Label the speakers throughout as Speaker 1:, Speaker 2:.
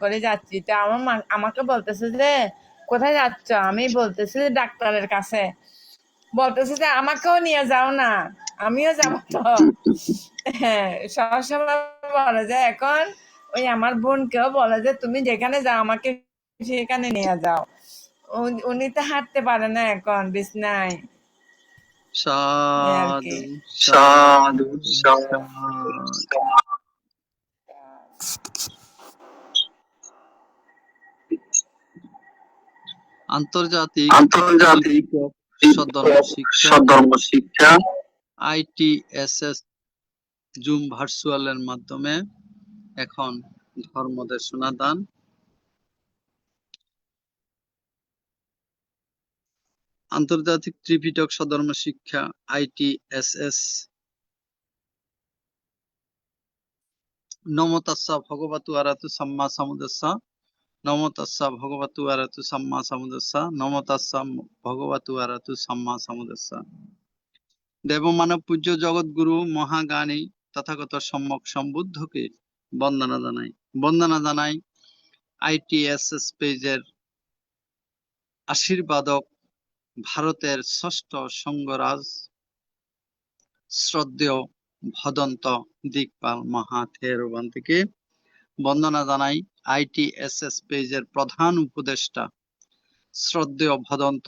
Speaker 1: করে যাচ্ছি, তো আমার আমাকে বলতেছে যে কোথায় যাচ্ছ, আমি বলতেছি যে ডাক্তারের কাছে। বলতেছে যে আমাকেও নিয়ে যাও না, আমিও যাব। তো হ্যাঁ, সবসময় বলে যে এখন ওই আমার বোনকেও বলে যে তুমি যেখানে যাও আমাকে সেখানে নিয়ে যাও। উনি তো হাঁটতে পারে না এখন, বিছনায়। এই আর কি।
Speaker 2: সাধু সাধু সাধু। আন্তর্জাতিক
Speaker 3: সধর্ম শিক্ষা
Speaker 2: ITSS জুম ভার্চুয়ালের মাধ্যমে এখন ধর্মদেশনা দান। আন্তর্জাতিক ত্রিপিটক সধর্ম শিক্ষা ITSS। নমো তাস্সা ভগবতু আরহাতু সাম্মা সাম্বুদ্দাস্সা। নমো তাস্সা ভগবতু আরহাতু সাম্মা সাম্বুদ্দাস্সা। নমো তাস্সা ভগবতু আরহাতু সাম্মা সাম্বুদ্দাস্সা। দেবমানব পূজ্য জগৎগুরু মহাজ্ঞানী তথাগত সম্যক সম্বুদ্ধকে বন্দনা জানাই। বন্দনা জানাই ITSS পেজের আশীর্বাদক ভারতের ষষ্ঠ সঙ্গরাজ শ্রদ্ধেয় ভদন্ত দিকপাল মহাথেরবান্তিকে। বন্দনা জানাই ITSS পেজের প্রধান উপদেষ্টা শ্রদ্ধেয় ভদন্ত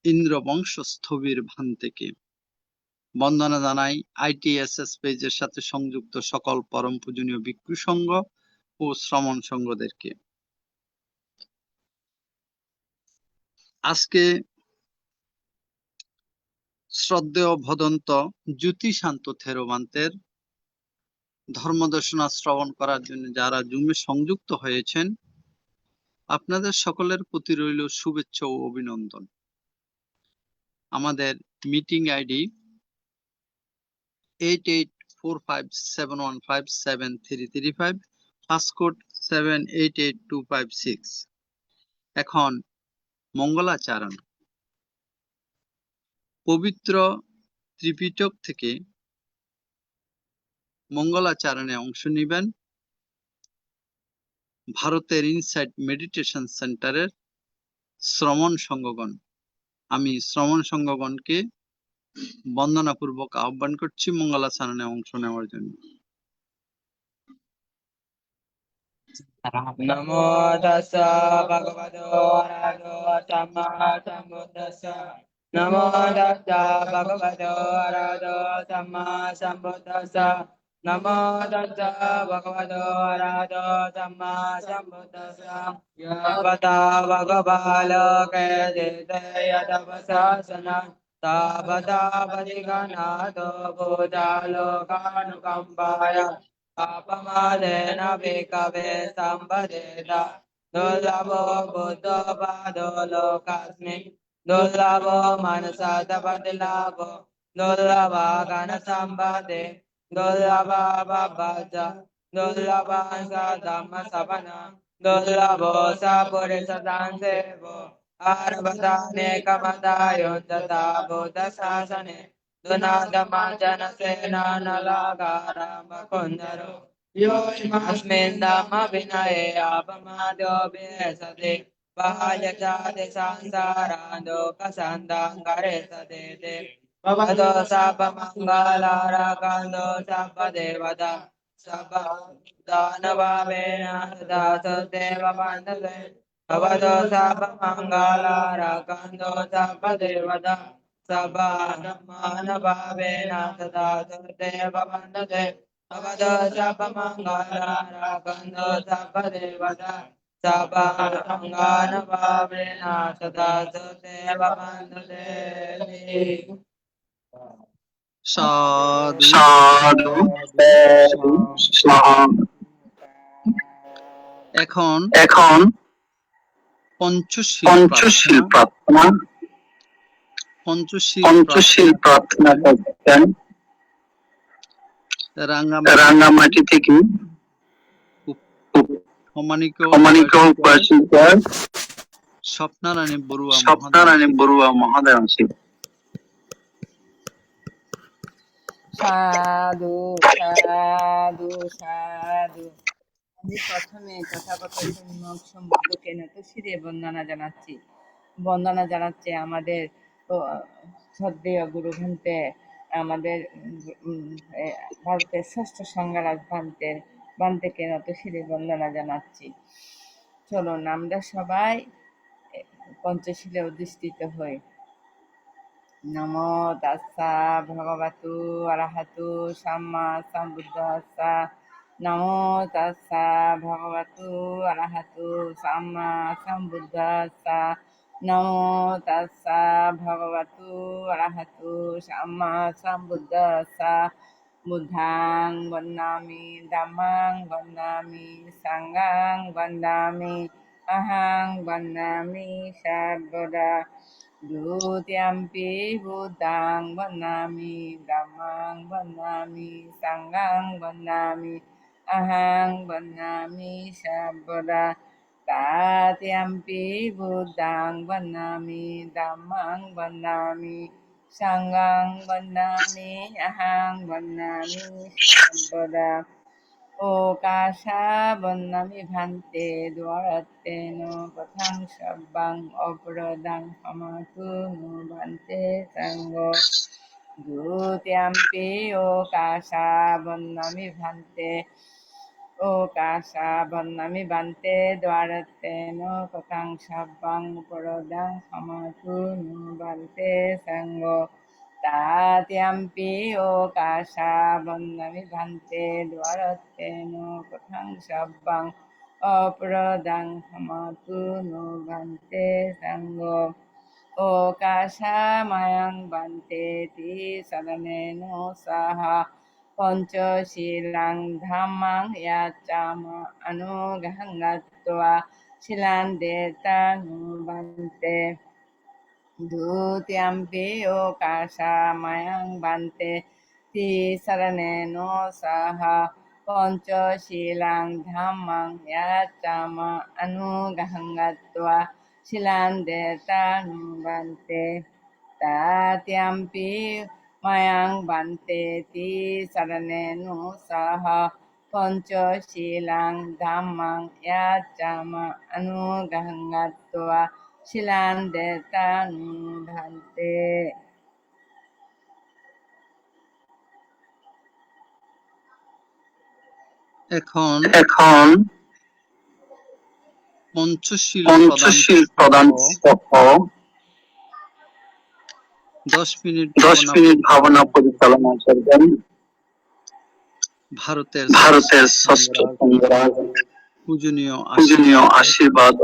Speaker 2: ইন্দ্রবংশ স্থবির ভান্তিকে। বন্দনা জানাই ITSS পেজের সাথে সংযুক্ত সকল পরম পূজনীয় ভিক্ষু সংঘ ও শ্রমণ সংঘদেরকে। আজকে শ্রদ্ধেয় ভদন্ত জ্যোতিশান্ত থেরবান্তের ধর্মদেশনা শ্রবণ করার জন্য যারা জুমে সংযুক্ত হয়েছেন, আপনাদের সকলের প্রতি রইল শুভেচ্ছা ও অভিনন্দন। আমাদের মিটিং আইডি 884571573335, পাসকোড 788256। এখন মঙ্গলাচারণ। পবিত্র ত্রিপিটক থেকে মঙ্গলাচারণে অংশ নেবেন ভারতের ইনসাইট মেডিটেশন সেন্টারের শ্রমণ সংঘগণ। আমি শ্রমণ সংঘগণকে বন্দনাপূর্বক আহ্বান করছি মঙ্গলাচরণে অংশ নেওয়ার জন্য।
Speaker 4: নমো তাস্সা ভগবতো আরহাতো সাম্মা সাম্বুদ্দাস্সা। নমো তাস্সা ভগবতো আরহাতো সাম্মা সাম্বুদ্দাস্সা। নমো তাস্সা ভগবতো আরহাতো সাম্মা সাম্বুদ্দাস্সা। ইয়াবতা ভগবা লোকে দিতেয় তপসাসনা তাবতা পরিগণাতো ভূতালোকানুকম্পায় আপমাদেন বিকবে সম্পদেতা। দুর্লভো বুদ্ধো পাদো লোকাস্মিন দুর্লভো মানসাদপতিলাভো দুর্লভা গণ সম্পদে দুর্লভা বাবাজ দুর্লভা ধম্ম সবনা দুর্লভো সপুরিষ দানসেভো আরবদানেকমদায়োদ্ধতা বুদ্ধ শাসনে দুনাদমাজন সেনানলাগারাম কুন্দরো अस्मिन् धम्मविनये अपमादो विसते बाह्यजाति संसारान्दोकसन्दां करेसते ते भवतो सर्वमङ्गलारकान्दो सर्वदेवता सर्वदानभावेन सदा सदेव वन्दते भवतो सर्वमङ्गलारकान्दो सर्वदेवता सर्वदानभावेन सदा सदेव वन्दते भवतो सर्वमङ्गलारकान्दो सर्वदेवता सर्वमङ्गलाभावेन सदा सदेव वन्दते।
Speaker 2: সাধু
Speaker 3: সাধু
Speaker 2: সাধু।
Speaker 3: সাধু।
Speaker 2: এখন
Speaker 3: এখন
Speaker 2: পঞ্চশীল
Speaker 3: পঞ্চশীল
Speaker 2: প্রার্থনা।
Speaker 3: প্রার্থনা
Speaker 2: পঞ্চশীল
Speaker 3: প্রার্থনা করতেন রাঙ্গামাটি থেকে সম্মানিত উপাসিত
Speaker 2: স্বপ্নারানী
Speaker 3: বড়ুয়া মহোদয় আছেন।
Speaker 1: সাধু সাধু সাধু। যে প্রথমে তথাগত সম্যক সম্বুদ্ধকে নত শিরে বন্দনা জানাচ্ছি আমাদের শ্রদ্ধেয় গুরু ভান্তে, আমাদের ভারতের ষষ্ঠ সংঘরাজ ভান্তেকে নত শিরে বন্দনা জানাচ্ছি। চলুন আমরা সবাই পঞ্চশীলে অধিষ্ঠিত হই। নমো তাস্সা ভগবতু অরহতু সাম্মা সম্বুদ্ধাস্সা। নমো তাস্সা ভগবতু অরহতু সাম্মা সম্বুদ্ধাস্সা। নমো তাস্সা ভগবতু অরহতু সাম্মা সম্বুদ্ধাস্সা। বুদ্ধাং বন্দামি ধম্মাং বন্দামি সংঘাং বন্দামি অহং বন্দামি সর্বদা। দ্বিতীয়ম্পি বুদ্ধাং বন্দামি ধম্মাং বন্দামি সংঘাং বন্দামি অহং বন্দামি সর্বদা। তৃতীয়ম্পি বুদ্ধাং বন্দামি ধম্মাং বন্দামি সংঘাং বন্দামি অহং বন্দামি সর্বদা। ওকাশা বন্দামি ভান্তে দ্বারত্বেন কথং সব্বাং অপরাধং ক্ষমাতু নো ভান্তে সঙ্গ। দ্বিতীয়ম্পি ওকাশা বন্দামি ভান্তে দ্বারত্বেন কথং সব্বাং অপরাধং ক্ষমাতু নো ভান্তে সঙ্গ। তৃতীয়ম্পি ওকাশা বন্দামি ভান্তে দ্বারত্বেন কথং সব্বাং অপরাধং ক্ষমাতু নো ভান্তে সঙ্গ। ওকাশা মায়াং ভান্তে তি শরণেন সহ পঞ্চশীলাং ধাম্মাং ইয়াচামা অনুগ্রহং গত্বা শিলান্দেতা নো ভান্তে। দ্বিতীয়ম্পি ওকাশা মায়াং ভান্তে তি শরণেন সহ পঞ্চশীলাং ধাম্মাং ইয়াচামা অনুগ্রহং গত্বা শিলান্দেতা নো ভান্তে। তৃতীয়ম্পি মায়াং ভান্তে তি শরণেন সহ পঞ্চশীলাং ধাম্মাং ইয়াচামা অনুগ্রহং গত্বা শিলান্দেতা নো ভান্তে।
Speaker 2: এখন
Speaker 3: এখন
Speaker 2: পঞ্চশীল
Speaker 3: পঞ্চশীল প্রদান সহ
Speaker 2: 10 মিনিট
Speaker 3: 10 মিনিট ভাবনা পরিচালনা করবেন
Speaker 2: ভারতের
Speaker 3: ষষ্ঠ সংঘরাজ
Speaker 2: পূজনীয়
Speaker 3: আশীর্বাদ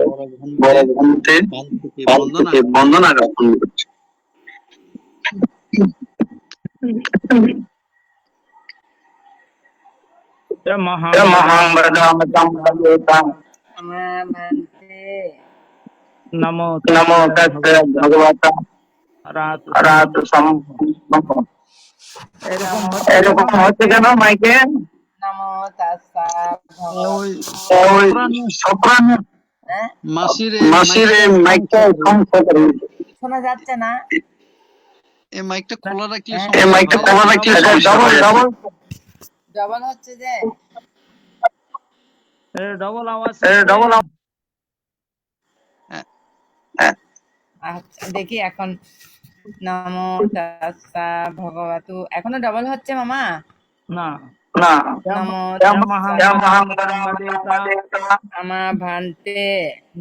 Speaker 2: বড়
Speaker 3: ভান্তে
Speaker 2: ভান্তে
Speaker 3: বন্দনা জ্ঞাপন করছি। মহাং বরদাম সম্প্রদায়তাং
Speaker 4: নমো
Speaker 3: নমো তস্যৈ ভগবতা অরহতু সাম্মা। এরকম হচ্ছে কেন মাইকে?
Speaker 1: নমো তাস্সা
Speaker 2: ওই
Speaker 3: ওই সোপ্রানো মাসির মাইকটা সমস্যা করে।
Speaker 1: শোনা যাচ্ছে না?
Speaker 2: এই মাইকটা খোলা রাখলে
Speaker 3: এই মাইকটা খোলা রাখলে
Speaker 1: ডবল হচ্ছে যে
Speaker 4: ডবল আওয়াজ
Speaker 1: আচ্ছা দেখি এখন। নমো তাস্সা ভগবতু এখনো ডবল হচ্ছে মামা?
Speaker 4: না
Speaker 3: না
Speaker 1: নমো
Speaker 3: মহাং বরদাম
Speaker 1: আমা ভান্তে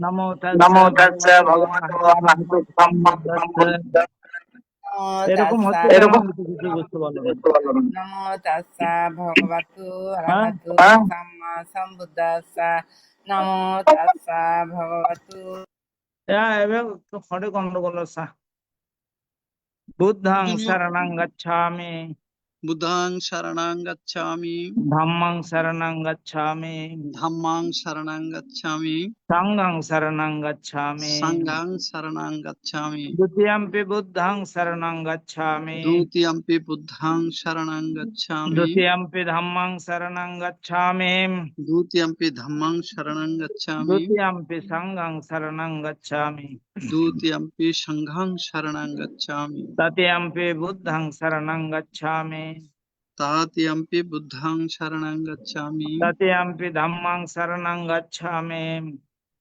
Speaker 4: নমো
Speaker 3: নমো তস্যৈ ভগবতু অরহতু সাম্মা সম্বুদ্ধা।
Speaker 4: এরকম হচ্ছে
Speaker 3: এরকম
Speaker 4: কিছু বুঝতে পারলাম না।
Speaker 1: নমো তাস্সা ভগবতু অরহতু সাম্মা সম্বুদ্ধাস্সা। নমো তাস্সা ভগবতু
Speaker 4: এবার হরে গন্ডগোল আছে। বুদ্ধাং শরণং গচ্ছামি
Speaker 2: বুদ্ধাং শরণাং গচ্ছামি
Speaker 4: ধম্মাং শরণং গচ্ছামি
Speaker 2: ধাম্মাং শরণাং গচ্ছামি
Speaker 4: সংঘং শরণং গচ্ছামি
Speaker 2: সংঘাং শরণাং গচ্ছামি
Speaker 4: দ্বিতীয়ম্পি বুদ্ধাং শরণং গচ্ছামি
Speaker 2: দ্বিতীয়ম্পি বুদ্ধাং শরণাং গচ্ছামি
Speaker 4: দ্বিতীয়ম্পি ধম্মাং শরণং গচ্ছামি
Speaker 2: দ্বিতীয়ম্পি ধাম্মাং শরণাং গচ্ছামি
Speaker 4: দ্বিতীয়ম্পি সংঘং শরণং গচ্ছামি
Speaker 2: দ্বিতীয়ম্পি সংঘাং শরণাং গচ্ছামি
Speaker 4: তৃতীয়ম্পি বুদ্ধং শরণং গচ্ছামি
Speaker 2: तात्यम्पि बुद्धं शरणं गच्छामि
Speaker 4: तत्यम्पि धम्मं शरणं गच्छामि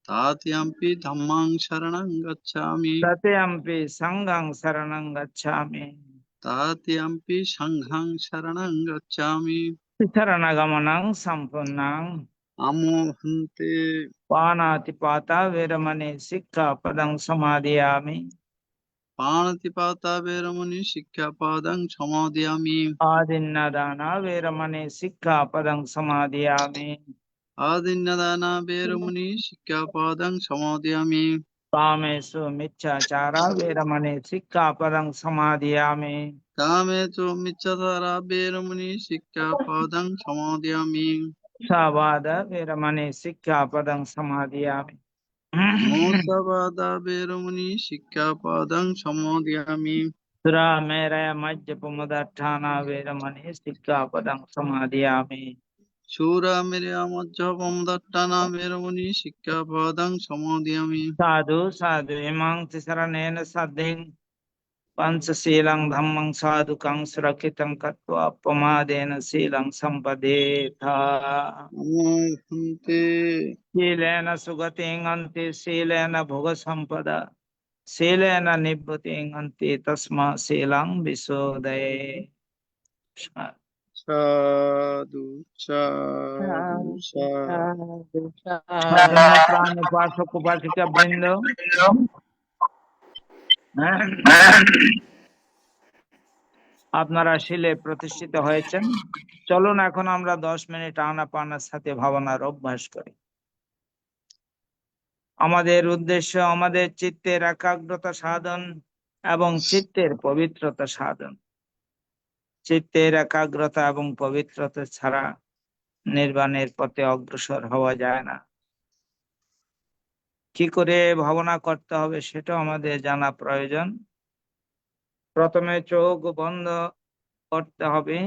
Speaker 2: तात्यम्पि धम्मं शरणं गच्छामि
Speaker 4: तत्यम्पि संघं शरणं गच्छामि
Speaker 2: तात्यम्पि संघं शरणं गच्छामि
Speaker 4: शरणगमनं सम्पूर्णं
Speaker 2: अमो हन्ते
Speaker 4: पाणातिपाता वेरमणि सिक्खापदं समादयामि
Speaker 2: पाणतिपाता वैरमुनि शिक्षापदं समादयामि
Speaker 4: आदिन्नदाना वेरमणि सिक्खापदं समादयामि
Speaker 2: आदिन्नदाना वैरमुनि शिक्षापदं समादयामि
Speaker 4: कामेषु मिच्छाचारा वेरमणि सिक्खापदं समादयामि
Speaker 2: कामे च मिच्छाचारा वैरमुनि शिक्षापदं समादयामि
Speaker 4: सावाद वेरमणि सिक्खापदं समादयामि
Speaker 2: मोक्षवादा वैरमुनि शिक्षापदं समादयामि
Speaker 4: सुरा मेरय मज्जपमुदट्ठाना वेरमणि सिक्खापदं समादयामि
Speaker 2: शूरामिर्यामज्जपं दट्टाना वैरमुनि शिक्षापदं समादयामि
Speaker 4: साधु साधु इमां शरणेन सद्धिं पंचशीलं धम्मं साधुकं सुरक्षितं कृत्वा प्रमादेन शीलं सम्पदेथा
Speaker 2: नमो हन्ते
Speaker 4: शीलेन सुगतिं अन्ति शीलेन भोगसम्पदा शीलेन निवृत्तिं अन्ति तस्मात् शीलं विशोधये
Speaker 2: साधु साधु साधु
Speaker 4: धन्यप्राण उपासक उपासिका বৃন্দ আপনারা শিলে প্রতিষ্ঠিত হয়েছেন। চলুন এখন আমরা 10 মিনিট আনাপানের সাথে ভাবনার অভ্যাস করি। আমাদের উদ্দেশ্য আমাদের চিত্তের একাগ্রতা সাধন এবং চিত্তের পবিত্রতা সাধন। চিত্তের একাগ্রতা এবং পবিত্রতা ছাড়া নির্বাণের পথে অগ্রসর হওয়া যায় না। কি করে ভাবনা করতে হবে সেটা আমাদের জানা প্রয়োজন। প্রথমে চোখ বন্ধ করতে হবে,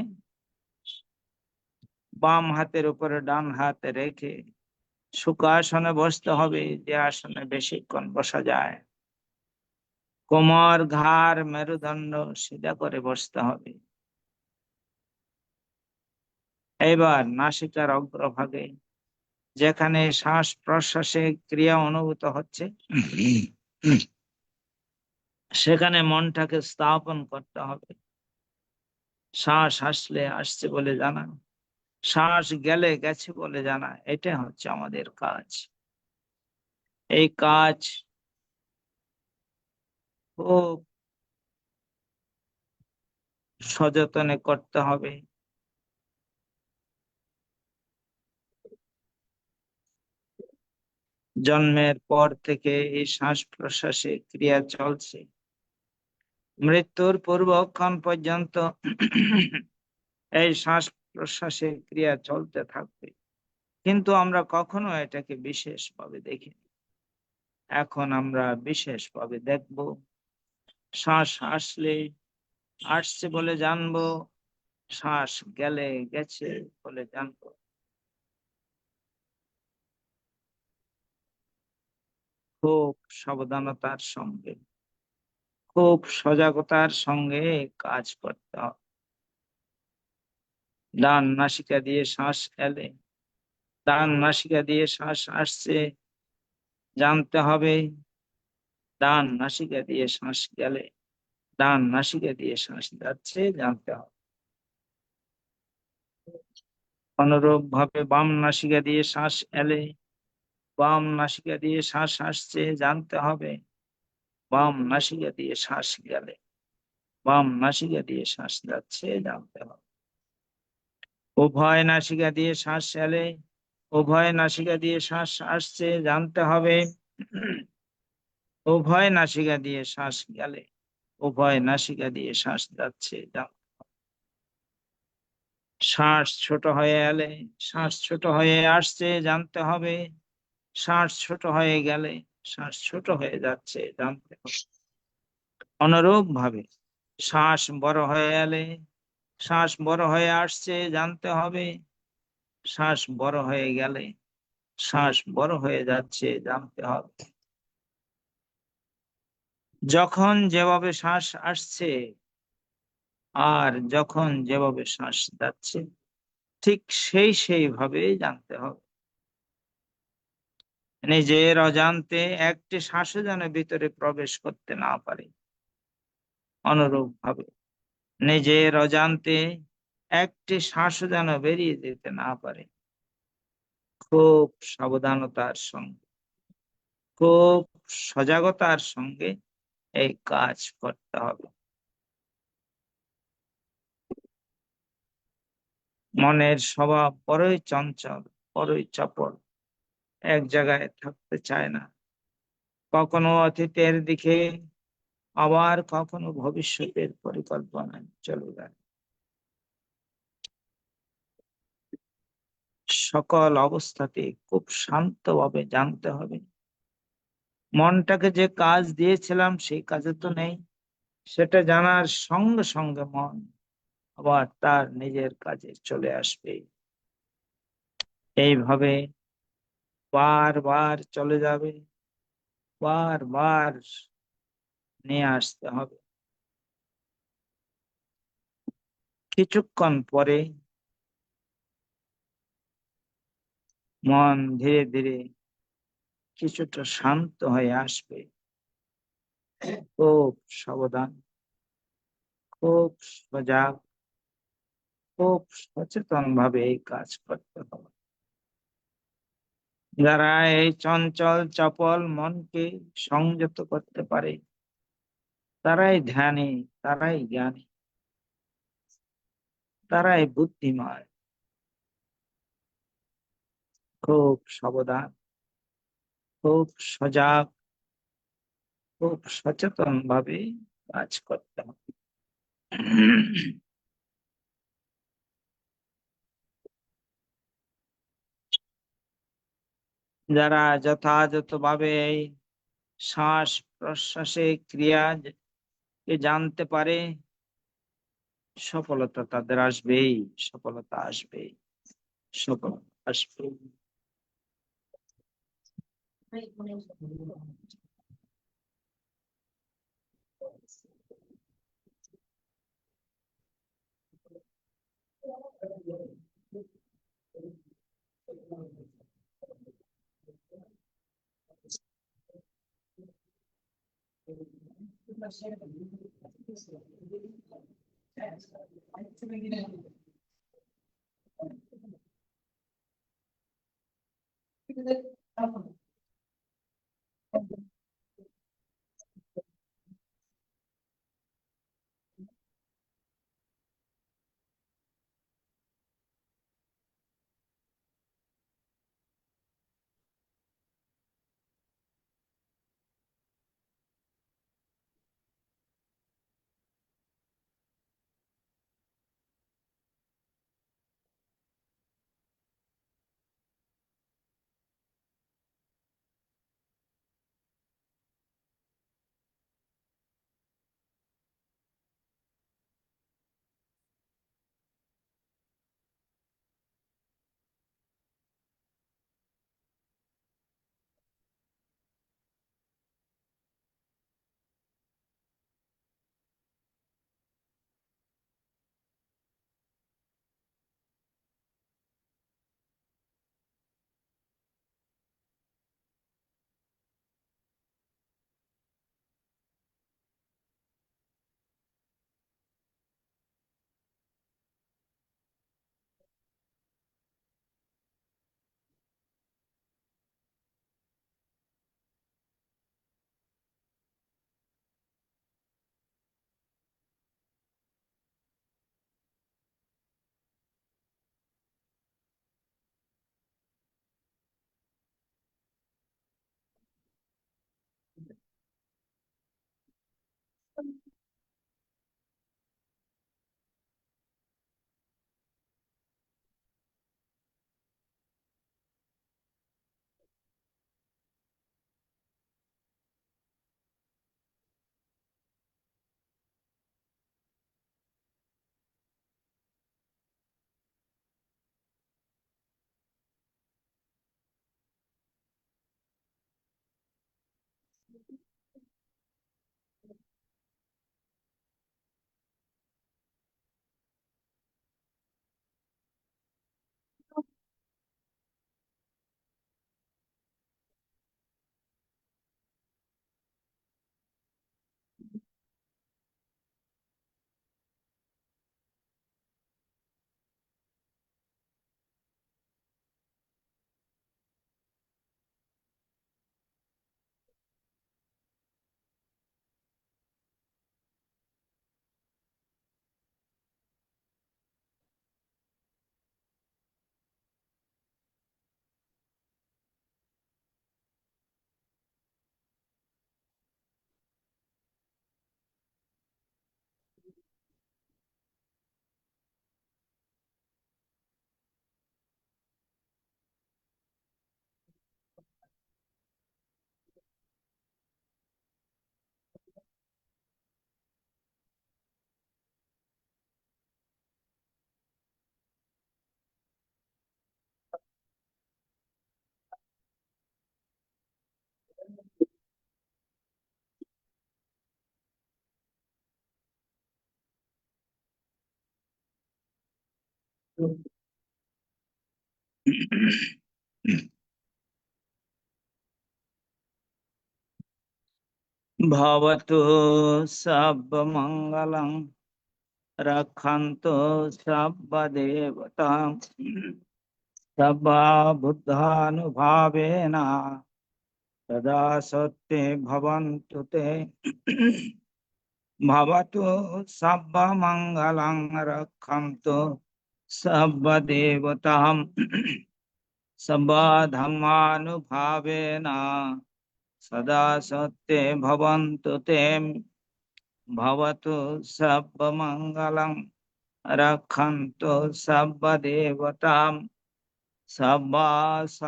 Speaker 4: বাম হাতের উপরে ডান হাত রেখে সুখাসনে বসতে হবে, যে আসনে বেশিক্ষণ বসা যায়। কোমর ঘাড় মেরুদণ্ড সিধা করে বসতে হবে। এবার নাসিকার অগ্রভাগে যেখানে শ্বাস প্রশ্বাসের ক্রিয়া অনুভূত হচ্ছে সেখানে মনটাকে স্থাপন করতে হবে। শ্বাস আসলে আসছে বলে জানা, শ্বাস গেলে গেছে বলে জানা, এটা হচ্ছে আমাদের কাজ। এই কাজ খুব সযত্নে করতে হবে। জন্মের পর থেকে এই শ্বাস প্রশ্বাসের ক্রিয়া চলছে, মৃত্যুর পূর্বক্ষণ পর্যন্ত এই শ্বাস প্রশ্বাসের ক্রিয়া চলতে থাকবে, কিন্তু আমরা কখনো এটাকে বিশেষভাবে দেখিনি। এখন আমরা বিশেষভাবে দেখব। শ্বাস আসলে আসছে বলে জানবো, শ্বাস গেলে গেছে বলে জানবো। খুব সাবধানতার সঙ্গে, খুব সজাগতার সঙ্গে কাজ করতে হবে। ডান নাসিকা দিয়ে শ্বাস এলে, ডান নাসিকা দিয়ে শ্বাস আসছে জানতে হবে। ডান নাসিকা দিয়ে শ্বাস গেলে, ডান নাসিকা দিয়ে শ্বাস যাচ্ছে জানতে হবে। অনুরূপ ভাবে বাম নাসিকা দিয়ে শ্বাস এলে, বাম নাসিকা দিয়ে শ্বাস আসছে জানতে হবে। বাম নাসিকা দিয়ে শ্বাস গেলে, বাম নাসিকা দিয়ে শ্বাস যাচ্ছে জানতে হবে। উভয় নাসিকা দিয়ে শ্বাস এলে, উভয় নাসিকা দিয়ে শ্বাস আসছে জানতে হবে। উভয় নাসিকা দিয়ে শ্বাস গেলে, উভয় নাসিকা দিয়ে শ্বাস যাচ্ছে জানতে হবে। শ্বাস ছোট হয়ে এলে, শ্বাস ছোট হয়ে আসছে জানতে হবে। শ্বাস ছোট হয়ে গেলে, শ্বাস ছোট হয়ে যাচ্ছে জানতে হবে। অনুরূপ ভাবে শ্বাস বড় হয়ে এলে, শ্বাস বড় হয়ে আসছে জানতে হবে। শ্বাস বড় হয়ে গেলে, শ্বাস বড় হয়ে যাচ্ছে জানতে হবে। যখন যেভাবে শ্বাস আসছে আর যখন যেভাবে শ্বাস যাচ্ছে ঠিক সেইভাবে জানতে হবে। নিজের অজান্তে একটি শ্বাসও যেন ভিতরে প্রবেশ করতে না পারে। অনুরূপ ভাবে নিজের অজান্তে একটি শ্বাসও যেন বেরিয়ে যেতে না পারে। খুব সাবধানতার সঙ্গে, খুব সজাগতার সঙ্গে এই কাজ করতে হবে। মনের স্বভাব বড়ই চঞ্চল, বড়ই চপল, এক জায়গায় থাকতে চায় না। কখনো অতীতের দিকে, আবার কখনো ভবিষ্যতের পরিকল্পনায় চলে যায়। সকল অবস্থাতে খুব শান্তভাবে জানতে হবে মনটাকে যে কাজ দিয়েছিলাম সেই কাজে তো নেই। সেটা জানার সঙ্গে সঙ্গে মন আবার তার নিজের কাজে চলে আসবে। এইভাবে বারবার চলে যাবে, বারবার নিয়ে আসতে হবে। কিছুক্ষণ পরে মন ধীরে ধীরে কিছুটা শান্ত হয়ে আসবে। খুব সাবধান, খুব সজাগ, খুব সচেতন ভাবে এই কাজ করতে হবে। যারা এই চঞ্চল চপল মনকে সংযত করতে পারে তারাই ধ্যানী, তারাই জ্ঞানী, তারাই বুদ্ধিমান। খুব সাবধান, খুব সজাগ, খুব সচেতন ভাবে কাজ করতে হবে। যারা যথাযথভাবে এই শ্বাস প্রশ্বাসে ক্রিয়া জানতে পারে সফলতা তাদের আসবেই, সফলতা আসবেই, সফলতা আসবেই। भवतु सर्वमङ्गलं रक्षन्तु सर्वदेवतां सर्वबुद्धानुभावेन सदा सत्ये भवन्तु ते भवतु सर्वमङ्गलं रक्षन्तु सर्वदेवतां सर्वधर्मानुभावेन सदा सत्ये भवन्तु ते भवतु सर्वमङ्गलं रक्षन्तु सर्वदेवतां सर्वसङ्घानुभावेन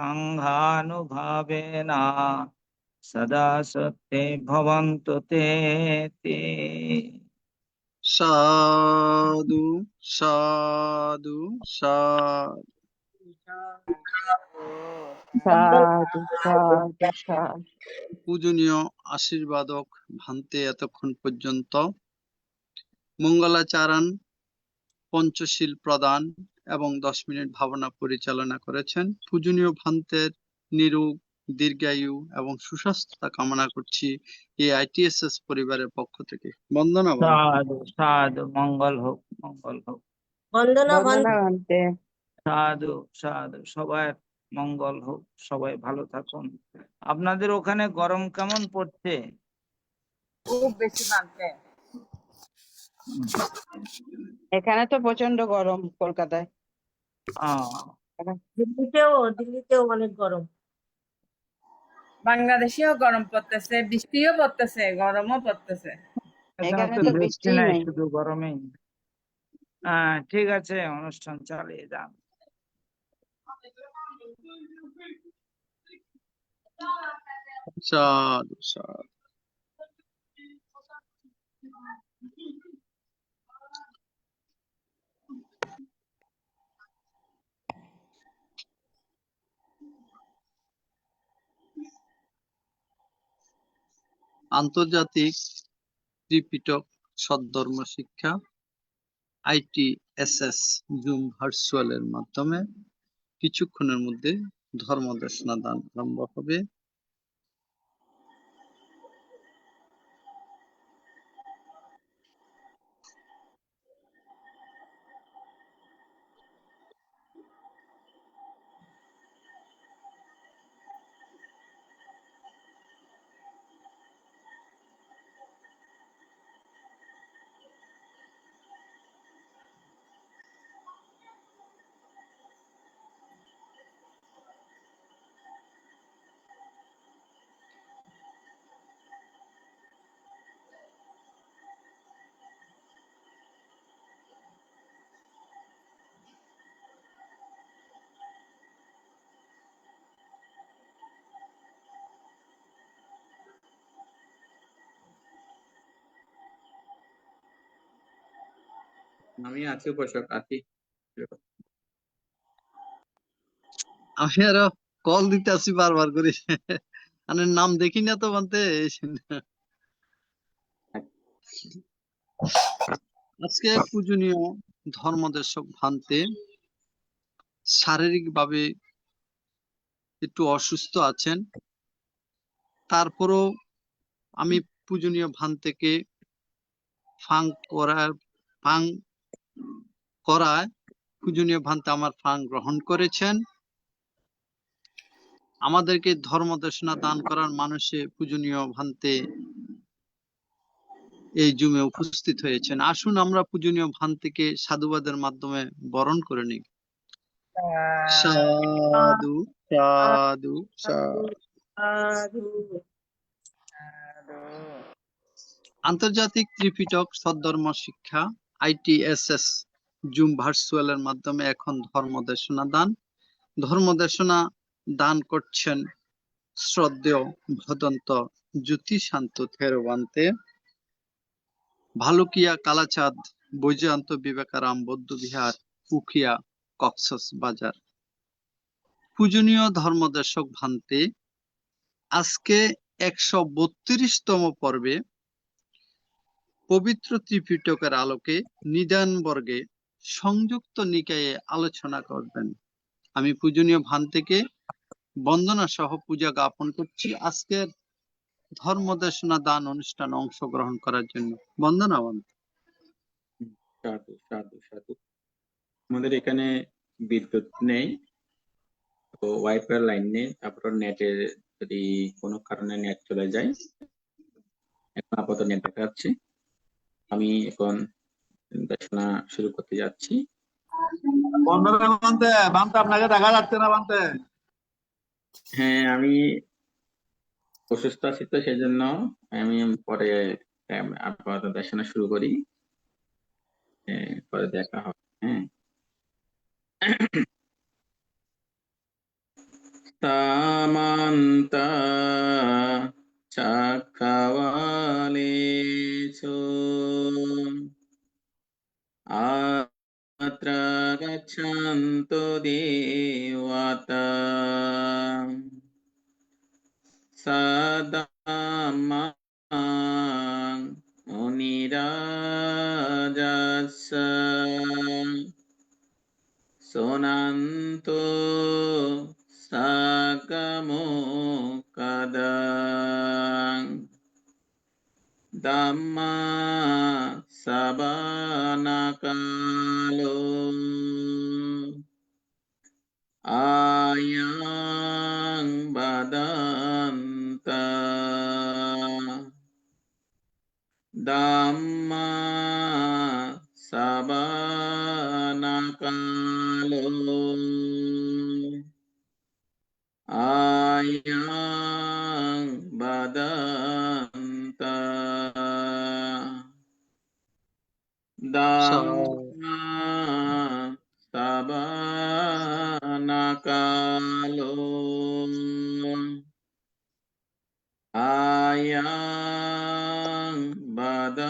Speaker 4: सदा सत्ये भवन्तु ते
Speaker 2: সাধু সাধু সাধু।
Speaker 5: সাধু সাধু সাধু।
Speaker 2: পূজনীয় আশীর্বাদক ভান্তে এতক্ষণ পর্যন্ত মঙ্গলাচারণ পঞ্চশীল প্রদান এবং 10 মিনিট ভাবনা পরিচালনা করেছেন। পূজনীয় ভান্তের নিরোগ দীর্ঘায়ু এবং সুস্বাস্থ্যতা কামনা করছি এই আইটিএসএস পরিবারের পক্ষ থেকে। বন্দনা বলো।
Speaker 4: সাধু সাধু মঙ্গল হোক মঙ্গল হোক
Speaker 5: বন্দনা ভান্তে।
Speaker 4: সাধু সাধু সবার মঙ্গল হোক, সবাই ভালো থাকুন। আপনাদের ওখানে গরম কেমন পড়ছে?
Speaker 1: খুব বেশি বাড়ছে।
Speaker 5: এখানে তো প্রচন্ড গরম কলকাতায়।
Speaker 6: দিল্লিতেও অনেক গরম।
Speaker 1: বাংলাদেশেও গরম পড়তেছে, বৃষ্টিও পড়তেছে, গরমও পড়তেছে।
Speaker 5: এখানে
Speaker 4: তো
Speaker 5: তো
Speaker 4: বৃষ্টি
Speaker 5: বৃষ্টিই
Speaker 4: নাই,
Speaker 5: নেই।
Speaker 4: শুধু গরমেই। ঠিক আছে, অনুষ্ঠান চালিয়ে যান।
Speaker 2: সাধু সাধু। আন্তর্জাতিক ত্রিপিটক সদ্ধর্ম শিক্ষা আইটিএসএস জুম ভার্চুয়ালের মাধ্যমে কিছুক্ষণের মধ্যে ধর্ম দেশনা দান আরম্ভ হবে।
Speaker 7: আমি আছি উপাসক আছি।
Speaker 2: আমি আরো কল দিতে আছি বারবার করে, মানে নাম দেখি না তো বলতে। আজকে পূজনীয় ধর্মদেশক ভান্তে শারীরিকভাবে একটু অসুস্থ আছেন, তারপরও আমি পূজনীয় ভান্তেকে ফাং করায় পূজনীয় ভান্তে আমার ফাং গ্রহণ করেছেন। আমাদেরকে ধর্ম দেশনা দান করার মানুষে পূজনীয় ভান্তে এই জুমে উপস্থিত হয়েছেন। আসুন আমরা পূজনীয় ভান্তেকে সাধুবাদের মাধ্যমে বরণ করে নিই। সাধু সাধু সাধু। আন্তর্জাতিক ত্রিপিটক সদ্ধর্ম শিক্ষা আইটিএসএস জুম ভার্চুয়ালের মাধ্যমে এখন ধর্ম দেশনা দান করছেন শ্রদ্ধেয় ভদন্ত জ্যোতিশান্ত থেরবান্তে, ভালুকিয়া কালাচাঁদ বৈজয়ন্ত বিবেকারাম বৌদ্ধ বিহার, উখিয়া, কক্সবাজার। পূজনীয় ধর্মদেশক ভান্তে আজকে 132তম পর্বে পবিত্র ত্রিপিটকের আলোকে নিদান বর্গে সংযুক্ত নিকায়ে আলোচনা করবেন। আমি পূজনীয় ভান থেকে বন্দনা সহ পূজা জ্ঞাপন করছি আজকের ধর্মদেশনা দান অনুষ্ঠানে অংশগ্রহণ করার জন্য। বন্দনা বন্ধ।
Speaker 7: সাধু সাধু সাধু। আমাদের এখানে বিদ্যুৎ নেই, তো ওয়াইফাই লাইন নেই, তারপর নেটে যদি কোনো কারণে নেট চলে যায়, এখন আপাতত নেট দেখা যাচ্ছে। আমি এখন দেশনা শুরু করতে যাচ্ছি।
Speaker 3: বন্ধুরা বানতে বানতে আপনাকে দেখা যাচ্ছে না বানতে।
Speaker 7: হ্যাঁ, আমি অসুস্থ আছি, তো সেই জন্য আমি পরে আপাতত দেশনা শুরু করি, পরে দেখা হবে। হ্যাঁ। তামান্তা চাক্কাওয়ালেষু আত্র গচ্ছন্তু দেবতা সদাম্মাং মুনিরাজস্য শোনান্তো সাগমো কাদাং Dhamma sabana kalo ayang badanta Dhamma sabana kalo ayang badanta Dhamma sabana kalo ayang badanta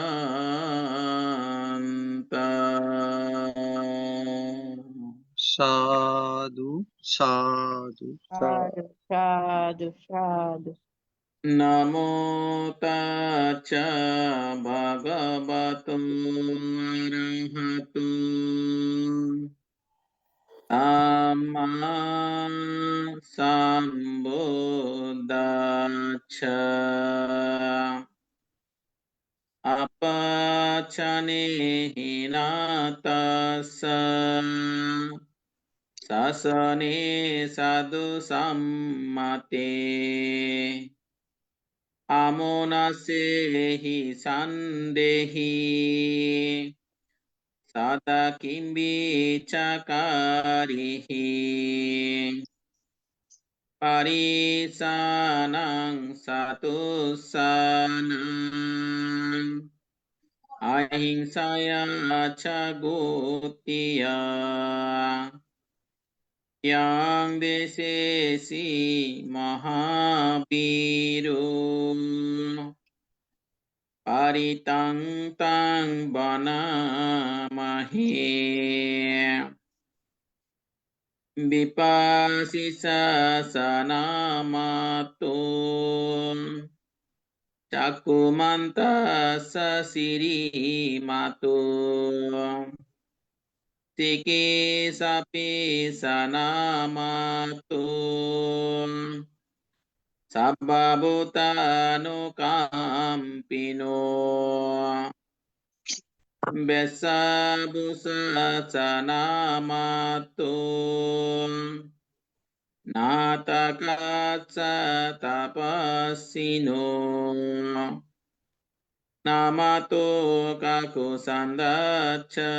Speaker 2: সাধু সাধু সাধু।
Speaker 5: সাধু সাধু সাধু।
Speaker 7: Namo tassa bhagavato arahato Amma sambuddhassa apacane hinatassa sasane sadhu sammate amonasehi sandehi sada kimbi chakarihi parisanang satusanang ahingsaya chagutiya yang desesi mahabiru paritang tang banamahe Vipasisa sanamato Cakumanta sasiri mato Tiki sapi sanamato Sabbabutano kampino Besabusa sanamato Natakatsa tapasino Namato kakusandacha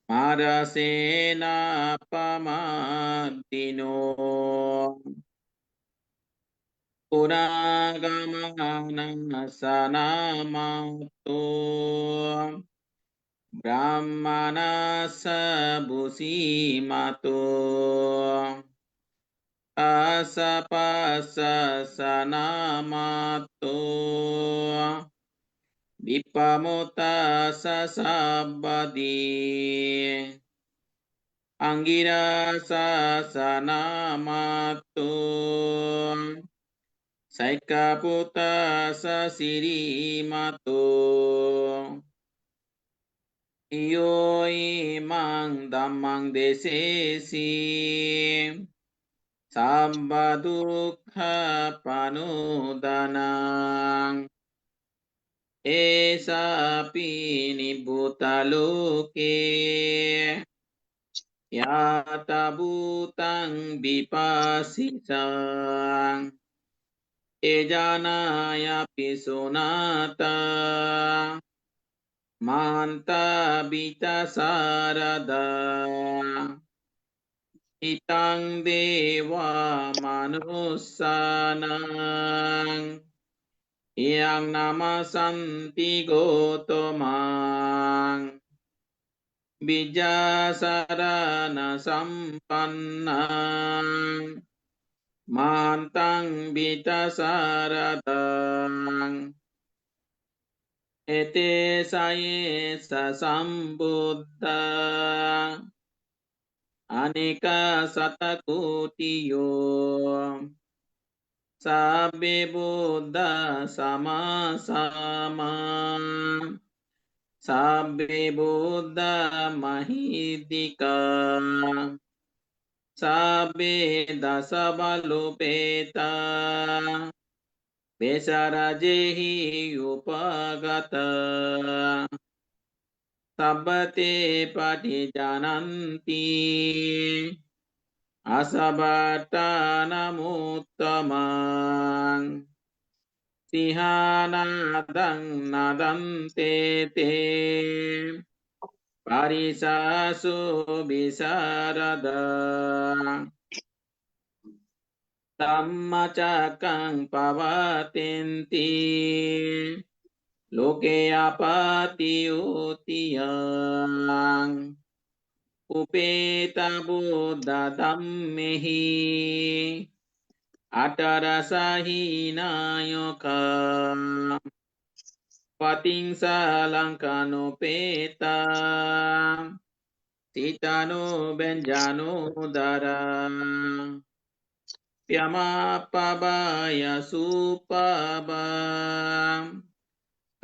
Speaker 7: Marasena pamadino Puragamana sanamato Brahmanasa busimato Asapasa sanamato Vipamota sasabadi Anggirasa sanamato Saikaputa sasirimato Iyo imang dhammang desesi sabba dukkha panudanang esapi nibbutaloke yata bhutang vipasisang ejanaya pisonata manta bita sarada itang dewa manussanang yang namasanti gotomang bijasarana sampannang mantang bita saradang ete saye sasambuddha anika satakotiyo sabbe buddha samasama sabbe buddha mahidika sabbe dasabalupeta besarajehi upagata sabbate patijananti asabbattanamuttamang sihanadang nadante te parisasu bisarada dhammacakang pavatenti loke apatiyutiyang upeta buddha dhammehi atarasahinayaka patingsa langkanopeta titano benjano dara pyamapabaya supaba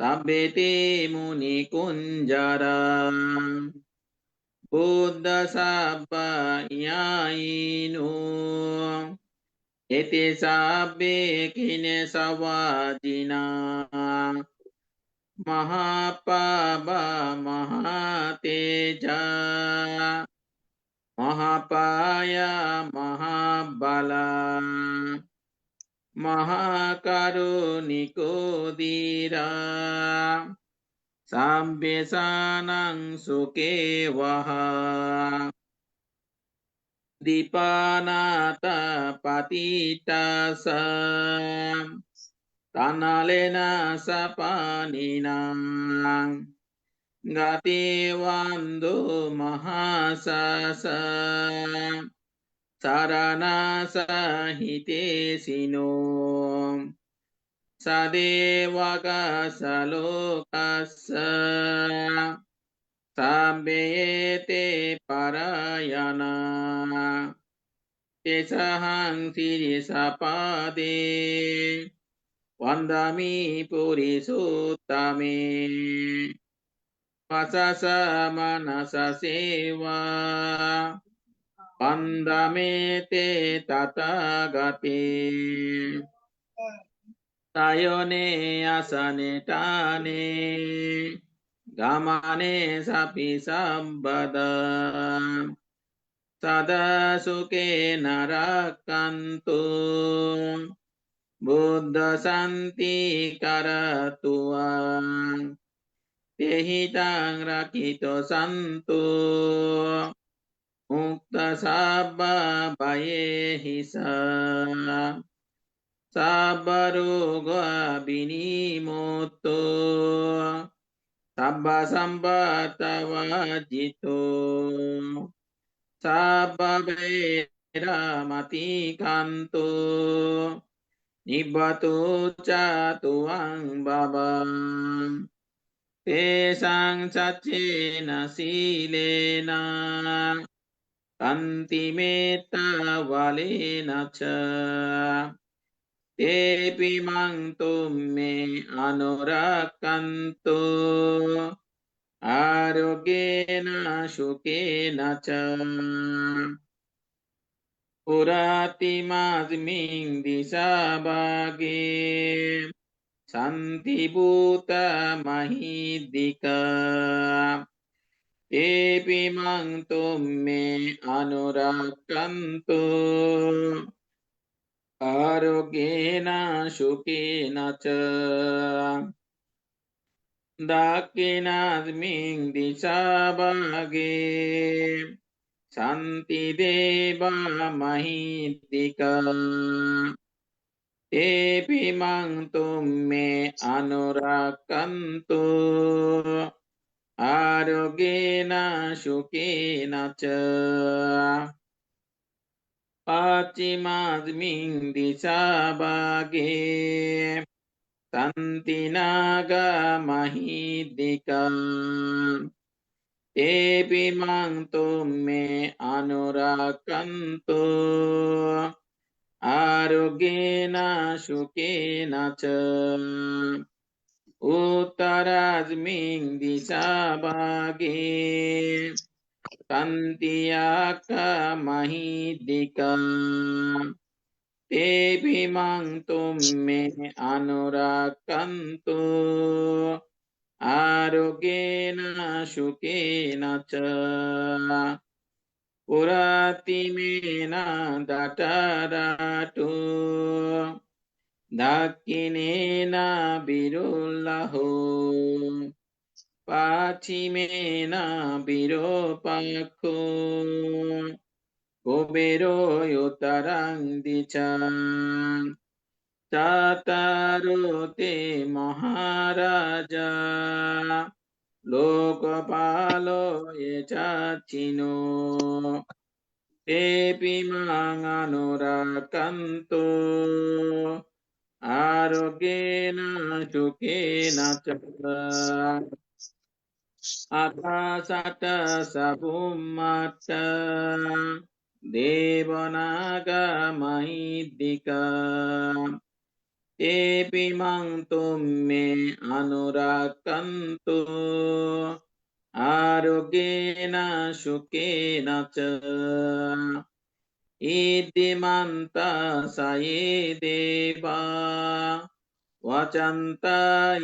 Speaker 7: tabbete muni kunjara buddha sabba yainu ete sabbe kine sawajina mahapaba mahateja mahapaya mahabala mahakarunikodira sabbesanang sukewaha dipanata patitasa tanalena sapaninang gatiwando mahasasa sarana sahitesino sadevaka salokassa sabbeyete parayana tesahang sirisapade vandami purisuttame pasasa manasa seva vandamete tathagate sayone asane tane gamane sapi sabbada sada suke narakantu buddha santi karatuang tehitang rakito santu mukta sabba baye hisa sabbaroga binimoto sabba sambata wajito sabba bera mati kanto nibbato catuang babang tesang cacena silena kanti metta valena ca tepi mang tumme anurakanto आरोग्येन सुखेन च पुरातिमास्मिन् दिशाभागे शान्तिभूतमहीदिका तेऽपि मां मे अनुरक्षन्तु आरोग्येन सुखेन च दाक्षिणास्मिन् दिशाभागे शान्तिदेवा महीदिका तेऽपि मां मे अनुरक्षन्तु आरोग्येन सुखेन च पाश्चिमास्मिन् दिशाभागे शान्तिनागमहीदिका तेऽपि मां मे अनुरक्षन्तु आरोग्येन सुखेन च उत्तरास्मिन् दिशाभागे शान्त्याकमहीदिका तेऽपि मां मे अनुरक्षन्तु आरोग्येन सुखेन च पुरातिमेन दटराटु दाक्षिणेन विरुल्लहो पाश्चिमेन विरूपाक्षो कुबेरो उत्तरं दिशं चतरो ते महाराजा लोकपालो ये चाचिनो तेऽपि मां अनुरक्षन्तु आरोग्येन सुखेन च अथासत सभुमत्त देवनागमहीदिका तेऽपि मां मे अनुरक्षन्तु आरोग्येन सुखेन च इद्धिमन्ता स ये देवा वचन्त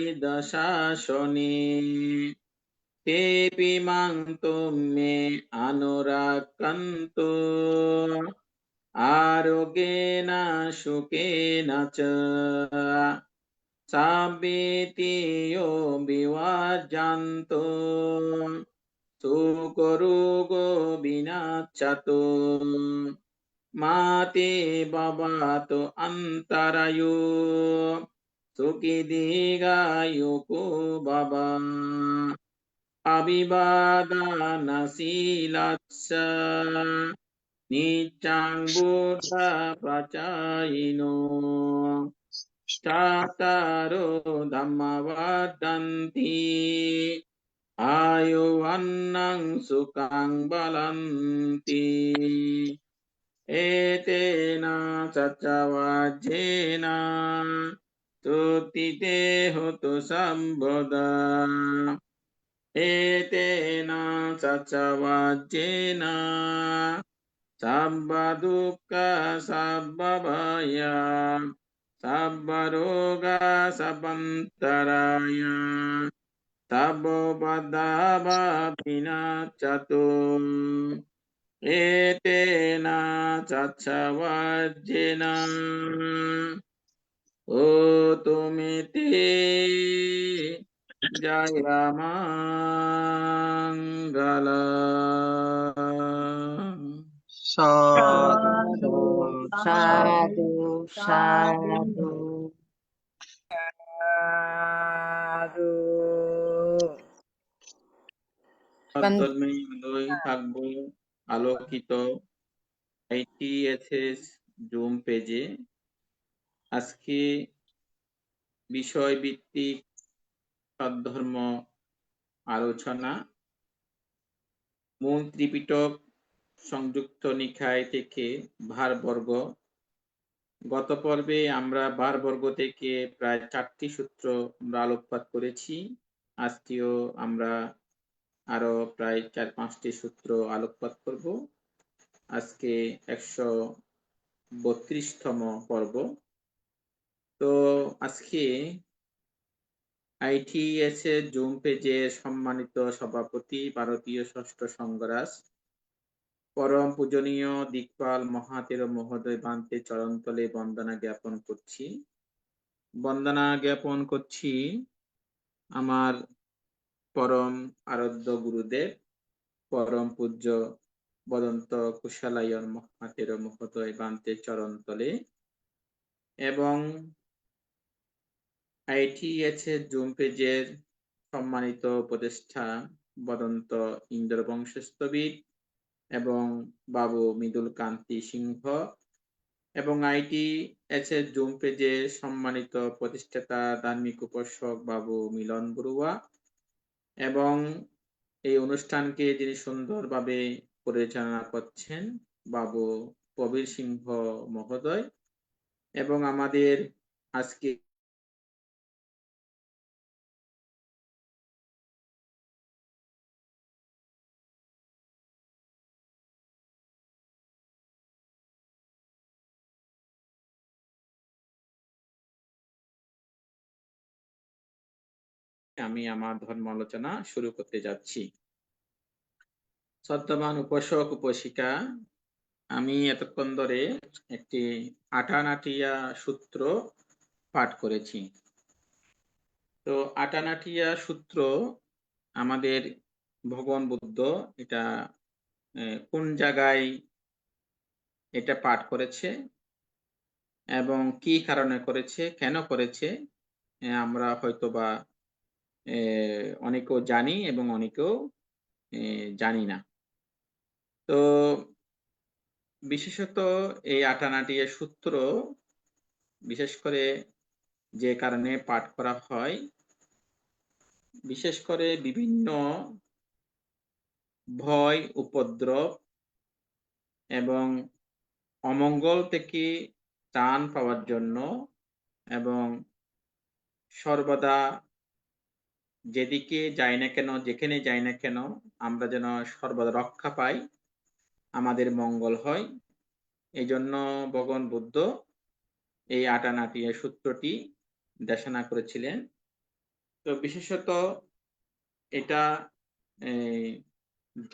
Speaker 7: इदशासने तेऽपि मां मे अनुरक्षन्तु आरोग्येन सुखेन च सावेति यो विवाजन्तो सुखरोगो विनाशतो माते भवतु अन्तरायो सुखी दीर्घायुको भव अभिवादनशीलस्य नित्यां बुद्धप्रचायिनो चातरो धम्मवदन्ति आयुवन्नं सुखं बलन्ति एतेन चच्चवाज्येन तुतिते होतु सम्बोधा एतेन चच्चवाज्येन सब्बदुःख सब्बभय सब्बरोग सब्बन्तराय सब्बोपद्रव विनाशतु एतेन चच्चवाज्येन होतुमिति जयमङ्गलम्
Speaker 2: साधु
Speaker 5: साधु साधु
Speaker 1: সাধু।
Speaker 7: ধর্মে আলোয় থাকবো আলোকিত ITSS জুম পেজে আজকে বিষয় ভিত্তিক সদ্ধর্ম আলোচনা মূল ত্রিপিটক সংযুক্ত নিকায় থেকে ভারবর্গ। গত পর্বে আমরা ভারবর্গ থেকে প্রায় 4টি সূত্র আমরা আলোকপাত করেছি। আজকেও আমরা আরো প্রায় 4-5টি সূত্র আলোকপাত করব। আজকে 132তম পর্ব। তো আজকে ITS এর জুম পেজের সম্মানিত সভাপতি ভারতীয় ষষ্ঠ সংঘরাজ পরম পূজনীয় দিকপাল মহাতের মহোদয় বান্তে চরণতলে বন্দনা জ্ঞাপন করছি। বন্দনা জ্ঞাপন করছি আমার পরম আরাধ্য গুরুদেব পরম পূজ্য বদন্ত কুশালায়ন মহাতের মহোদয় বান্তে চরণতলে এবং ITS এর জুম পেজের সম্মানিত উপদেষ্টা বদন্ত ইন্দ্র বংশস্থবিদ এবং বাবু মৃদুল কান্তি সিংহ এবং ITS এর জুম পেজের সম্মানিত প্রতিষ্ঠাতা ধার্মিক উপাসক বাবু মিলন বড়ুয়া এবং এই অনুষ্ঠানকে যিনি সুন্দরভাবে পরিচালনা করছেন বাবু প্রবীর সিংহ মহোদয় এবং আমাদের আজকে আমি আমার ধর্ম আলোচনা শুরু করতে যাচ্ছি। শ্রদ্ধাবান উপাসক উপাসিকা, আমি এতক্ষণ ধরে একটি আটানাটিয়া সূত্র পাঠ করেছি। তো আটানাটিয়া সূত্র আমাদের ভগবান বুদ্ধ এটা কোন জায়গায় এটা পাঠ করেছে এবং কি কারণে করেছে, কেন করেছে, আমরা হয়তোবা অনেকেও জানি এবং অনেকেও জানি না। তো বিশেষত এই আটানাটিয়া সূত্র বিশেষ করে যে কারণে পাঠ করা হয়, বিশেষ করে বিভিন্ন ভয় উপদ্রব এবং অমঙ্গল থেকে ত্রাণ পাওয়ার জন্য এবং সর্বদা যেদিকে যাই না কেন, যেখানে যাই না কেন, আমরা যেন সর্বদা রক্ষা পাই, আমাদের মঙ্গল হয়, এই জন্য ভগবান বুদ্ধ এই আটানাটিয়া সূত্রটি দেশনা করেছিলেন। তো বিশেষত এটা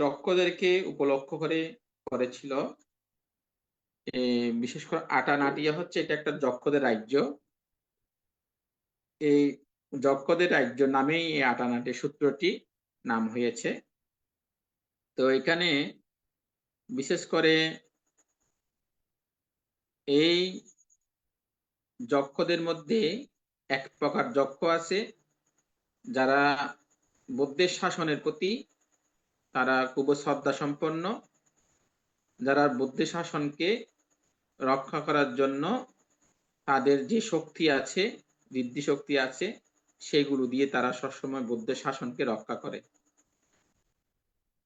Speaker 7: যক্ষদেরকে উপলক্ষ করে করেছিল। বিশেষ করে আটানাটিয়া হচ্ছে এটা একটা যক্ষদের রাজ্য। এই যক্ষদের রাজ্য নামেই এই আটানাটিয়া সূত্রটি নাম হয়েছে। তো এখানে বিশেষ করে এই যক্ষদের মধ্যে এক প্রকার যক্ষ আছে যারা বুদ্ধের শাসনের প্রতি তারা খুব শ্রদ্ধা সম্পন্ন, যারা বুদ্ধের শাসনকে রক্ষা করার জন্য তাদের যে শক্তি আছে, ঋদ্ধি শক্তি আছে, সেগুলো দিয়ে তারা সবসময় বুদ্ধের শাসনকে রক্ষা করে।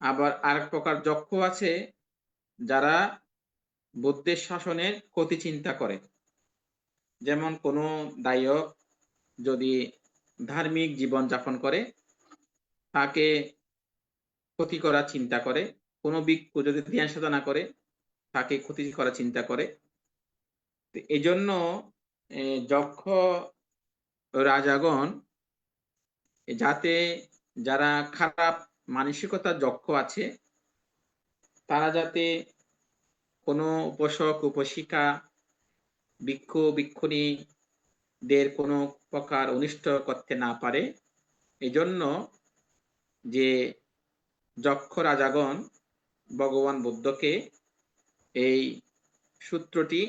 Speaker 7: আবার আরেক প্রকার যক্ষ আছে যারা বুদ্ধের শাসনের ক্ষতি চিন্তা করে। যেমন কোনো দায়ক যদি ধার্মিক জীবন যাপন করে তাকে ক্ষতি করার চিন্তা করে, কোনো ভিক্ষু যদি ধ্যান সাধনা করে তাকে ক্ষতি করার চিন্তা করে। এই জন্য যক্ষ রাজাগণ যাতে যারা খারাপ মানসিকতার যক্ষ আছে তারা যাতে কোনো উপাসক উপাসিকা ভিক্ষু ভিক্ষুণীদের কোনো প্রকার অনিষ্ট করতে না পারে, এজন্য যে যক্ষ রাজাগণ ভগবান বুদ্ধকে এই সূত্রটি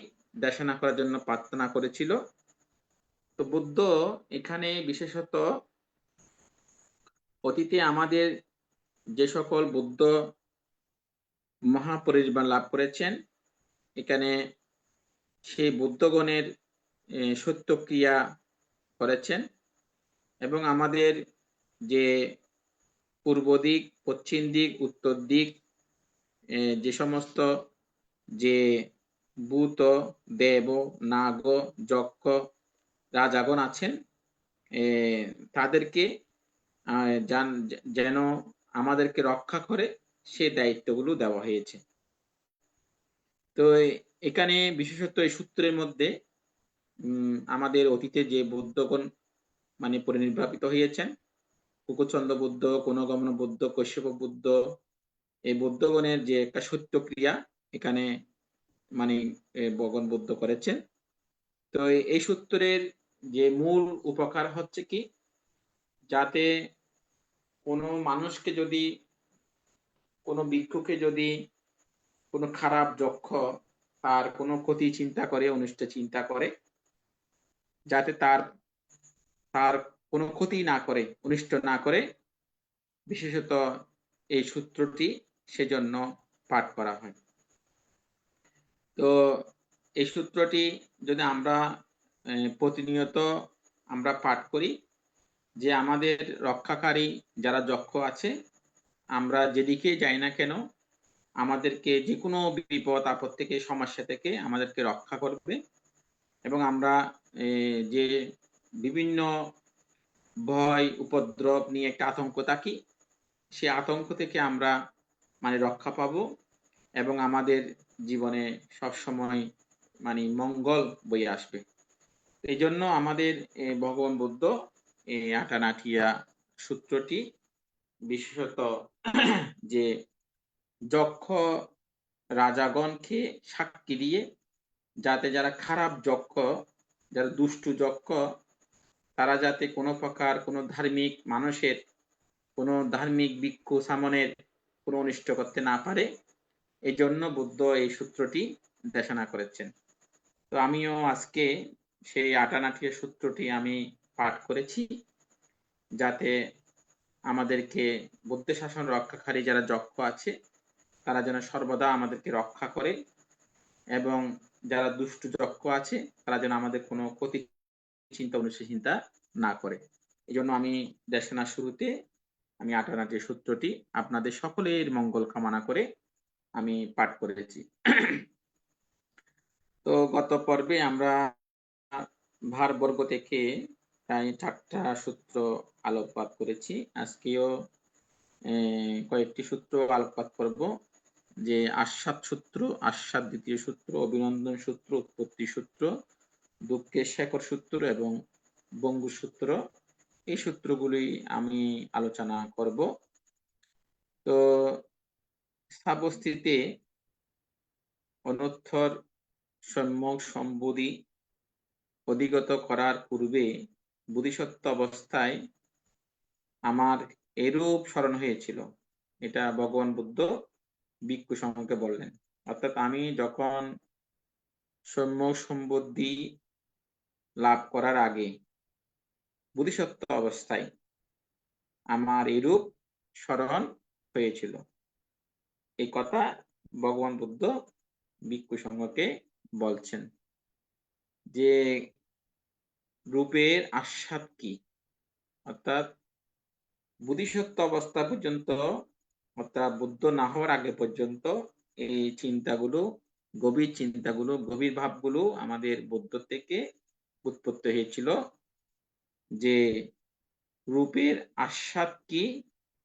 Speaker 7: দেশনা করার জন্য প্রার্থনা করেছিল। তো বুদ্ধ এখানে বিশেষত অতীতে আমাদের যে সকল বুদ্ধ মহাপরিনির্বাণ লাভ করেছেন, এখানে সেই বুদ্ধগণের সত্যক্রিয়া করেছেন এবং আমাদের যে পূর্ব দিক, পশ্চিম দিক, উত্তর দিক যে সমস্ত যে ভূত, দেব, নাগ, যক্ষ রাজাগণ আছেন তাদেরকে যেন আমাদেরকে রক্ষা করে সে দায়িত্বগুলো দেওয়া হয়েছে। তো এখানে বিশেষত এই সূত্রের মধ্যে আমাদের অতীতে যে বৌদ্ধগণ মানে পরিনির্বাপিত হয়েছেন, কুকুচন্দ্র বুদ্ধ, কোনগমন বুদ্ধ, কৈশ্যপ বুদ্ধ, এই বুদ্ধগণের যে একটা সত্য ক্রিয়া এখানে মানে ভগবান বুদ্ধ করেছেন। তো এই সূত্রের যে মূল উপকার হচ্ছে কি, যাতে কোনো মানুষকে যদি, কোনো ভিক্ষুকে যদি কোনো খারাপ যক্ষ তার কোনো ক্ষতি চিন্তা করে, অনিষ্ট চিন্তা করে, যাতে তার তার কোনো ক্ষতি না করে, অনিষ্ট না করে, বিশেষত এই সূত্রটি সেজন্য পাঠ করা হয়। তো এই সূত্রটি যদি আমরা প্রতিনিয়ত আমরা পাঠ করি, যে আমাদের রক্ষাকারী যারা যক্ষ আছে, আমরা যেদিকে যাই না কেন আমাদেরকে যে কোনো বিপদ আপদ থেকে, সমস্যা থেকে আমাদেরকে রক্ষা করবে, এবং আমরা যে বিভিন্ন ভয় উপদ্রব নিয়ে একটা আতঙ্ক থাকি, সে আতঙ্ক থেকে আমরা মানে রক্ষা পাবো, এবং আমাদের জীবনে সবসময় মানে মঙ্গল বয়ে আসবে। এই জন্য আমাদের ভগবান বুদ্ধ এই আটানাটিয়া সূত্রটি বিশেষত যে যক্ষ রাজাগণকে সাক্ষী দিয়ে, যাতে যারা খারাপ যক্ষ, যারা দুষ্টু যক্ষ, তারা যাতে কোনো প্রকার কোনো ধার্মিক মানুষের, কোনো ধার্মিক ভিক্ষু সামনের কোনো অনিষ্ট করতে না পারে, এই জন্য বুদ্ধ এই সূত্রটি দেশনা করেছেন। তো আমিও আজকে সেই আটানাটিয়া সূত্রটি আমি পাঠ করেছি, যাতে আমাদেরকে বুদ্ধ শাসন রক্ষাকারী যারা যক্ষ আছে তারা যেন সর্বদা আমাদেরকে রক্ষা করে, এবং যারা দুষ্টু যক্ষ আছে তারা যেন আমাদের কোনো ক্ষতি চিন্তা, অনিষ্ট চিন্তা না করে। এই জন্য আমি দেশনার শুরুতে আমি আটানাটিয়া সূত্রটি আপনাদের সকলের মঙ্গল কামনা করে আমি পাঠ করেছি। তো গত পর্বে আমরা ভারবর্গ থেকে প্রায় 4টা সূত্র আলোকপাত করেছি। আজকেও কয়েকটি সূত্র আলোকপাত করব, যে আস্বাদ সূত্র, আস্বাদ দ্বিতীয় সূত্র, অভিনন্দন সূত্র, উৎপত্তি সূত্র, দুঃখের শেখর সূত্র এবং বঙ্গু সূত্র। এই সূত্রগুলি আমি আলোচনা করব। তো স্থাবস্থিতে অনুত্তর সম্যক সম্বোধি অধিগত করার পূর্বে বোধিসত্ত্ব অবস্থায় আমার এরূপ স্মরণ হয়েছিল। এটা ভগবান বুদ্ধ ভিক্ষু সংঘকে বললেন। অর্থাৎ আমি যখন সম্যক সম্বুদ্ধি লাভ করার আগে বোধিসত্ত্ব অবস্থায় আমার এরূপ স্মরণ হয়েছিল, এই কথা ভগবান বুদ্ধ ভিক্ষু সংঘকে বলছেন। যে রূপের আস্বাদ কি, অর্থাৎ বোধিসত্ত্ব অবস্থা পর্যন্ত, অর্থাৎ বুদ্ধ না হওয়ার আগে পর্যন্ত এই চিন্তাগুলো, গভীর চিন্তাগুলো, গভীর ভাবগুলো আমাদের বুদ্ধ থেকে উৎপত্তি হয়েছিল, যে রূপের আস্বাদ কি,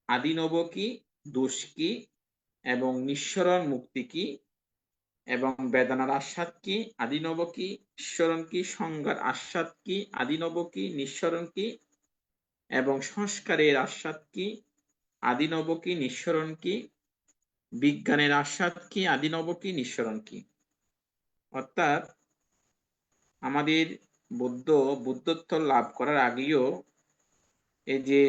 Speaker 7: আদিনব কি, দোষ কি, এবং নিঃসরণ মুক্তি কি, এবং বেদনার আস্বাদ কি, আদিনব কি, ঈশ্বরণ কি, সংজ্ঞার আস্বাদ কি, আদিনব কি, নিঃসরণ কি, এবং সংস্কারের আস্বাদ কি, আদিনব কি, নিঃসরণ কি, বিজ্ঞানের আস্বাদ কি, আদিনব কি, নিঃসরণ কি। অর্থাৎ আমাদের বুদ্ধত্ব লাভ করার আগেও এই যে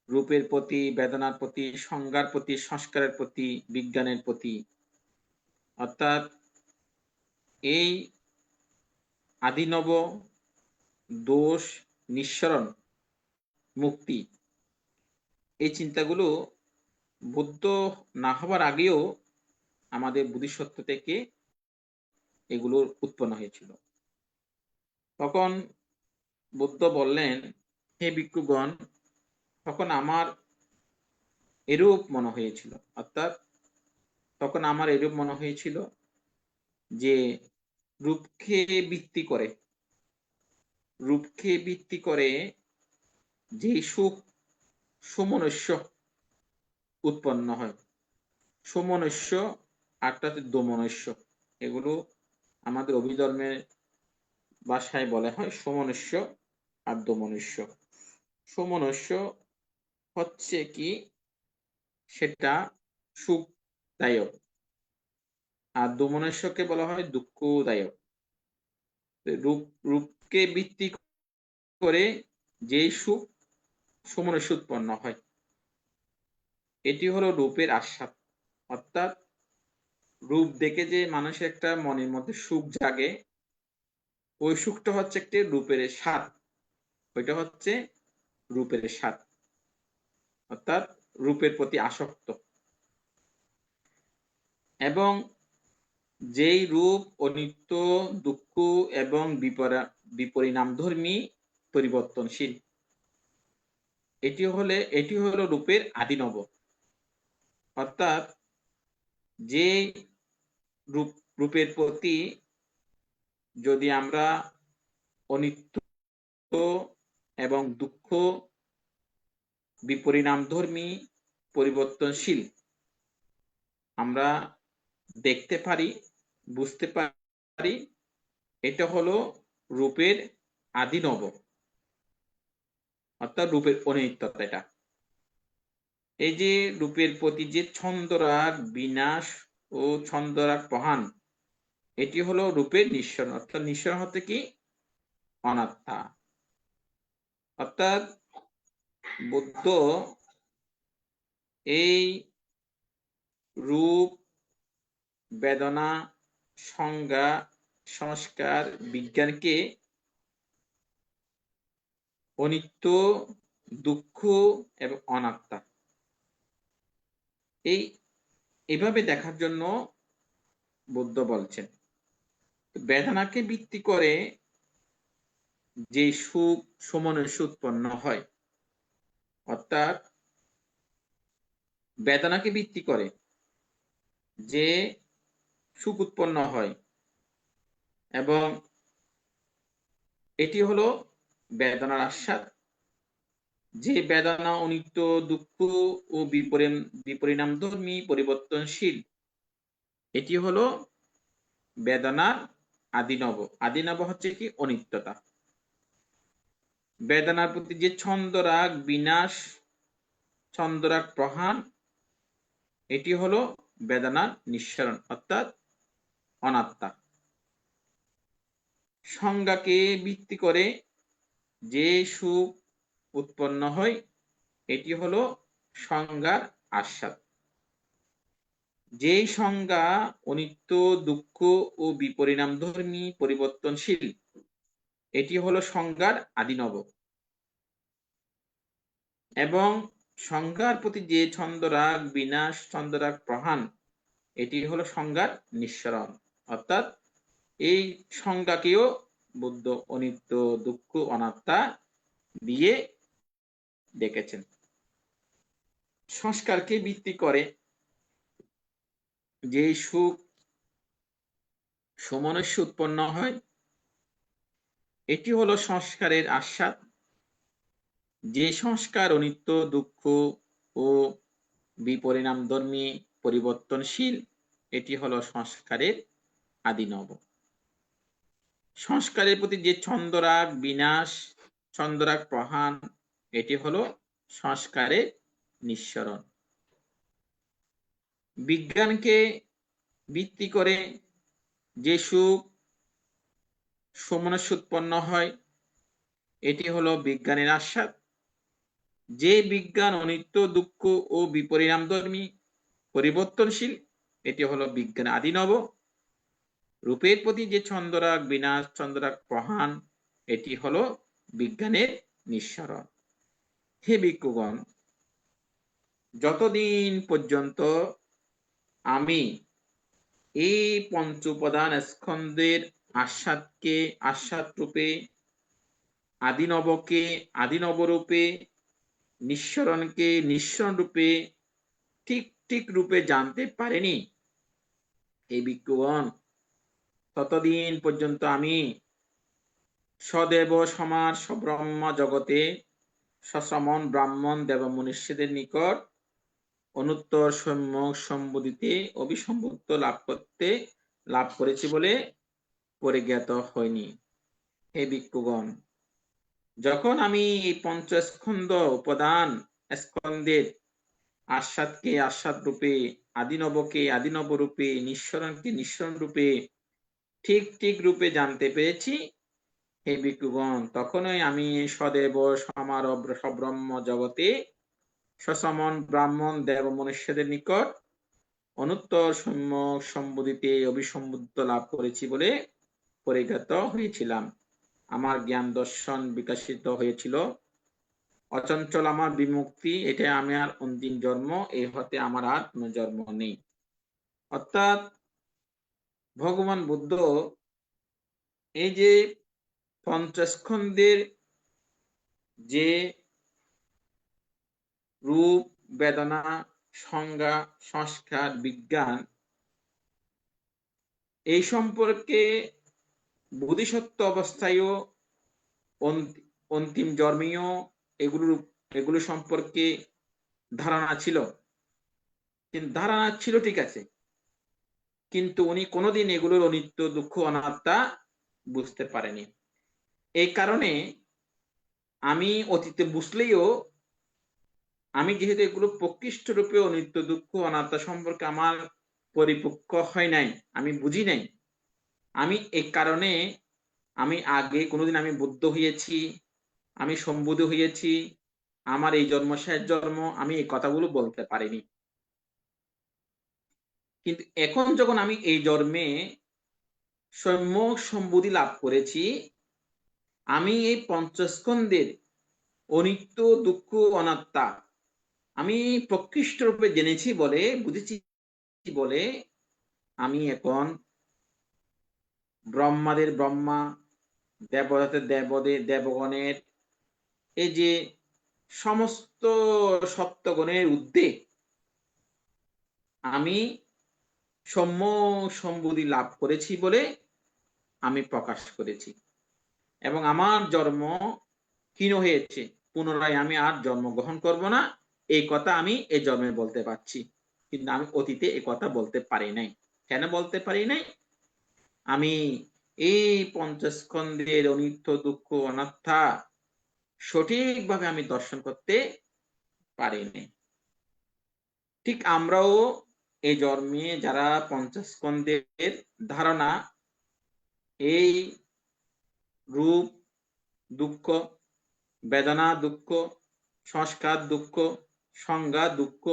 Speaker 7: রূপের প্রতি, বেদনার প্রতি, সংজ্ঞার প্রতি, সংস্কারের প্রতি, বিজ্ঞানের প্রতি, অর্থাৎ এই আদিনব, দোষ, নিঃসরণ, মুক্তি, এই চিন্তাগুলো বুদ্ধ না হবার আগেও আমাদের বোধিসত্ত্ব থেকে এগুলোর উৎপন্ন হয়েছিল। তখন বুদ্ধ বললেন, হে ভিক্ষুগণ, তখন আমার এরূপ মনে হয়েছিল, অর্থাৎ তখন আমার এরূপ মনে হয়েছিল যে রূপকে ভিত্তি করে যে সুখ সমনস্য উৎপন্ন হয়। সমনস্য আরটা হচ্ছে দোমনস্য। এগুলো আমাদের অভিধর্মের ভাষায় বলা হয় সমনস্য আর দোমনস্য। সমনস্য হচ্ছে কি, সেটা সুখদায়ক, আর দোমনস্যকে বলা হয় দুঃখদায়ক। রূপকে ভিত্তি করে যে সুখ সমনস্য উৎপন্ন হয়, এটি হলো রূপের আস্বাদ। অর্থাৎ রূপ দেখে যে মানুষের একটা মনের মধ্যে সুখ জাগে, ওই সুখটা হচ্ছে একটি রূপের স্বাদ। ওইটা হচ্ছে রূপের স্বাদ, অর্থাৎ রূপের প্রতি আসক্ত। এবং যেই রূপ অনিত্য, দুঃখ এবং বিপরিণামধর্মী, পরিবর্তনশীল, এটি হলো রূপের আদিনব। অর্থাৎ যে রূপের প্রতি যদি আমরা অনিত্য এবং দুঃখ, বিপরিণামধর্মী, পরিবর্তনশীল আমরা দেখতে পারি, বুঝতে পারি, এটা হলো রূপের আদিনব, অর্থাৎ রূপের অনিত্যতা। এটা এই যে রূপের প্রতি যে ছন্দরাগ বিনাশ ও ছন্দরাগ প্রহাণ, এটি হলো রূপের নিঃসরণ। অর্থাৎ নিঃসরণ হতে কি, অনাত্মা। অর্থাৎ বুদ্ধ এই রূপ, বেদনা, সংজ্ঞা, সংস্কার, বিজ্ঞানকে অনিত্য, দুঃখ এবং অনাত্মা এইভাবে দেখার জন্য বুদ্ধ বলছেন। বেদনাকে ভিত্তি করে যে সুখ সমনস্য উৎপন্ন হয়, অর্থাৎ বেদনাকে ভিত্তি করে যে সুখ উৎপন্ন হয়, এবং এটি হলো বেদনার আস্বাদ। যে বেদনা অনিত্য, দুঃখ ও বিপরিণামধর্মী, পরিবর্তনশীল, এটি হলো বেদনার আদিনব। আদিনব হচ্ছে কি, অনিত্যতা। বেদনার প্রতি যে ছন্দরাগ বিনাশ, ছন্দরাগ প্রহাণ, এটি হলো বেদনার নিঃসরণ, অর্থাৎ অনাত্মা। সংজ্ঞাকে ভিত্তি করে যে সুখ উৎপন্ন হয়, এটি হলো সংজ্ঞার আস্বাদ। যেই সংজ্ঞা অনিত্য, দুঃখ ও বিপরিণামধর্মী, পরিবর্তনশীল, এটি হলো সংজ্ঞার আদিনব। এবং সংজ্ঞার প্রতি যে ছন্দরাগ বিনাশ, ছন্দরাগ প্রহাণ, এটি হলো সংজ্ঞার নিঃসরণ। অর্থাৎ এই সংজ্ঞাকেও বুদ্ধ অনিত্য, দুঃখ, অনাত্মা দিয়ে ডেকেছেন। সংস্কারকে ভিত্তি করে যে সুখ সমনস্য উৎপন্ন হয়, এটি হলো সংস্কারের আস্বাদ। যে সংস্কার অনিত্য, দুঃখ ও বিপরিণামধর্মী, পরিবর্তনশীল, এটি হলো সংস্কারের আদিনব। সংস্কারের প্রতি যে ছন্দরাগ বিনাশ, ছন্দরাগ প্রহাণ, এটি হলো সংস্কারের নিঃসরণ। বিজ্ঞানকে ভিত্তি করে যে সুখ সমনস্য উৎপন্ন হয়, এটি হলো বিজ্ঞানের আস্বাদ। যে বিজ্ঞান অনিত্য, দুঃখ ও বিপরিণামধর্মী, পরিবর্তনশীল, এটি হলো বিজ্ঞান আদিনব। রূপের প্রতি যে ছন্দরাগ বিনাশ, ছন্দরাগ প্রহাণ, এটি হলো বিজ্ঞানের নিঃসরণ। হে ভিক্ষুগণ, যতদিন পর্যন্ত আমি এই পঞ্চ উপাদান স্কন্ধের আস্বাদ রূপে, আদিনবকে আদিনব রূপে, নিঃসরণকে নিঃসরণ রূপে ঠিক রূপে জানতে পারেনি, এই ভিক্ষুগণ, ততদিন পর্যন্ত আমি সদেব সমাজ ব্রহ্ম জগতে সশ্রমণ ব্রাহ্মণ দেব মনুষ্যদের নিকট অনুত্তর সম্যক সম্বোধিতে অভিসম্বুদ্ধ লাভ করেছি বলে পরিজ্ঞাত হয়নি। হে ভিক্ষুগণ, যখন আমি এই পঞ্চস্কন্ধ উপাদান স্কন্ধের আস্বাদকে আস্বাদ রূপে, আদিনবকে আদিনব রূপে, নিঃসরণকে নিঃসরণ রূপে ঠিক ঠিক রূপে জানতে পেরেছি, হে ভিক্ষুগণ, তখনই আমি সদেব সমারভ সব্রহ্ম জগতে সসমন ব্রাহ্মণ দেব মনুষ্যদের নিকট অনুত্তর সম্যক সম্বোধিতে অভিসম্বুদ্ধ লাভ করেছি বলে পরিজ্ঞাত হয়েছিলাম। আমার জ্ঞান দর্শন বিকশিত হয়েছিল। অচঞ্চল আমার বিমুক্তি, এটা আমার অন্তিম জন্ম, এই হতে আমার আর কোনো জন্ম নেই। অর্থাৎ ভগবান বুদ্ধ এই যে পঞ্চস্কন্ধের যে রূপ, বেদনা, সংজ্ঞা, সংস্কার, বিজ্ঞান, এই সম্পর্কে বোধিসত্ত্ব অবস্থায়ও অন্তিম জন্মেও এগুলো সম্পর্কে ধারণা ছিল। কিন্তু ধারণা ছিল ঠিক আছে, কিন্তু উনি কোনোদিন এগুলোর অনিত্য দুঃখ অনাত্মা বুঝতে পারেনি। এই কারণে আমি অতীতে বুঝলেও আমি যেহেতু এগুলো প্রকৃষ্ট রূপে অনিত্য দুঃখ অনাত্মা সম্পর্কে আমার পরিপক্ক হয় নাই, আমি বুঝি নাই, আমি এই কারণে আমি আগে কোনোদিন আমি বুদ্ধ হয়েছি, আমি সম্বুদ্ধ হয়েছি, আমার এই জন্ম শেষ জন্ম, আমি এই কথাগুলো বলতে পারিনি। কিন্তু এখন যখন আমি এই জন্মে সম্যক সম্বুদ্ধি লাভ করেছি, আমি এই পঞ্চস্কন্ধের অনিত্য দুঃখ অনাত্মা আমি প্রকৃষ্ট রূপে জেনেছি বলে, বুঝেছি বলে, আমি এখন ব্রহ্মাদের ব্রহ্মা, দেবতাদের দেবগণের এই যে সমস্ত সপ্তগণের ঊর্ধ্বে আমি সম্যক সম্বুদ্ধি লাভ করেছি বলে আমি প্রকাশ করেছি। এবং আমার জন্ম ক্ষীণ হয়েছে, পুনরায় আমি আর জন্মগ্রহণ করব না, এই কথা আমি এই জন্মে বলতে পারছি। কিন্তু আমি অতীতে এই কথা বলতে পারি নাই। কেন বলতে পারি নাই? আমি এই পঞ্চস্কন্ধের অনিত্য দুঃখ অনাত্মা সঠিকভাবে আমি দর্শন করতে পারিনি। ঠিক আমরাও এই জন্মে যারা পঞ্চস্কন্ধের ধারণা, এই রূপ দুঃখ, বেদনা দুঃখ, সংস্কার দুঃখ, সংজ্ঞা দুঃখ,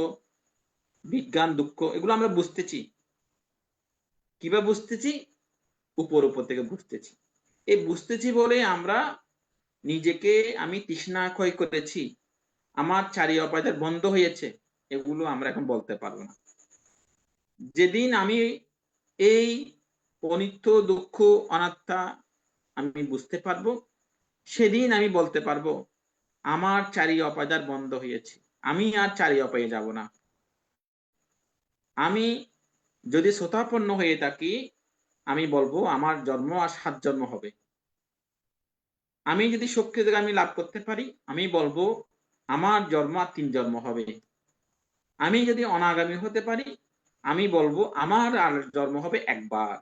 Speaker 7: বিজ্ঞান দুঃখ, এগুলো আমরা বুঝতেছি। কিভাবে বুঝতেছি? উপর থেকে বুঝতেছি। এই বুঝতেছি বলে আমরা নিজেকে আমি তৃষ্ণা ক্ষয় করেছি, আমার চারি অপায় বন্ধ হয়েছে, এগুলো আমরা এখন বলতে পারবো না। যেদিন আমি এই অনিত্য দুঃখ অনাত্মা আমি বুঝতে পারবো, সেদিন আমি বলতে পারবো আমার চারি অপায় বন্ধ হয়েছে, আমি আর চারি অপায়ে যাব না। আমি যদি শ্রোতাপন্ন হয়ে থাকি, আমি বলবো আমার জন্ম আর 7 জন্ম হবে। আমি যদি সক্রিয়গামী লাভ করতে পারি, আমি বলবো আমার জন্ম আর 3 জন্ম হবে। আমি যদি অনাগামী হতে পারি, আমি বলবো আমার আর জন্ম হবে একবার।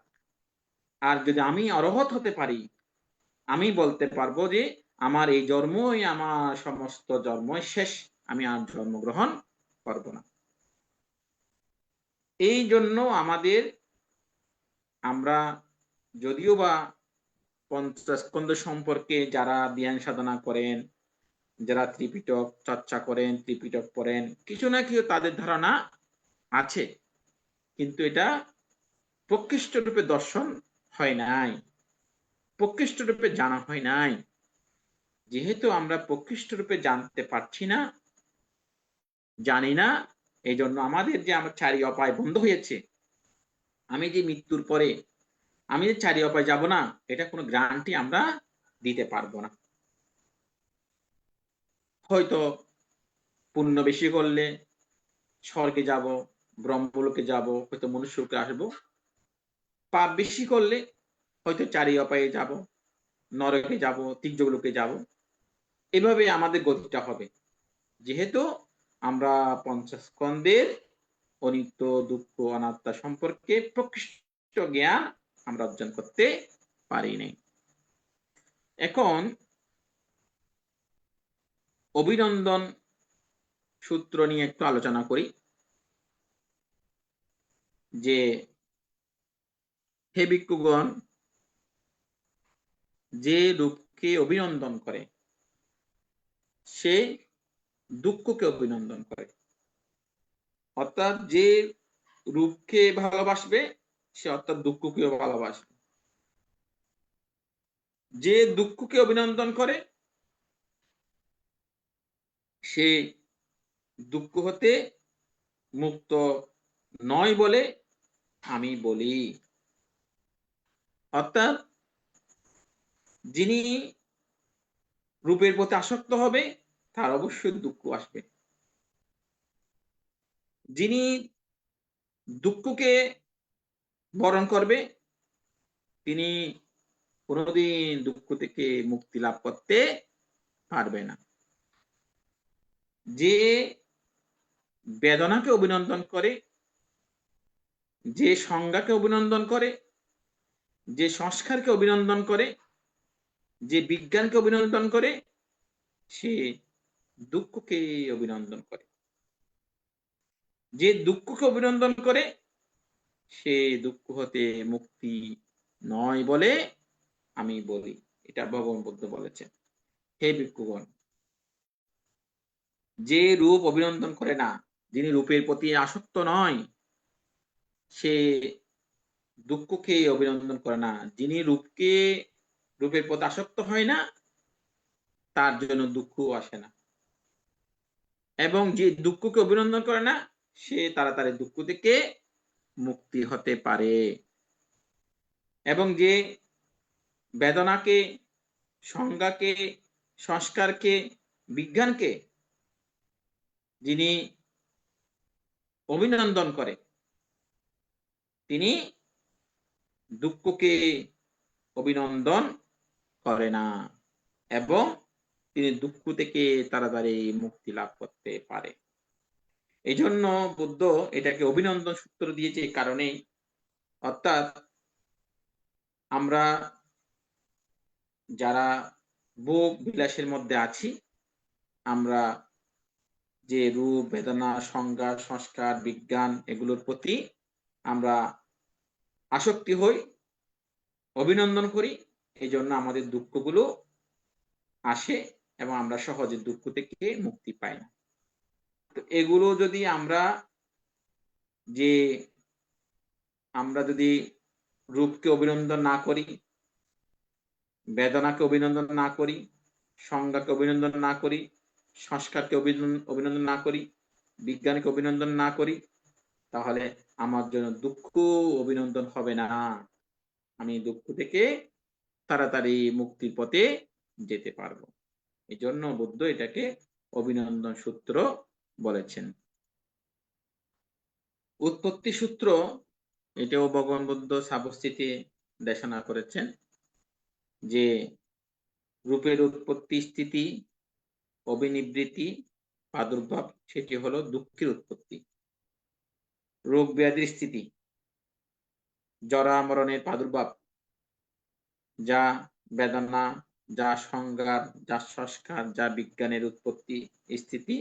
Speaker 7: আর যদি আমি অরহত হতে পারি, আমি বলতে পারবো যে আমার এই জন্মই আমার সমস্ত জন্মই শেষ, আমি আর জন্মগ্রহণ করব না। এই জন্য আমরা যদিও বা পঞ্চস্কন্ধ সম্পর্কে যারা ধ্যান সাধনা করেন, যারা ত্রিপিটক চর্চা করেন, ত্রিপিটক পড়েন, কিছু না কিছু তাদের ধারণা আছে, কিন্তু এটা প্রকৃষ্ট রূপে দর্শন হয় নাই, প্রকৃষ্ট রূপে জানা হয় নাই। যেহেতু আমরা প্রকৃষ্ট রূপে জানতে পারছি না, জানি না, এই জন্য আমাদের যে আমার চারি অপায় বন্ধ হয়েছে, আমি যে মৃত্যুর পরে আমি যে চারি অপায় যাব না, এটা কোনো গ্যারান্টি আমরা দিতে পারবো না। হয়তো পুণ্য বেশি করলে স্বর্গে যাব, ব্রহ্মলোকে যাব, হয়তো মনুষ্যলোকে আসবো। পাপ বেশি করলে হয়তো চারি অপায়ে যাব, নরকে যাব, তির্যলোকে যাব। এইভাবে আমাদের গতিটা হবে, যেহেতু আমরা পঞ্চস্কন্ধের অনিত্য, দুঃখ, অনাত্মা সম্পর্কে প্রকৃষ্ট জ্ঞান আমরা অর্জন করতে পারি নাই। এখন অভিনন্দন সূত্র নিয়ে একটু আলোচনা করি, যে হে ভিক্ষুগণ, যে রূপকে অভিনন্দন করে সে দুঃখকে অভিনন্দন করে। অর্থাৎ যে রূপকে ভালোবাসবে সে অর্থাৎ দুঃখকেও ভালোবাসবে। যে দুঃখকে অভিনন্দন করে সে দুঃখ হতে মুক্ত নয় বলে আমি বলি। অর্থাৎ যিনি রূপের প্রতি আসক্ত হবে তার অবশ্যই দুঃখ আসবে। যিনি দুঃখকে বরণ করবে তিনি কোনোদিন দুঃখ থেকে মুক্তি লাভ করতে পারবে না। যে বেদনাকে অভিনন্দন করে, যে সংজ্ঞাকে অভিনন্দন করে, যে সংস্কারকে অভিনন্দন করে, যে বিজ্ঞানকে অভিনন্দন করে সে দুঃখকে অভিনন্দন করে। যে দুঃখকে অভিনন্দন করে সে দুঃখ হতে মুক্তি নয় বলে আমি বলি। এটা ভগবান বুদ্ধ বলেছেন। হে ভিক্ষুগণ, যে রূপ অভিনন্দন করে না, যিনি রূপের প্রতি আসক্ত নয় সে দুঃখকে অভিনন্দন করে না। যিনি রূপের প্রতি আসক্ত হয় না তার জন্য দুঃখ আসে না। এবং যে দুঃখকে অভিনন্দন করে না সে তাড়াতাড়ি দুঃখ থেকে মুক্তি হতে পারে। এবং যে বেদনাকে, সংজ্ঞাকে, সংস্কারকে, বিজ্ঞানকে যিনি অভিনন্দন করে তিনি দুঃখকে অভিনন্দন করে না এবং তিনি দুঃখ থেকে তাড়াতাড়ি মুক্তি লাভ করতে পারে। এই জন্য বুদ্ধ এটাকে অভিনন্দন সূত্র দিয়েছে এই কারণেই। অর্থাৎ আমরা যারা ভোগ বিলাসের মধ্যে আছি, আমরা যে রূপ, বেদনা, সংজ্ঞা, সংস্কার, বিজ্ঞান এগুলোর প্রতি আমরা আসক্তি হই, অভিনন্দন করি, এই জন্য আমাদের দুঃখগুলো আসে এবং আমরা সহজে দুঃখ থেকে মুক্তি পাই না। তো এগুলো যদি আমরা যদি রূপকে অভিনন্দন না করি, বেদনাকে অভিনন্দন না করি, সংজ্ঞাকে অভিনন্দন না করি, সংস্কারকে অভিনন্দন না করি, বিজ্ঞানকে অভিনন্দন না করি, তাহলে আমার জন্য দুঃখ অভিনন্দন হবে না। আমি দুঃখ থেকে তাড়াতাড়ি মুক্তির পথে যেতে পারবো। এই জন্য বুদ্ধ এটাকে অভিনন্দন সূত্র বলেছেন। উৎপত্তি সূত্র, এটাও ভগবান বুদ্ধ সাবস্থিতে দেশনা করেছেন যে রূপের উৎপত্তি, স্থিতি, অবিনিবৃত্তি, প্রাদুর্ভাব সেটি হলো দুঃখের উৎপত্তি। রোগ ব্যাধির স্থিতি, জরা মরণের প্রাদুর্ভাব, যা বেদনা, যা সংজ্ঞার, যা সংস্কার, যা বিজ্ঞানের উৎপত্তি, স্থিতি,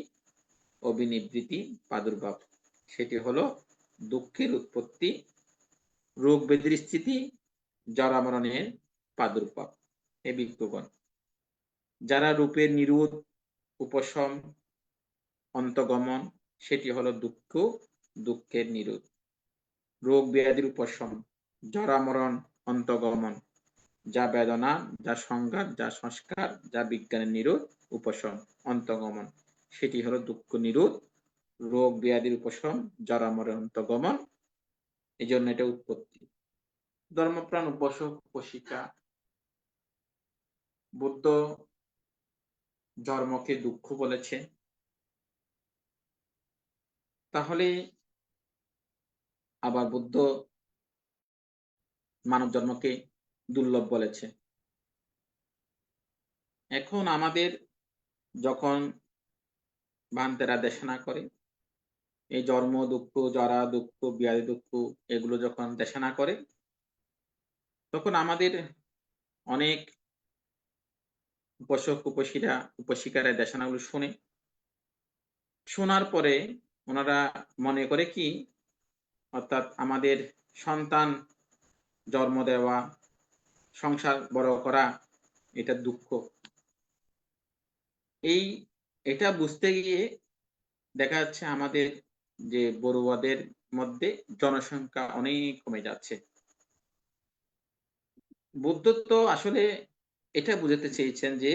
Speaker 7: অবিনিবৃত্তি, প্রাদুর্ভাব সেটি হলো দুঃখের উৎপত্তি। রোগ ব্যাধির স্থিতি, জরা মরণের প্রাদুর্ভাব। হে ভিক্ষুগণ, যারা রূপের নিরোধ, উপশম, অন্তগমন সেটি হলো দুঃখ, দুঃখের নিরোধ। রোগ ব্যাধির উপশম, জরা মরণ, অন্তগমন, যা বেদনা, যা সংঘাত, যা সংস্কার, যা বিজ্ঞানের নিরোধ, উপশম, অন্তগমন সেটি হলো দুঃখ নিরোধ, রোগ ব্যাধির উপশম, জরা মরণ, অন্তগমন। এই জন্য এটা উৎপত্তি। ধর্মপ্রাণ উপাসক উপাসিকা, বুদ্ধ ধর্মকে দুঃখ বলেছে, তাহলে আবার বুদ্ধ মানব জন্মকে দুর্লভ বলেছে। এখন আমাদের যখন ভান্তেরা দেশনা করে, এই জন্ম দুঃখ, জরা দুঃখ, ব্যাধি দুঃখ এগুলো যখন দেশনা করে, তখন আমাদের অনেক উপাসক উপাসিকারা দেশনাগুলো শুনে, শোনার পরে ওনারা মনে করে কি, অর্থাৎ আমাদের সন্তান জন্ম দেওয়া, সংসার বড় করা, এটা দুঃখ। এটা বুঝতে গিয়ে দেখা যাচ্ছে আমাদের যে বড়ুয়াদের মধ্যে জনসংখ্যা অনেক কমে যাচ্ছে। বুদ্ধ তো আসলে এটা বুঝাতে চেয়েছেন যে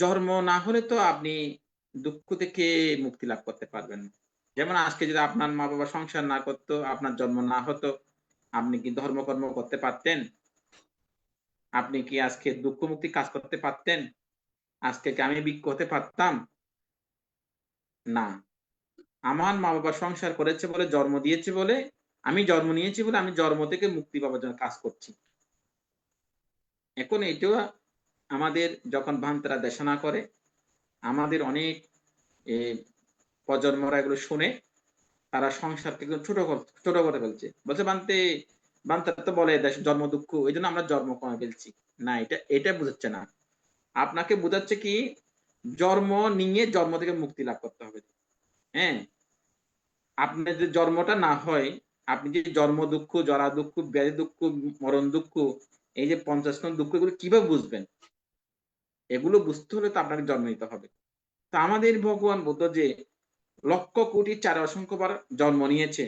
Speaker 7: জন্ম না হলে তো আপনি দুঃখ থেকে মুক্তি লাভ করতে পারবেন না। যেমন আজকে যদি আপনার মা বাবা সংসার না করতো, আপনার জন্ম না হতো, আপনি কি ধর্মকর্ম করতে পারতেন? আপনি কি আজকে দুঃখ মুক্তি কাজ করতে পারতেন? আজকে কি আমি বিজ্ঞ হতে পারতাম? না। আমার মা বাবা সংসার করেছে বলে, জন্ম দিয়েছে বলে, আমি জন্ম নিয়েছি বলে আমি জন্ম থেকে মুক্তি পাওয়ার জন্য কাজ করছি। এখন এইটা আমাদের যখন ভান্তারা দেশনা করে, আমাদের অনেক প্রজন্মরা এগুলো শুনে তারা সংসারকে ছোট করে ফেলছে, বলছে বান্তারা তো বলে দেশ জন্ম দুঃখ, এই জন্য আমরা জন্ম কমে ফেলছি। না, এটা বুঝাচ্ছে না। আপনাকে বোঝাচ্ছে কি, জন্ম নিয়ে জন্ম থেকে মুক্তি লাভ করতে হবে। হ্যাঁ, আপনার যে জন্মটা না হয়, আপনি যে জন্ম দুঃখ, জরা দুঃখ, ব্যাধি দুঃখ, মরণ দুঃখ, এই যে 50 নং দুঃখ, এগুলো কিভাবে বুঝবেন? এগুলো বুঝতে হলে তো আপনাকে জন্ম নিতে হবে। তো আমাদের ভগবান বুদ্ধ যে লক্ষ কোটি 4 অসংখ্যবার জন্ম নিয়েছে,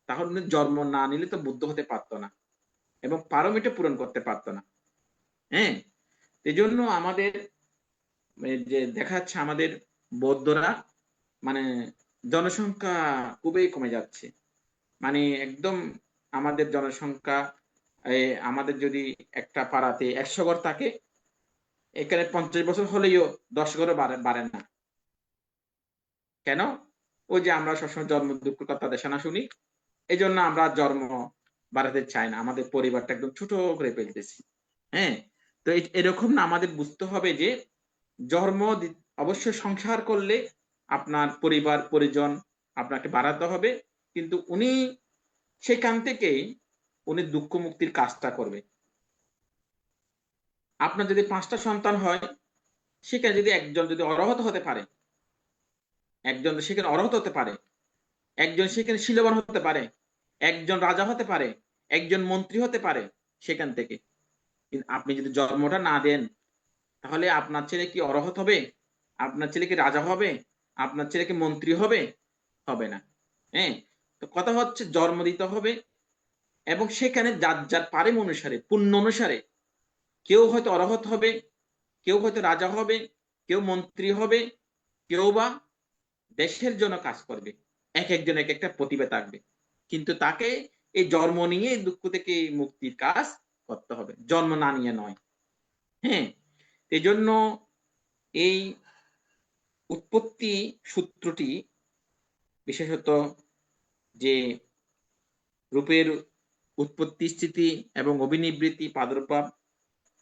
Speaker 7: তাহলে জন্ম না নিলে তো বুদ্ধ হতে পারতো না এবং পারমিতা পূরণ করতে পারতো না। হ্যাঁ, এই জন্য আমাদের যে দেখা যাচ্ছে আমাদের বৌদ্ধরা মানে জনসংখ্যা খুবই কমে যাচ্ছে। মানে একদম আমাদের জনসংখ্যা, আমাদের যদি একটা পাড়াতে 100 ঘর থাকে, এখানে 50 বছর হলেও 10 ঘরও বাড়ে না। কেন? ওই যে আমরা সবসময় জন্ম দুঃখের কথা দেশনা শুনি, এই জন্য আমরা জন্ম বাড়াতে চাই না, আমাদের পরিবারটা একদম ছোট করে ফেলতেছি। হ্যাঁ, তো এরকম না, আমাদের বুঝতে হবে যে অবশ্যই সংসার করলে আপনার পরিবার পরিজন আপনাকে বাড়াতে হবে, কিন্তু উনি সেখান থেকেই উনি দুঃখ মুক্তির কাজটা করবে। আপনার যদি 5টা সন্তান হয়, সেখানে যদি একজন যদি অরহত হতে পারে, একজন সেখানে অরহত হতে পারে, একজন সেখানে শীলবান হতে পারে, একজন রাজা হতে পারে, একজন মন্ত্রী হতে পারে সেখান থেকে। কিন্তু আপনি যদি জন্মটা না দেন, তাহলে আপনার ছেলে কি অরহত হবে? আপনার ছেলে কি রাজা হবে? আপনার ছেলে কি মন্ত্রী হবে? হবে না। হ্যাঁ, তো কথা হচ্ছে জন্ম দিতে হবে, এবং সেখানে যার যার পারেম অনুসারে, পুণ্য অনুসারে, কেউ হয়তো অরহত হবে, কেউ হয়তো রাজা হবে, কেউ মন্ত্রী হবে, কেউ বা দেশের জন্য কাজ করবে। এক একজন এক একটা প্রতিভা থাকবে, কিন্তু তাকে এই জন্ম নিয়ে দুঃখ থেকে মুক্তির কাজ করতে হবে, জন্ম না নিয়ে নয়। হ্যাঁ, এই জন্য এই উৎপত্তি সূত্রটি বিশেষত যে রূপের উৎপত্তি, স্থিতি এবং অভিনিবৃত্তি প্রাদুর্ভাব,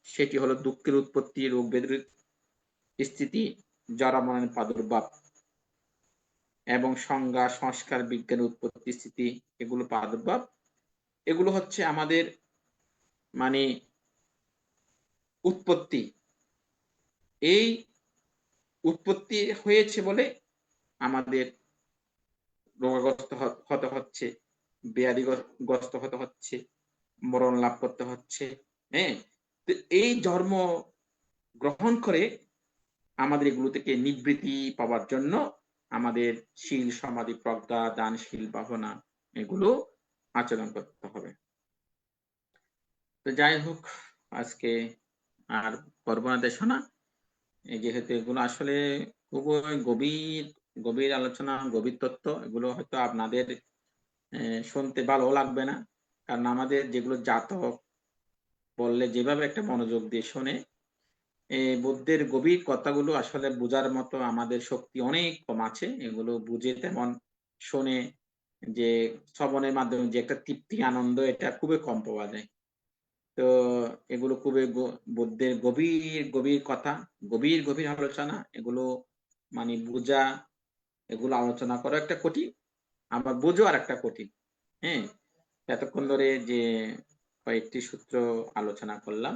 Speaker 7: সেটি হলো দুঃখের উৎপত্তি, রূপ বেদের স্থিতি, জরা মরণের প্রাদুর্ভাব, এবং সংজ্ঞা সংস্কার বিজ্ঞান উৎপত্তি স্থিতি, এগুলো প্রাদুর্ভাব। এগুলো হচ্ছে আমাদের মানে উৎপত্তি। এই উৎপত্তি হয়েছে বলে আমাদের রোগগ্রস্ত হতে হচ্ছে, ব্যাধিগ্রস্ত হতে হচ্ছে, মরণ লাভ করতে হচ্ছে। হ্যাঁ, তো এই জন্ম গ্রহণ করে আমাদের এগুলো থেকে নিবৃত্তি পাওয়ার জন্য আমাদের শীল, সমাধি, প্রজ্ঞা, দানশীল, ভাবনা এগুলো আচরণ করতে হবে। তো যাই হোক, আজকে আর করবো না দেশনা, যেহেতু এগুলো আসলে খুবই গভীর গভীর আলোচনা, গভীর তত্ত্ব। এগুলো হয়তো আপনাদের শুনতে ভালো লাগবে না, কারণ আমাদের যেগুলো জাতক বললে যেভাবে একটা মনোযোগ দিয়ে শোনে, বুদ্ধের গভীর কথাগুলো আসলে বোঝার মতো আমাদের শক্তি অনেক কম আছে। এগুলো বুঝে তেমন শোনে যে শ্রবণের মাধ্যমে যে একটা তৃপ্তি, আনন্দ, এটা খুবই কম পাওয়া যায়। তো এগুলো খুবই বুদ্ধের গভীর গভীর কথা, গভীর গভীর আলোচনা। এগুলো মানে বোঝা, এগুলো আলোচনা করা একটা কঠিন, আবার বোঝো আর একটা কঠিন। হ্যাঁ, এতক্ষণ ধরে যে কয়েকটি সূত্র আলোচনা করলাম,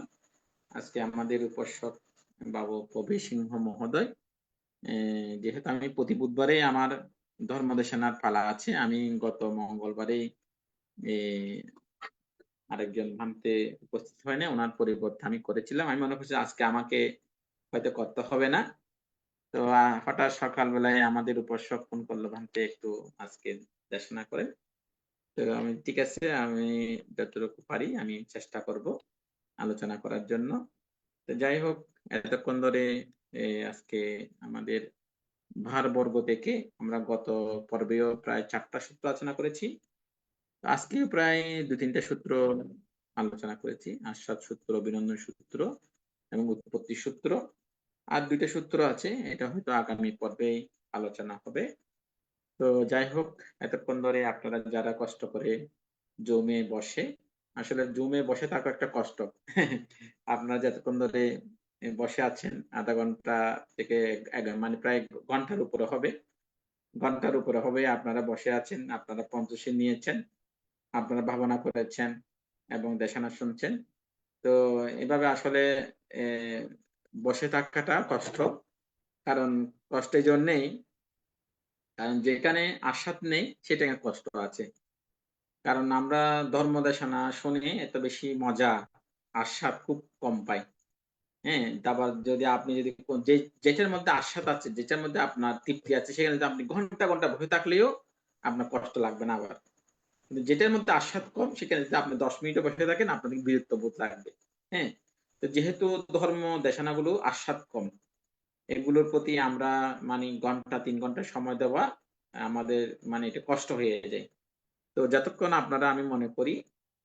Speaker 7: আজকে আমাদের উপাসক বাবু প্রবীর সিংহ মহোদয়, যেহেতু আমি প্রতি বুধবারে আমার ধর্মদেশনার পালা আছে, আমি গত মঙ্গলবারে আরেকজন ভান্তে উপস্থিত হয় না, ওনার পরিবর্তে আমি করেছিলাম। আমি মনে করছি আজকে আমাকে হয়তো করতে হবে না। তো হঠাৎ সকালবেলায় আমাদের উপাসক ফোন করলো, ভান্তে একটু আজকে দেশনা করে। তো আমি ঠিক আছে, আমি যতটুকু পারি আমি চেষ্টা করব আলোচনা করার জন্য। তো যাই হোক, এতক্ষণ ধরে আজকে আমাদের ভারবর্গ থেকে আমরা গত পর্বেও প্রায় 4টা সূত্র আলোচনা করেছি। আজকেও প্রায় 2-3টা সূত্র আলোচনা করেছি, আস্বাদ সূত্র, অভিনন্দন সূত্র এবং উৎপত্তি সূত্র। আর 2টা সূত্র আছে, এটা হয়তো আগামী পর্বে আলোচনা হবে। তো যাই হোক, এতক্ষণ ধরে আপনারা যারা কষ্ট করে জমে বসে, আসলে জমে বসে থাকা একটা কষ্ট। আপনারা যতক্ষণ ধরে বসে আছেন, আধা ঘন্টা থেকে মানে প্রায় ঘন্টার উপরে হবে, আপনারা বসে আছেন, আপনারা পঞ্চশীল নিয়েছেন, আপনারা ভাবনা করেছেন এবং দেশনা শুনছেন। তো এভাবে আসলে বসে থাকাটা কষ্ট। কারণ কষ্ট এই জন্যেই, কারণ যেখানে আস্বাদ নেই সেখানে কষ্ট আছে। কারণ আমরা ধর্ম দেশনা শুনে এত বেশি মজা, আস্বাদ খুব কম পাই। হ্যাঁ, তারপর যদি আপনি যদি যেটার মধ্যে আস্বাদ আছে, যেটার মধ্যে আপনার তৃপ্তি আছে, সেখানে যদি আপনি ঘন্টা ঘন্টা বসে থাকলেও আপনার কষ্ট লাগবে না। আবার কিন্তু যেটার মধ্যে আস্বাদ কম, সেখানে যদি আপনি 10 মিনিটও বসে থাকেন, আপনাদের বিরক্ত বোধ লাগবে। হ্যাঁ, তো যেহেতু ধর্ম দেশনাগুলো আস্বাদ কম, এগুলোর প্রতি আমরা মানে ঘন্টা 3 ঘন্টা সময় দেওয়া আমাদের মানে এটা কষ্ট হয়ে যায়। তো যতক্ষণ আপনারা, আমি মনে করি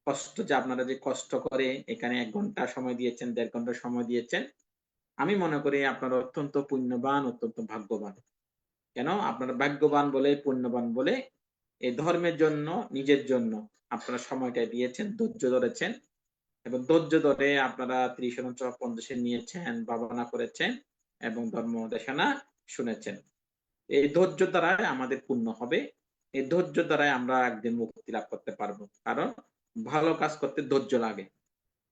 Speaker 7: কষ্ট, যে আপনারা যে কষ্ট করে এখানে 1 ঘন্টা সময় দিয়েছেন, 1.5 ঘন্টা সময় দিয়েছেন, আমি মনে করি আপনারা অত্যন্ত পুণ্যবান, অত্যন্ত ভাগ্যবান। কেন আপনারা ভাগ্যবান বলে, পুণ্যবান বলে, এই ধর্মের জন্য, নিজের জন্য আপনারা সময়টা দিয়েছেন, ধৈর্য ধরেছেন, এবং ধৈর্য ধরে আপনারা 30 নিয়েছেন, ভাবনা করেছেন এবং ধর্ম দেশনা শুনেছেন। এই ধৈর্য দ্বারাই আমাদের পুণ্য হবে, এই ধৈর্য দ্বারাই আমরা একদিন মুক্তি লাভ করতে পারবো। কারণ ভালো কাজ করতে ধৈর্য লাগে,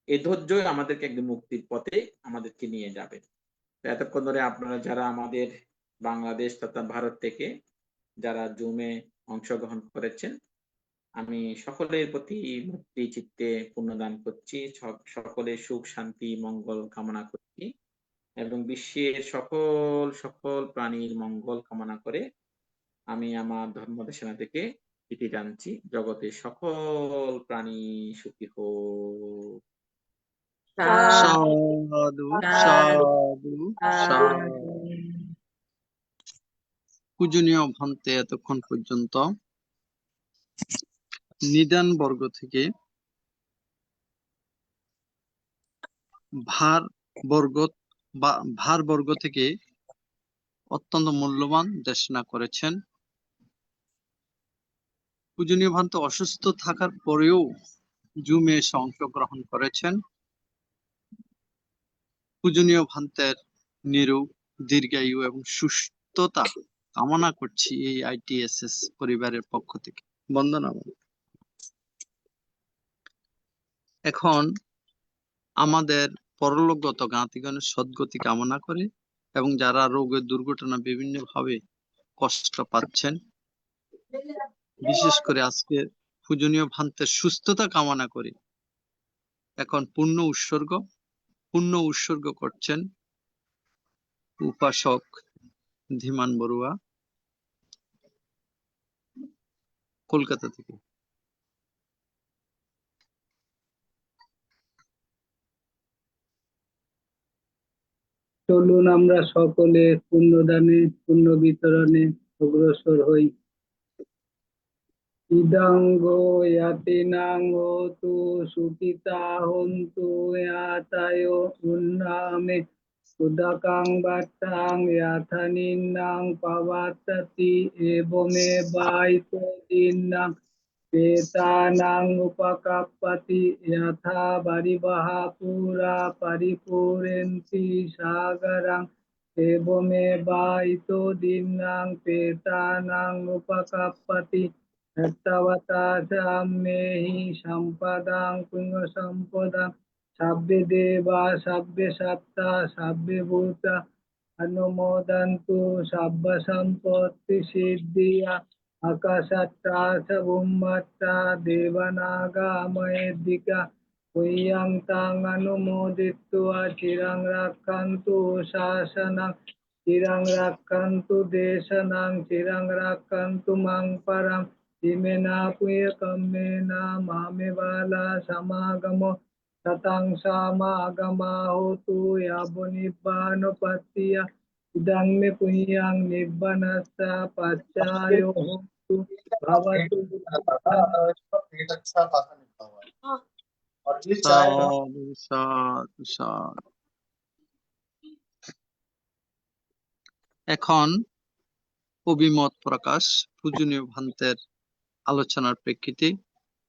Speaker 7: এই ধৈর্যই আমাদেরকে একদিন মুক্তির পথে আমাদেরকে নিয়ে যাবে। এতক্ষণ ধরে আপনারা যারা আমাদের বাংলাদেশ তথা ভারত থেকে যারা জুমে অংশগ্রহণ করেছেন, আমি সকলের প্রতি ভক্তি চিত্তে পুণ্যদান করছি, সকলের সুখ শান্তি মঙ্গল কামনা করছি এবং বিশ্বের সকল সকল প্রাণীর মঙ্গল কামনা করে আমি আমার ধর্ম দেশনা থেকে চিঠি টানছি, জগতের সকল প্রাণী সুখী হোক।
Speaker 2: সাধু সাধু সাধু। পূজনীয় ভান্তে, এতক্ষণ পর্যন্ত নিদান বর্গ থেকে ভার বর্গ থেকে অত্যন্ত মূল্যবান দেশনা করেছেন। পূজনীয় ভান্তে অসুস্থ থাকার পরেও জুমে এসে অংশগ্রহণ করেছেন। পূজনীয় ভান্তের নিরোগ, দীর্ঘায়ু এবং সুস্থতা কামনা করছি এই ITSS পরিবারের পক্ষ থেকে। বন্দনা। এখন আমাদের পরলোকগত জ্ঞাতিগণের সদ্গতি কামনা করে এবং যারা রোগের দুর্ঘটনা বিভিন্ন ভাবে কষ্ট পাচ্ছেন, বিশেষ করে আজকে পূজনীয় ভান্তের সুস্থতা কামনা করে এখন পূর্ণ উৎসর্গ করছেন উপাসক ধীমান বড়ুয়া, কলকাতা থেকে।
Speaker 8: চলুন আমরা সকলে পুণ্যদানে, পুণ্য বিতরণে অগ্রসর হই। ইদাঙ্গ ইয়াতিনাং হোতু সুখিতা হন্তু ইয়াতায় উন্নামে উদাকাং বাট্টাং ইয়াথানিন্নাং পাবাত্তাতি এবমে বাইতো দিন্নাং পেতানাং উপকাপ্পতি যথা বারিবাহ পুরা পরিপূরন্তি সাগরং এবমেবাইতো দীনাং পেতানাং উপকাপ্পতি তত্ত্বতা সাম্যেহি সম্পদাং পুণ্য সম্পদাং সাব্বে দেবা সাব্বে সত্তা সাব্বে ভূতা অনুমোদন্তু সাব্ব সম্পত্তি সিদ্ধিয়া আকাশাত্তা ভূমাত্তা দেবানাগাময়েদিকা পুয়্যং তাং অনুমোদিত্বা চিরং রাক্ষন্তু শাসনং চিরং রাক্ষন্তু দেশনং চিরং রাক্ষন্তু মাং পরম ইমেনা পুয় কম্মেনা মামে বালা সমাগমো ততং সমাগমা হোতু ইয়াবনিব্বানুপত্তিয়া ইদং মে পুণ্যং নিব্বানস্য পশ্চায় হোতু ভবতু
Speaker 2: সাধু সাধু সাধু। এখন অভিমত প্রকাশ। পূজনীয় ভান্তের আলোচনার প্রেক্ষিতে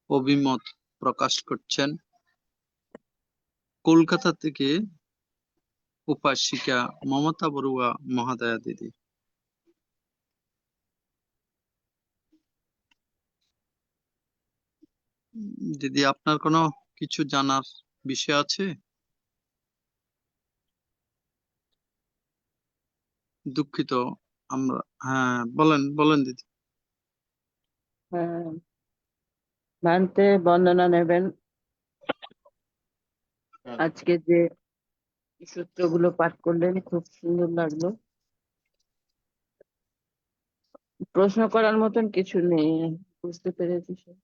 Speaker 2: অভিমত প্রকাশ করছেন কলকাতা থেকে উপাসিকা মমতা বড়ুয়া মহাদয়া দিদি। দিদি, আপনার কোনো কিছু জানার বিষয় আছে? দুঃখিত আমরা, হ্যাঁ বলেন বলেন দিদি।
Speaker 5: হ্যাঁ, ভান্তে বন্দনা নেবেন। আজকে যে সূত্রগুলো পাঠ করলেন খুব সুন্দর লাগলো। প্রশ্ন করার মতন কিছু নেই, বুঝতে পেরেছি সব।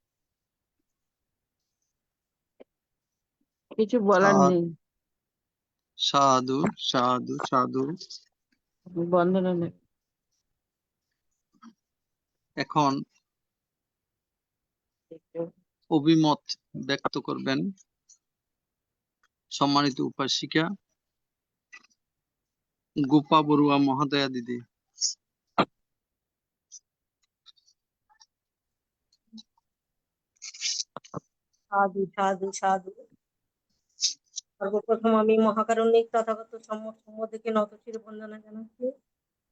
Speaker 5: কিছু বলার নেই।
Speaker 2: সাধু সাধু সাধু।
Speaker 5: বন্দনা নেবেন।
Speaker 2: এখন অভিমত ব্যক্ত করবেন সম্মানিত উপাসিকা গোপা বড়ুয়া মহাদয়া দিদি।
Speaker 6: সাধু সাধু সাধু। সর্বপ্রথম আমি মহাকারুণিক তথাগত সম্মতিকে নতশিরে বন্দনা জানাচ্ছি।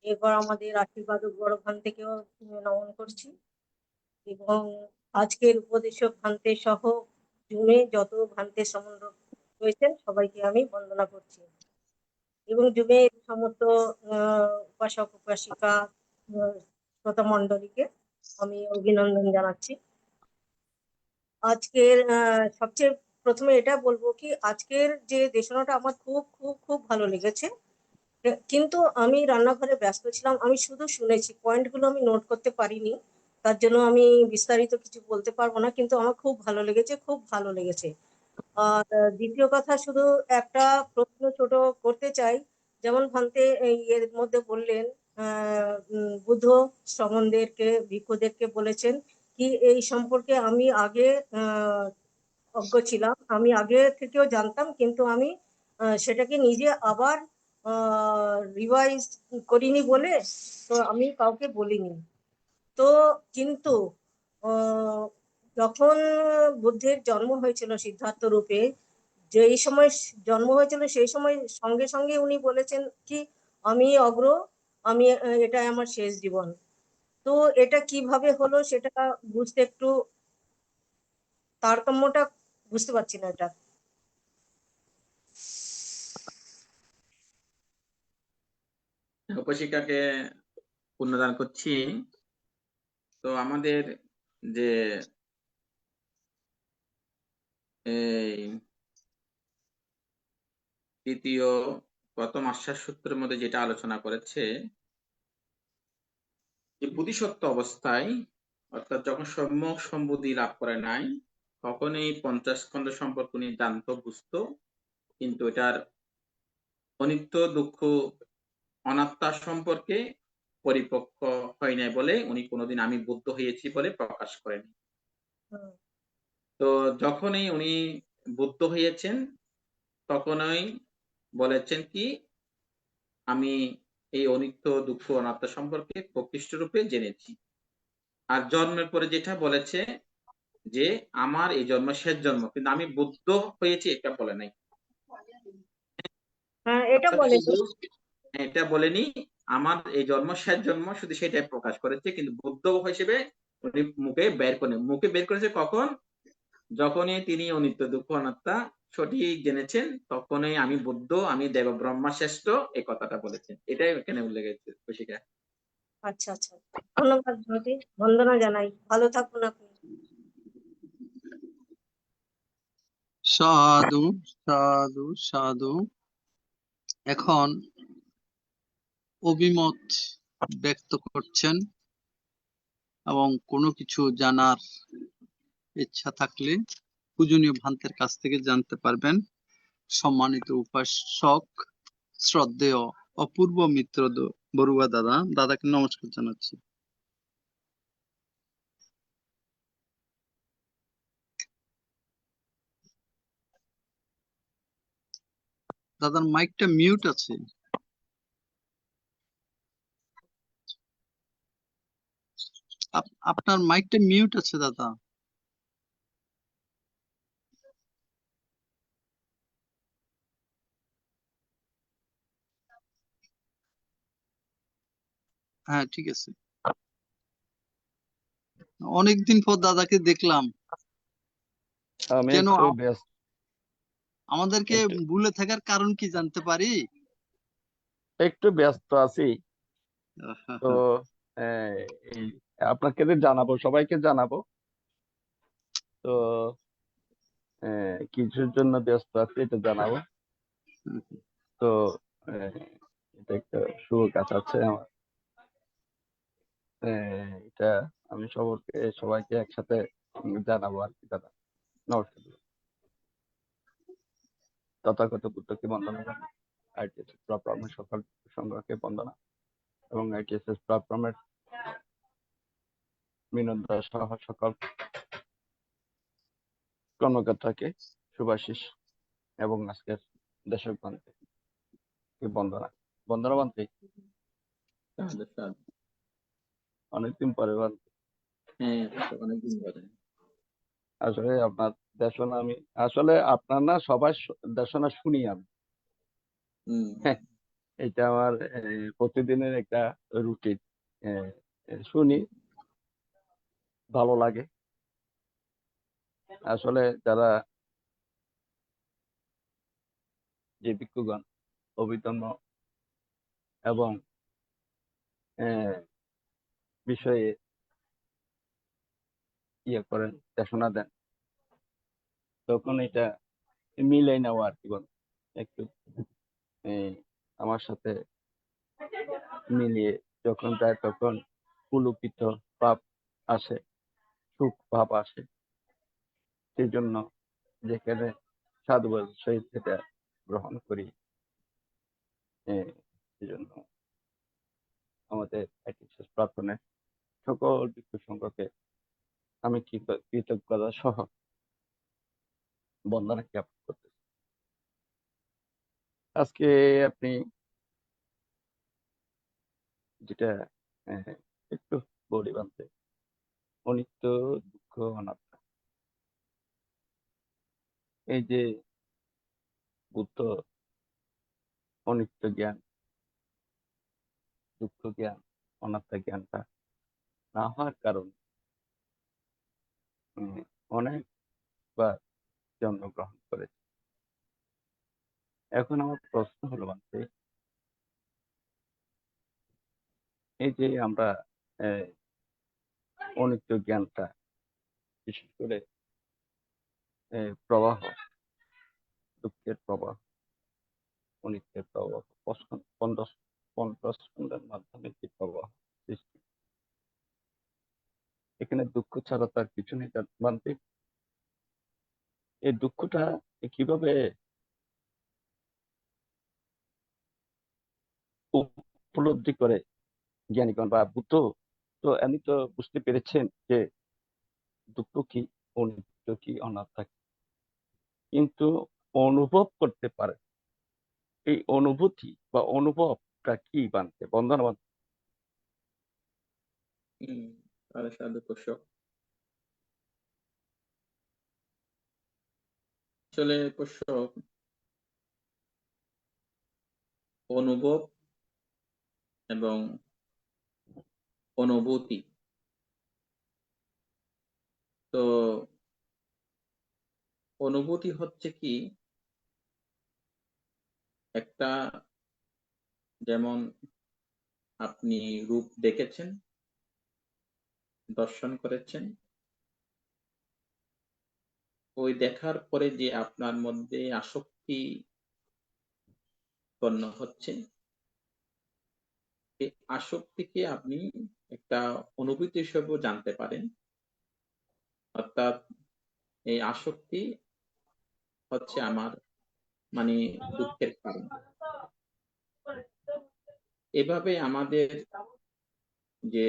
Speaker 6: এরপর আমাদের আশীর্বাদ বড় ভান থেকেও নমন করছি, এবং আজকের উপদেশক ভান্তে সহ জুমে যত ভান্তে সম্বন্ধ রয়েছেন সবাইকে আমি বন্দনা করছি, এবং জুমে সমস্ত উপাসক উপাসিকা শ্রোতা মণ্ডলীকে আমি অভিনন্দন জানাচ্ছি। আজকের সবচেয়ে প্রথমে এটা বলবো কি, আজকের যে দেশনাটা আমার খুব খুব খুব ভালো লেগেছে, কিন্তু আমি রান্নাঘরে ব্যস্ত ছিলাম, আমি শুধু শুনেছি, পয়েন্টগুলো আমি নোট করতে পারিনি, তার জন্য আমি বিস্তারিত কিছু বলতে পারবো না, কিন্তু আমার খুব ভালো লেগেছে, খুব ভালো লেগেছে। আর দ্বিতীয় কথা, শুধু একটা প্রশ্ন ছোট করতে চাই। যেমন ভান্তে এর মধ্যে বললেন বুদ্ধ শ্রমণদেরকে, ভিক্ষুদেরকে বলেছেন কি এই সম্পর্কে আমি আগে অজ্ঞ ছিলাম, আমি আগে থেকেও জানতাম, কিন্তু আমি সেটাকে নিজে আবার রিভাইজ করিনি বলে তো আমি কাউকে বলিনি। তো কিন্তু যখন বুদ্ধের জন্ম হয়েছিল সিদ্ধার্থ রূপে, যেই সময় জন্ম হয়েছিল সেই সময় সঙ্গে সঙ্গে উনি বলেছেন কি আমি অগ্র, আমি এটা আমার শেষ জীবন। তো এটা কিভাবে হলো সেটা বুঝতে একটু তারতম্যটা বুঝতে পারছি না এটা।
Speaker 7: উপাসিকাকে পুণ্যদান করছি। তো আমাদের যে এই তৃতীয় প্রথম আশ্বাস সূত্রের মধ্যে যেটা আলোচনা করেছে, যে বোধিসত্ত্ব অবস্থায়, অর্থাৎ যখন সম্যক সম্বুদ্ধি লাভ করে নাই, তখন এই 50 খণ্ড সম্পর্ক উনি জানতো, বুঝতো, কিন্তু এটার অনিত্য দুঃখ অনাত্মা সম্পর্কে পরিপক্ক হয় নাই বলে উনি কোনোদিন আমি বুদ্ধ হয়েছি বলে প্রকাশ করেনি। তো যখনই উনি বুদ্ধ হয়েছেন তখনই বলেছেন কি আমি এই অনিত্য দুঃখ অনাত্মা সম্পর্কে প্রকৃষ্ট রূপে জেনেছি। আর জন্মের পরে যেটা বলেছে যে আমার এই জন্ম শেষ জন্ম, কিন্তু আমি বুদ্ধ হয়েছি এটা বলে নাই।
Speaker 6: হ্যাঁ, এটা
Speaker 7: অর্থাৎ
Speaker 6: বলেনি।
Speaker 7: শুধু এটা বলেনি আমার এই জন্ম শেষ জন্ম, শুধু সেটাই প্রকাশ করেছে, কিন্তু বুদ্ধ হিসেবে উনি মুখে বের করেছে কখন? যখনই তিনি অনিত্য দুঃখ অনাত্মা সঠিক জেনেছেন, তখনই আমি বুদ্ধ, আমি দেব ব্রহ্মা শ্রেষ্ঠ, এই কথাটা বলেছেন। এটাই এখানে উল্লেখ হয়েছে কৌশিকা।
Speaker 6: আচ্ছা আচ্ছা, ধন্যবাদ গুরুজি, বন্দনা জানাই, ভালো থাকুন আপনি।
Speaker 2: সাধু সাধু সাধু। এখন অভিমত ব্যক্ত করছেন এবং কোনো কিছু জানার ইচ্ছা থাকলে পূজনীয় ভান্তের কাছ থেকে জানতে পারবেন। সম্মানিত উপাসক শ্রদ্ধেয় অপূর্ব মিত্র বড়ুয়া দাদাকে নমস্কার জানাচ্ছি। দাদার মাইকটা মিউট আছে। আপনার মাইকটা মিউট আছে দাদা। হ্যাঁ ঠিক আছে। অনেকদিন পর দাদাকে দেখলাম।
Speaker 9: আমি
Speaker 2: কেন
Speaker 9: একটু ব্যস্ত,
Speaker 2: আমাদেরকে
Speaker 9: একটু
Speaker 2: ভুলে থাকার কারণ কি জানতে পারি?
Speaker 9: একটু ব্যস্ত আছি তো। আহ, এই আপনাকে জানাবো, সবাইকে জানাবো তো। কিছুর জন্য ব্যস্ত আছি, এটা জানাবো তো। আহ, এটা একটা শুভ কাজ আছে আমার। এটা আমি সবাইকে একসাথে জানাবো আর কি দাদা। নমস্কার। তথাগত বুদ্ধকে বন্দনা জানাই, আইটিএস প্ল্যাটফর্মের সকল সংঘকে বন্দনা এবং আইটিএস প্ল্যাটফর্মের বিনোদ দাস সহ সকল কর্মকর্তাকে শুভাশিস এবং আজকের দেশবান্তে বন্দনা। বন্দনা বান্তে
Speaker 7: সাধু সাধু।
Speaker 9: অনেকদিন পরে বান্তে।
Speaker 7: হ্যাঁ, অনেকদিন পরে।
Speaker 9: আসলে আপনার দেশনা আমি আসলে আপনার না সবার দেশনা শুনি আমি।
Speaker 7: হম।
Speaker 9: এটা আমার প্রতিদিনের একটা রুটিন। শুনি, ভালো লাগে। আসলে যারা যে ভিক্ষুগণ অভিধর্ম এবং আহ, বিষয়ে ইয়ে করেন, দেশনা দেন, তখন এটা মিলাই নেওয়া আর কি বলে একটু আমার সাথে মিলিয়ে যখন যায় তখন পুলকিত ভাব আসে, সুখ ভাব আসে। সেই জন্য যেখানে সাধুবাদ সহিত সেটা গ্রহণ করি। সেই জন্য আমাদের প্রার্থনায় সকল ভিক্ষু সংঘকে আমি কৃতজ্ঞতা সহ বন্দনা জ্ঞাপন করতেছি। আজকে আপনি যেটা একটু বলি বানতে, অনিত্য দুঃখ অনাত্মা, এই যে বুদ্ধ অনিত্য জ্ঞান, দুঃখ জ্ঞান, অনাত্মা জ্ঞানটা না হওয়ার কারণ অনেকবার জন্মগ্রহণ করেছে। এখন আমার প্রশ্ন হলো বানতে, এই যে আমরা অনিত্য জ্ঞানটা, বিশেষ করে প্রবাহ, দুঃখের প্রবাহ, অনিত্যের প্রবাহ, পঞ্চস্কন্ধের মাধ্যমে যে প্রবাহ সৃষ্টি, এখানে দুঃখ ছাড়া তার কিছু নেই। তার মানতে এই দুঃখটা কিভাবে উপলব্ধি করে জ্ঞানীগণ বা বুদ্ধ? তো আমি তো বুঝতে পেরেছেন যে দুঃখ কি, অনিত্য কি, অনাত্মা কি, কিন্তু অনুভব করতে পারে। এই অনুভূতি বা অনুভবটা কি বানতে বন্ধন বানতে?
Speaker 7: সাধু সাধু কুশক। আসলে অবশ্য অনুভব এবং অনুভূতি, তো অনুভূতি হচ্ছে কি একটা, যেমন আপনি রূপ দেখেছেন, দর্শন করেছেন, ওই দেখার পরে যে আপনার মধ্যে আসক্তি উৎপন্ন হচ্ছে, এই আসক্তিকে আপনি একটা অনুভূতি হিসেবেও জানতে পারেন। অর্থাৎ এই আসক্তি হচ্ছে আমার মানে দুঃখের কারণ। এভাবে আমাদের যে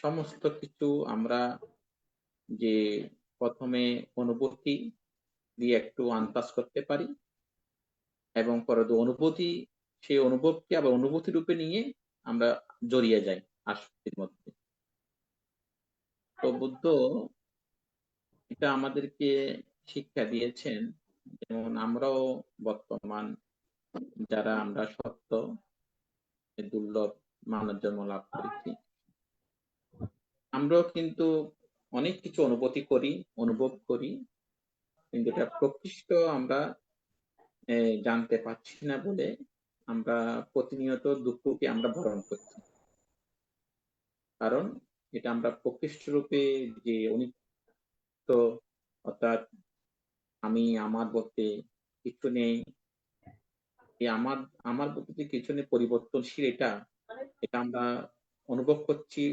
Speaker 7: সমস্ত কিছু আমরা যে প্রথমে অনুভূতি দিয়ে একটু আন্দাজ করতে পারি এবং পরে অনুভূতি, সেই অনুভবকে আবার অনুভূতি রূপে নিয়ে আমরা জড়িয়ে যাই আসক্তির মধ্যে। তো বুদ্ধ এটা আমাদেরকে শিক্ষা দিয়েছেন, যেমন আমরাও বর্তমান যারা আমরা সত্য দুর্লভ মানব জন্ম লাভ করেছি, আমরাও কিন্তু অনেক কিছু অনুভূতি করি, অনুভব করি, কিন্তু এটা প্রকৃষ্ট আমরা জানতে পারছি না বলে আমরা প্রতিনিয়ত দুঃখকে আমরা বরণ করছি। কারণ এটা আমরা প্রকৃষ্ট রূপে যে অনিত্য, অর্থাৎ আমি আমার বলতে কিছু নেই, এই আমার আমার বলতে যে কিছু নেই, পরিবর্তনশীল, এটা এটা আমরা অনুভব করছি,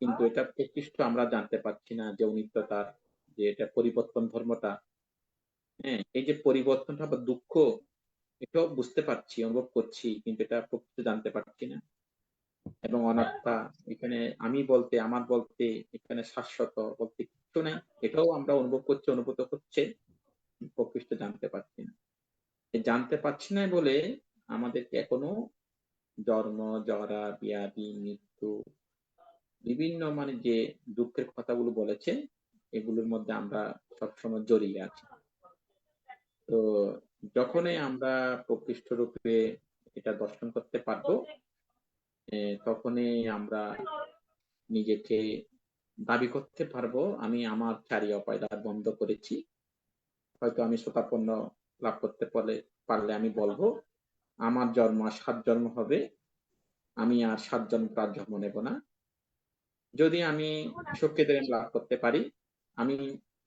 Speaker 7: কিন্তু এটা প্রকৃষ্ট আমরা জানতে পারছি না যে অনিত্যতার, যে এটা পরিবর্তন ধর্মটা, হ্যাঁ, এই যে পরিবর্তনটা বা দুঃখ, এটাও বুঝতে পারছি, অনুভব করছি, কিন্তু এটা প্রকৃত জানতে পারছি না। এবং অনাত্মা, এখানে আমি বলতে, আমার বলতে এখানে শাশ্বত বলতে কিছু নাই, এটাও আমরা অনুভব করছি, অনুভূত হচ্ছে, প্রকৃষ্ট জানতে পারছি না। এই জানতে পারছি না বলে আমাদেরকে এখনো জন্ম, জরা, ব্যাধি, মৃত্যু, বিভিন্ন মানে যে দুঃখের কথাগুলো বলেছে, এগুলোর মধ্যে আমরা সবসময় জড়িয়ে আছি। তো যখনই আমরা প্রকৃষ্ট রূপে এটা দর্শন করতে পারবো, তখনই আমরা নিজেকে দাবি করতে পারবো আমি আমার চারি অপায় দ্বার বন্ধ করেছি। হয়তো আমি শ্রোতাপন্ন লাভ করতে পারলে আমি বলবো আমার জন্ম 7 জন্ম হবে, আমি আর 7 জন্ম তার জন্ম নেব না। যদি আমি সক্ষেত্রে লাভ করতে পারি, আমি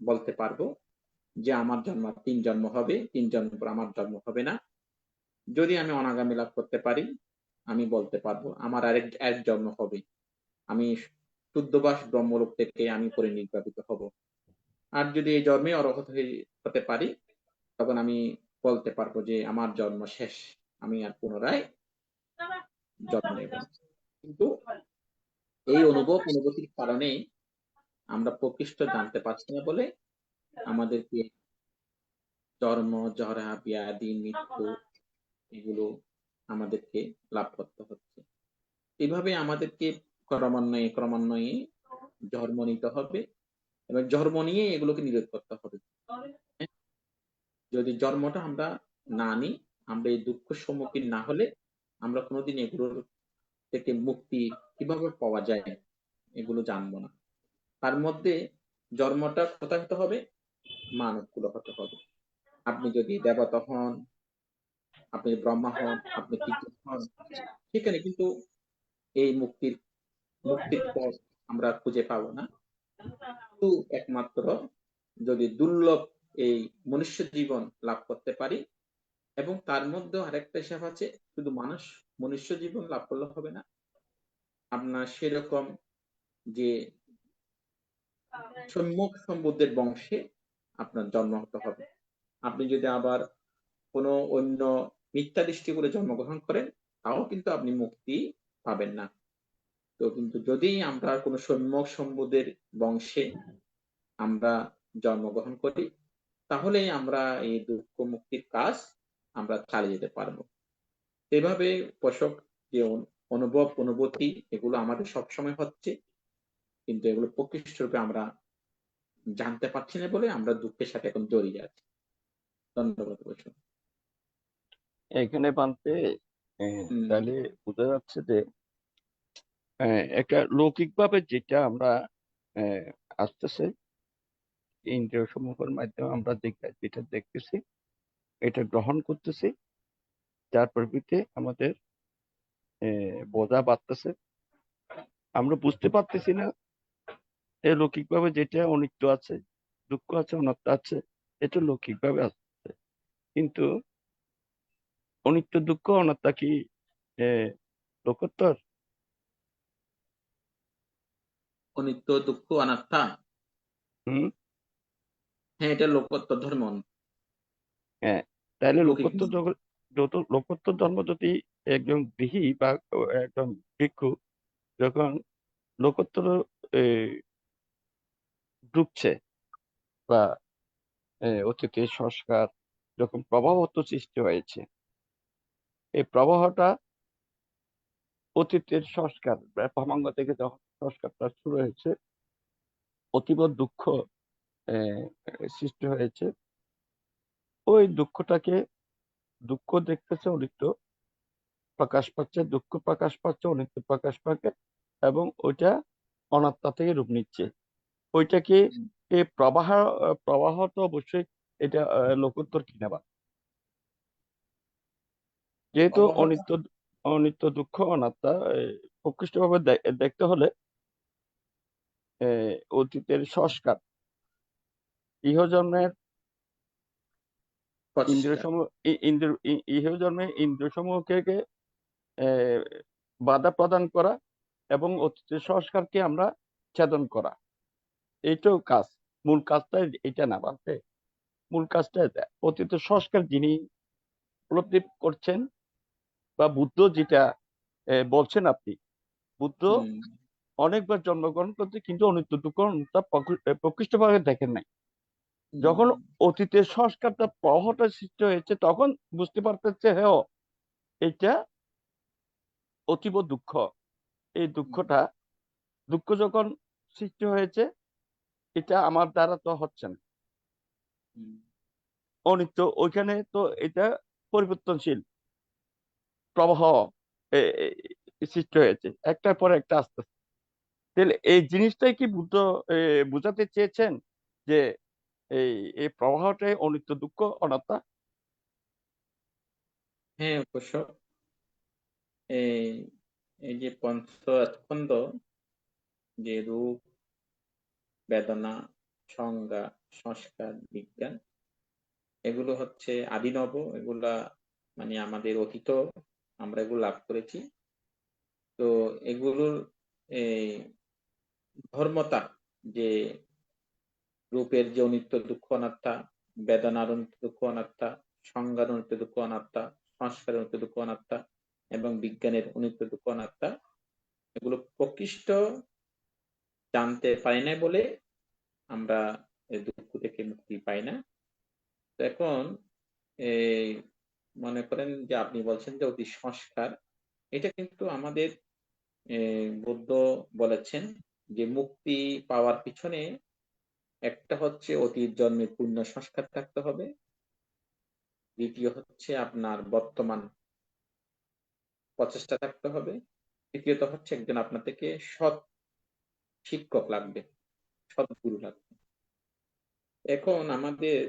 Speaker 7: বলতে পারবো যে আমার জন্ম 3 জন্ম হবে, 3 জন্ম পর আমার জন্ম হবে না। যদি আমি অনাগামী লাভ করতে পারি, আমি বলতে পারবো আমার এক জন্ম হবে, আমি শুদ্ধবাস ব্রহ্মলোক থেকে আমি পরিনির্বাপিত হব। আর যদি এই জন্মে অরহত হতে পারি, তখন আমি বলতে পারবো যে আমার জন্ম শেষ, আমি আর পুনরায় জন্ম নেব না। কিন্তু এই অনুভূতির কারণে আমরা প্রকৃষ্ট জানতে পারছি না বলে আমাদেরকে জন্ম, জরা, ব্যাধি, মৃত্যু, এগুলো আমাদেরকে লাভ করতে হচ্ছে। এভাবে আমাদেরকে ক্রমান্বয়ে জন্ম নিতে হবে এবং জন্ম নিয়ে এগুলোকে নিরোধ করতে হবে। যদি জন্মটা আমরা না নিই, আমরা এই দুঃখের সম্মুখীন না হলে আমরা কোনোদিন এগুলোর থেকে মুক্তি কিভাবে পাওয়া যায় এগুলো জানবো না। তার মধ্যে জন্মটা কোথায় হতে হবে? মানবকুলে হতে হবে। আপনি যদি দেবতা হন, আপনি ব্রহ্মা হন, আপনি কীর্তি হন, সেখানে কিন্তু এই মুক্তির পথ আমরা খুঁজে পাবো না। কিন্তু একমাত্র যদি দুর্লভ এই মনুষ্য জীবন লাভ করতে পারি, এবং তার মধ্যে আরেকটা হিসাব আছে, শুধু মনুষ্য জীবন লাভ করলে হবে না, আপনার সেরকম যে সম্মুখ সম্বুদ্ধের বংশে আপনার জন্ম হতে হবে। আপনি যদি আবার কোনো অন্য মিথ্যা দৃষ্টি করে জন্মগ্রহণ করেন, তাও কিন্তু আপনি মুক্তি পাবেন না। তো কিন্তু যদি আমরা কোনো সম্যক সম্বুদ্ধের বংশে আমরা জন্মগ্রহণ করি, তাহলেই আমরা এই দুঃখ মুক্তির কাজ আমরা চালিয়ে যেতে পারবো। এভাবে পোষক যে অনুভূতি, এগুলো আমাদের সবসময় হচ্ছে, কিন্তু এগুলো প্রকৃষ্ট রূপে আমরা জানতে পারছি না বলে আমরা দুঃখের সাথে এখন জড়িয়ে আছি। ধন্যবাদ অবশ্য।
Speaker 9: এখানে পান্তে
Speaker 7: হুম,
Speaker 9: তাহলে বোঝা যাচ্ছে যে একটা লৌকিকভাবে যেটা আমরা আসতেছে ইন্দ্রিয় সমূহের মাধ্যমে আমরা যেটা দেখতেছি, এটা গ্রহণ করতেছি, যার পরিপ্রেক্ষিতে আমাদের বোঝা বাড়তেছে। আমরা বুঝতে পারতেছি না এই লৌকিকভাবে যেটা অনিত্য আছে, দুঃখ আছে, অনাত্ম আছে, এটা লৌকিকভাবে আসছে। কিন্তু অনিত্য, দুঃখ, অনাত্মা কি লোকোত্তর?
Speaker 7: অনিত্য, দুঃখ, অনাত্মা,
Speaker 9: হুম।
Speaker 7: হ্যাঁ, এটা লোকোত্তর ধর্ম।
Speaker 9: হ্যাঁ, তাহলে
Speaker 7: লৌকিক
Speaker 9: লোকোত্তর
Speaker 7: নয়।
Speaker 9: যত লোকোত্তর ধর্ম যদি একজন গৃহী বা একজন ভিক্ষু যখন লোকোত্তর এ, ঢুকছে বা অতীতের সংস্কার যখন প্রবাহত সৃষ্টি হয়েছে, এই প্রবাহটা অতীতের সংস্কার ব্রহ্মাঙ্গ থেকে যখন সংস্কারটা শুরু হয়েছে, অতীব দুঃখ আহ, সৃষ্টি হয়েছে। ওই দুঃখটাকে দুঃখ দেখতেছে, অনিত্য প্রকাশ পাচ্ছে, দুঃখ প্রকাশ পাচ্ছে, অনিত্য প্রকাশ পাচ্ছে, এবং ওইটা অনাত্মা থেকে রূপ নিচ্ছে। ওইটাকে এই প্রবাহ তো অবশ্যই এটা লোকোত্তর কিনা বা, যেহেতু
Speaker 7: প্রবাহটা
Speaker 9: অনিত্য অনিত্য দুঃখ অনাত্মা প্রকৃষ্টভাবে দেখতে হলে অতীতের সংস্কার, ইহজন্মের ইন্দ্রিয়
Speaker 7: প্রচেষ্টা।
Speaker 9: সমূহ, ইহজন্মে ইন্দ্রিয় সমূহকে আহ, বাধা প্রদান করা এবং অতীতের সংস্কারকে আমরা ছেদন করা, এইটাও কাজ। মূল কাজটা এটা না বলতে, মূল কাজটা এটা। অতীতের সংস্কার যিনি উপলব্ধি করছেন বা বুদ্ধ যেটা বলছেন আপনি, বুদ্ধ
Speaker 7: হুম,
Speaker 9: অনেকবার জন্মগ্রহণ করছে কিন্তু অনিত্য দুঃখ অনাত্মা প্রকৃষ্টভাবে দেখেন নাই।
Speaker 7: হুম,
Speaker 9: যখন অতীতের সংস্কারটা প্রবাহটা সৃষ্টি হয়েছে তখন বুঝতে পারতেছে, হ্যাঁ এটা অতীব দুঃখ। এই দুঃখ যখন সৃষ্টি হয়েছে, এটা আমার দ্বারা তো হচ্ছে না,
Speaker 7: হুম,
Speaker 9: অনিত্য। ওইখানে তো এটা পরিবর্তনশীল প্রবাহ এ, এ, সৃষ্টি হয়েছে, একটার পর একটা আস্তে আস্তে। তাহলে এই জিনিসটাই কি বুদ্ধ বুঝাতে চেয়েছেন যে এই এই প্রবাহটাই অনিত্য, দুঃখ, অনাত্মা?
Speaker 7: হ্যাঁ, অবশ্য। এই এই যে পঞ্চ স্কন্ধ, যে রূপ, বেদনা, সংজ্ঞা, সংস্কার, বিজ্ঞান, এগুলো হচ্ছে আদিনব। এগুলা মানে আমাদের অতীত, আমরা এগুলো লাভ করেছি। তো এগুলোর এই ধর্মতা, যে রূপের যে অনিত্য, দুঃখ, অনাত্মা, বেদনার অনিত্য, দুঃখ, অনাত্মা, সংজ্ঞার অনিত্য, দুঃখ, অনাত্মা, সংস্কারের অনিত্য, দুঃখ, অনাত্মা এবং বিজ্ঞানের অনিত্য, দুঃখ, অনাত্মা, এগুলো প্রকৃষ্ট জানতে পারি না বলে আমরা এই দুঃখ থেকে মুক্তি পাই না। তো এখন এই মনে করেন যে আপনি বলছেন যে অতি সংস্কার, এটা কিন্তু আমাদের বুদ্ধ বলেছেন যে মুক্তি পাওয়ার পিছনে একটা হচ্ছে অতীত জন্মের পুণ্য সংস্কার থাকতে হবে, দ্বিতীয় হচ্ছে আপনার বর্তমান প্রচেষ্টা থাকতে হবে, তৃতীয়ত হচ্ছে একজন আপনার থেকে সৎ শিক্ষক লাগবে, সৎ গুরু লাগবে। এখন আমাদের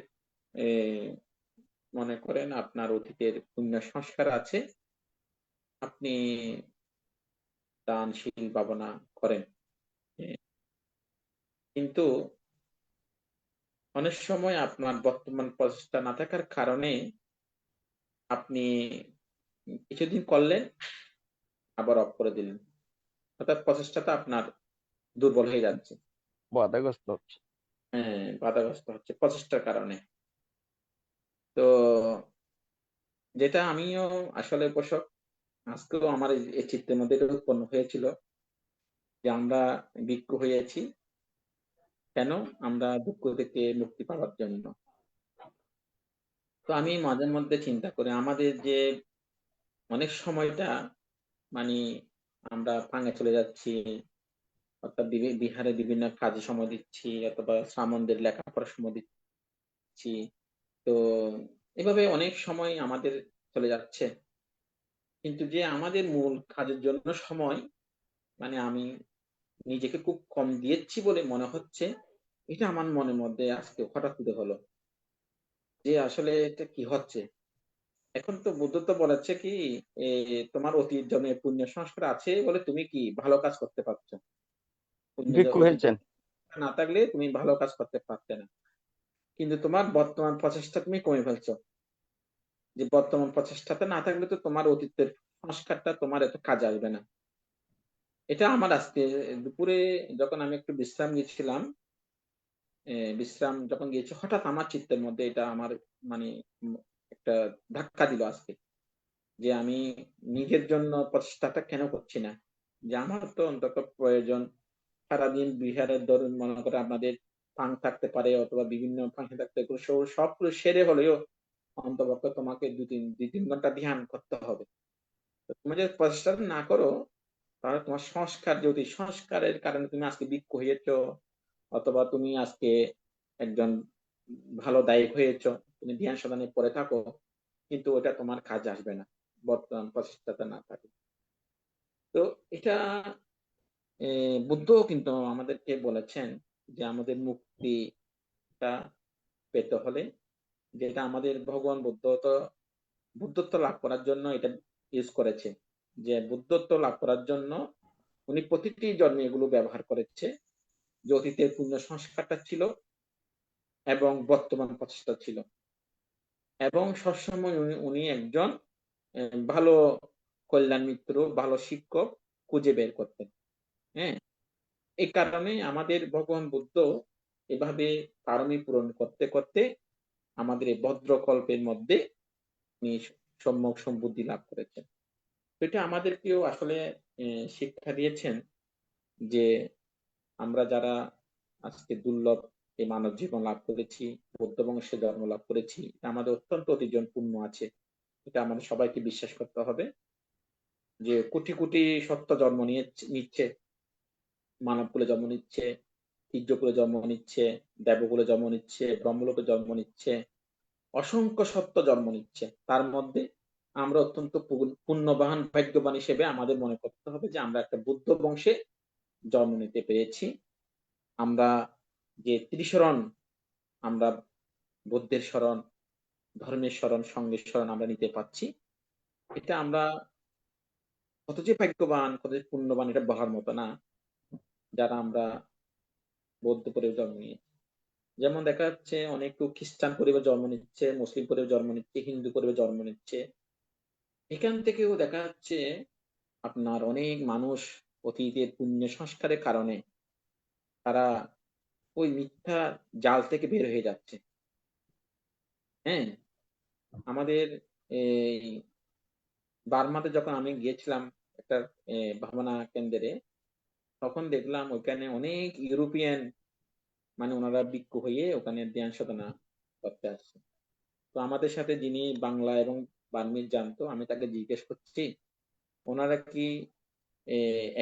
Speaker 7: মনে করেন আপনার অতীতের পুণ্য সংস্কার আছে, আপনি দানশীল ভাবনা করেন, কিন্তু অনেক সময় আপনার বর্তমান প্রচেষ্টা না থাকার কারণে আপনি কিছুদিন করলেন, আবার অফ করে দিলেন, অর্থাৎ প্রচেষ্টাটা আপনার দুর্বল হয়ে যাচ্ছে।
Speaker 9: বাধাগ্রস্ত হচ্ছে।
Speaker 7: হ্যাঁ, বাধাগ্রস্ত হচ্ছে প্রচেষ্টার কারণে। তো যেটা আমিও আসলে পোষক, আজকেও আমার এই চিত্রের মধ্যে এটা উৎপন্ন হয়েছিল যে আমরা ভিক্ষু হয়েছি কেন? আমরা দুঃখ থেকে মুক্তি পাওয়ার জন্য। তো আমি মাঝে মধ্যে চিন্তা করি আমাদের যে অনেক সময়টা মানে আমরা ফাঁকে চলে যাচ্ছি, অর্থাৎ বিহারে বিভিন্ন কাজে সময় দিচ্ছি অথবা সামনদের লেখাপড়ার সময় দিচ্ছি। তো এভাবে অনেক সময় আমাদের চলে যাচ্ছে, কিন্তু যে আমাদের মূল কাজের জন্য সময়, মানে আমি নিজেকে খুব কম দিয়েছি বলে মনে হচ্ছে। এটা আমার মনের মধ্যে আজকে হঠাৎ করে হলো যে আসলে এটা কি হচ্ছে। এখন তো বুদ্ধ তো বলেছে কি, তোমার অতীত জন্মে পুণ্য সংস্কার আছে বলে তুমি কি ভালো কাজ করতে পারছো।
Speaker 9: ভিক্ষু
Speaker 7: অতীত
Speaker 9: হয়েছেন।
Speaker 7: জন্মে না থাকলে তুমি ভালো কাজ করতে পারতে না। কিন্তু তোমার বর্তমান প্রচেষ্টা তুমি কমে ফেলছো। যে বর্তমান প্রচেষ্টাতে না থাকলে তো তোমার অতীতের সংস্কারটা তোমার এত কাজে আসবে না। এটা আমার আজকে দুপুরে যখন আমি একটু বিশ্রাম নিয়েছিলাম, বিশ্রাম যখন গিয়েছি হঠাৎ আমার চিত্তের মধ্যে এটা আমার মানে একটা ধাক্কা দিল আজকে, যে আমি নিজের জন্য প্রচেষ্টাটা কেন করছি না। যে আমার তো অন্তত প্রয়োজন, সারাদিন বিহারের ধরুন মনে করে আপনাদের ফাং থাকতে পারে অথবা বিভিন্ন ফাংশন থাকতে পারে, সবগুলো সেরে হলেও অন্তপক্ষে তোমাকে দুই তিন ঘন্টা ধ্যান করতে হবে। তো তুমি যদি প্রচেষ্টা না করো, তাহলে তোমার সংস্কার যদি সংস্কারের কারণে তুমি আজকে ভিক্ষু হয়েছো, অথবা তুমি আজকে একজন ভালো দায়ক হয়েছো, তুমি ধ্যান সাধনে পড়ে থাকো, কিন্তু ওটা তোমার কাজে আসবে না বর্তমান প্রচেষ্টাতে না থাকে। তো এটা বুদ্ধ কিন্তু আমাদেরকে বলেছেন যে আমাদের মুক্তিটা পেতে হলে, যেটা আমাদের ভগবান বুদ্ধ তো বুদ্ধত্ব লাভ করার জন্য এটা ইউজ করেছে, যে বুদ্ধত্ব লাভ করার জন্য উনি প্রতিটি জন্মে এগুলো ব্যবহার করেছে, যে অতীতের পুণ্য সংস্কারটা ছিল এবং বর্তমান প্রচেষ্টা ছিল, এবং সবসময় উনি একজন ভালো কল্যাণ মিত্র, ভালো শিক্ষক খুঁজে বের করতেন। হ্যাঁ, এই কারণে আমাদের ভগবান বুদ্ধ এভাবে পারমি পূরণ করতে করতে আমাদের এই ভদ্রকল্পের মধ্যে উনি সম্যক সম্বুদ্ধি লাভ করেছেন। তো এটা আমাদেরকেও আসলে শিক্ষা দিয়েছেন যে আমরা যারা আজকে দুর্লভ এই মানব জীবন লাভ করেছি, বৌদ্ধ বংশে জন্ম লাভ করেছি, এটা আমাদের অত্যন্ত অতিজন পুণ্য আছে। এটা আমাদের সবাইকে বিশ্বাস করতে হবে যে কোটি কোটি সত্য জন্ম নিচ্ছে, মানবকুলে জন্ম নিচ্ছে, তীর্যকুলে জন্ম নিচ্ছে, দেবকুলে জন্ম নিচ্ছে, ব্রহ্মলোকে জন্ম নিচ্ছে, অসংখ্য সত্য জন্ম নিচ্ছে। তার মধ্যে আমরা অত্যন্ত পুণ্যবান ভাগ্যবান হিসেবে আমাদের মনে করতে হবে যে আমরা একটা বুদ্ধ বংশে জন্ম নিতে পেরেছি। আমরা যে ত্রিশরণ, আমরা বুদ্ধের শরণ, ধর্মের শরণ, সঙ্গের শরণ আমরা নিতে পারছি। এটা আমরা কত যে ভাগ্যবান, কত যে পুণ্যবান এটা বলার মতো না, যারা আমরা বৌদ্ধ পরিবারে জন্ম নিয়েছি। যেমন দেখা যাচ্ছে অনেক খ্রিস্টান পরিবার জন্ম নিচ্ছে, মুসলিম পরিবার জন্ম নিচ্ছে, হিন্দু পরিবার জন্ম নিচ্ছে। এখান থেকেও দেখা যাচ্ছে আপনার অনেক মানুষ অতীতের পুণ্য সংস্কারের কারণে তারা ওই মিথ্যা জাল থেকে বের হয়ে যাচ্ছে। হ্যাঁ, আমাদের এই বার্মাতে যখন আমি গিয়েছিলাম একটা ভাবনা কেন্দ্রে, তখন দেখলাম ওখানে অনেক ইউরোপিয়ান, মানে ওনারা ভিক্ষু হয়ে ওখানে ধ্যান সাধনা করতে আসছে। তো আমাদের সাথে যিনি বাংলা এবং বার্মিজ জানতো, আমি তাকে জিজ্ঞেস করছি ওনারা কি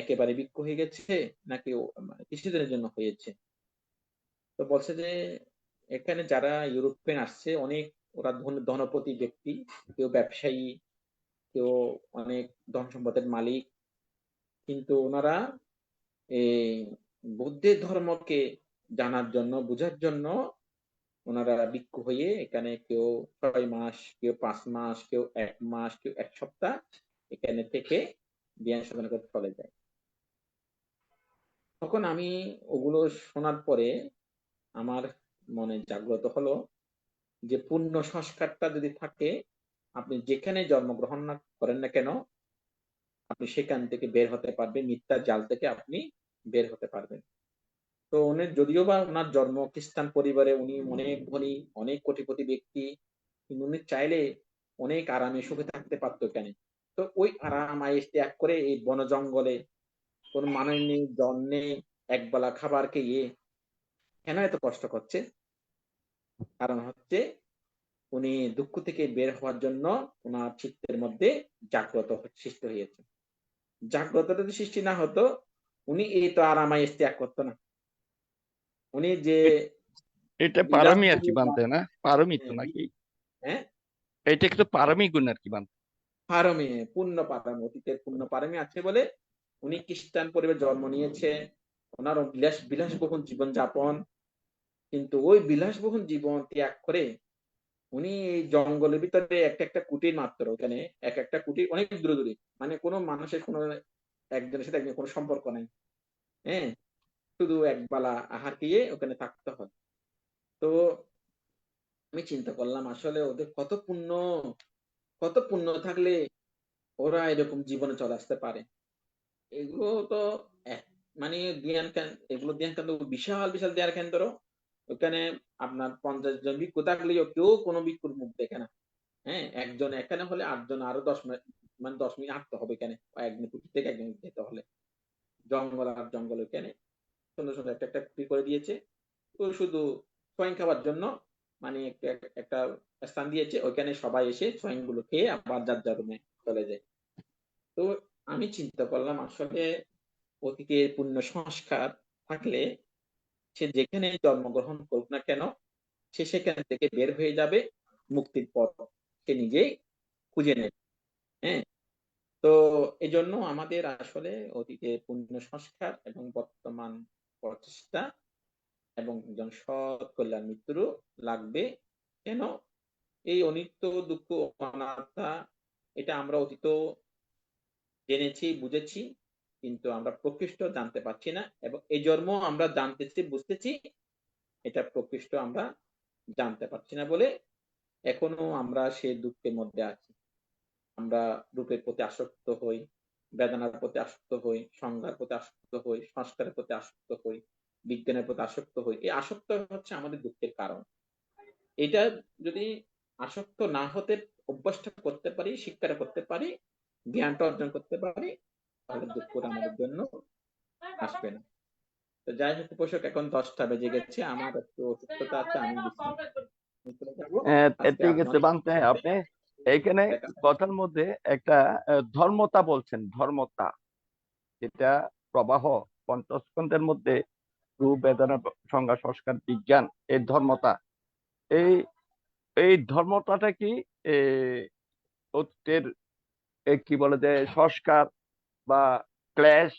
Speaker 7: একেবারে ভিক্ষু হয়ে গেছে নাকি মানে কিছুদিনের জন্য হয়েছে। তো বলছে যে এখানে যারা ইউরোপিয়ান আসছে অনেক, ওরা ধনপতি ব্যক্তি, কেউ ব্যবসায়ী, কেউ অনেক ধন সম্পদের মালিক, কিন্তু ওনারা এই বুদ্ধের ধর্মকে জানার জন্য, বোঝার জন্য ওনারা ভিক্ষু হয়ে এখানে কেউ 6 মাস, কেউ 5 মাস, কেউ 1 মাস, কেউ 1 সপ্তাহ এখানে থেকে ধ্যান সাধনা করে চলে যায়। তখন আমি ওগুলো শোনার পরে আমার মনে জাগ্রত হলো যে পুণ্য সংস্কারটা যদি থাকে, আপনি যেখানে জন্মগ্রহণ না করেন না কেন, আপনি সেখান থেকে বের হতে পারবেন, মিথ্যার জাল থেকে আপনি বের হতে পারবেন। তো উনি যদিও বা ওনার জন্ম খ্রিস্টান পরিবারে, উনি অনেক ধনী, অনেক কোটিপতি ব্যক্তি, কিন্তু উনি চাইলে অনেক আরামে সুখে থাকতে পারতো এখানে। তো ওই আরাম আয়েশ ত্যাগ করে এই বন জঙ্গলে কোনো মানুষ নেই, জল নেই, একবেলা খাবার খেয়ে কেন এত কষ্ট করছে? কারণ হচ্ছে উনি দুঃখ থেকে বের হওয়ার জন্য ওনার চিত্তের মধ্যে জাগ্রত সৃষ্টি হয়েছে। জাগ্রততা যদি সৃষ্টি না হতো, উনি এই তো আরাম আয়েশ ত্যাগ করতো না। উনি যে
Speaker 9: এটা
Speaker 7: বিলাস
Speaker 9: পারমি আর কি বানতে না, পারমি তো নাকি?
Speaker 7: হ্যাঁ,
Speaker 9: এটা কিন্তু পারমিক গুণ আর কি বান্ধব।
Speaker 7: পারমে পূর্ণ পারমে, অতীতের পূর্ণ পারমে আছে বলে উনি খ্রিস্টান পরিবারে জন্ম নিয়েছে। ওনার বিলাসবহুল জীবন যাপন, কিন্তু ওই বিলাসবহুল জীবন ত্যাগ করে উনি এই জঙ্গলের ভিতরে একটা একটা কুটির মাত্র, ওখানে এক একটা কুটির অনেক দূরে দূরে, মানে কোনো মানুষের কোনো একজনের সাথে একজনের কোনো সম্পর্ক নাই, হ্যাঁ, শুধু একবেলা আহার খেয়ে ওখানে থাকতে হয়। তো আমি চিন্তা করলাম আসলে ওদের কত পুণ্য থাকলে ওরা এরকম জীবনে চলে আসতে পারে। এগুলো তো মানে এগুলো ধ্যান কেন্দ্র বিশাল বিশাল ধ্যান কেন্দ্র। ওখানে আপনার 50 জন ভিক্ষু থাকলেও কেউ কোনো ভিক্ষুর মুখ দেখে না। হ্যাঁ, একজন এখানে হলে 8 জন আরো 10 মিনিট, মানে 10 মিনিট হাঁটতে হবে এখানে, একজন কুটি থেকে একজন যেতে হলে জঙ্গল আর জঙ্গল। ওখানে সুন্দর সুন্দর একটা একটা কুটি করে দিয়েছে। তো শুধু সোয়াইন খাবার জন্য মানে একটা স্থান দিয়েছে, ওইখানে সবাই এসে সোয়াইন গুলো খেয়ে আবার যার যার রুমে চলে যায়। তো আমি চিন্তা করলাম আসলে অতীতের পুণ্য সংস্কার থাকলে সে যেখানে জন্মগ্রহণ করুক না কেন, সে সেখান থেকে বের হয়ে যাবে, মুক্তির পথ সে নিজেই খুঁজে নেবে। হ্যাঁ, তো এই জন্য আমাদের আসলে অতীতের পুণ্য সংস্কার এবং বর্তমান প্রচেষ্টা এবং একজন সৎ কল্যাণ মিত্রও লাগবে। কেন? এই অনিত্য দুঃখ অনাত্মা এটা আমরা অতীত জেনেছি বুঝেছি, কিন্তু আমরা প্রকৃষ্ট জানতে পারছি না, এবং এই জন্ম আমরা জানতেছি বুঝতেছি, এটা প্রকৃষ্ট আমরা জানতে পারছি না বলে এখনো আমরা সেই দুঃখের মধ্যে আছি। আমরা রূপের প্রতি আসক্ত হই, বেদনার প্রতি আসক্ত হই, সংজ্ঞার প্রতি আসক্ত হই, সংস্কারের প্রতি আসক্ত হই, বিজ্ঞানের প্রতি আসক্ত হই। এই আসক্ত হচ্ছে আমাদের দুঃখের কারণ। এটা যদি আসক্ত না হতে অভ্যাসটা করতে পারি, শিক্ষাটা করতে পারি, জ্ঞানটা অর্জন করতে পারি, তাহলে দুঃখটা আমাদের জন্য আসবে না। তো যাই হোক উপসক, এখন 10টা বেজে গেছে, আমার একটু অসুস্থতা আছে, আমি বিশ্রাম যাবো। আজকে
Speaker 9: ঠিক আছে
Speaker 7: অনেক
Speaker 9: বানতে, আপনি এইখানে
Speaker 7: দেখা।
Speaker 9: কথার মধ্যে একটা ধর্মতা বলছেন, ধর্মতা, এটা প্রবাহ পঞ্চস্কন্ধের মধ্যে রূপ বেদনা সংজ্ঞা সংস্কার বিজ্ঞান, এই ধর্মতা, এই এই ধর্মতাটা কি অতীতের কি বলে যে সংস্কার বা ক্লেশ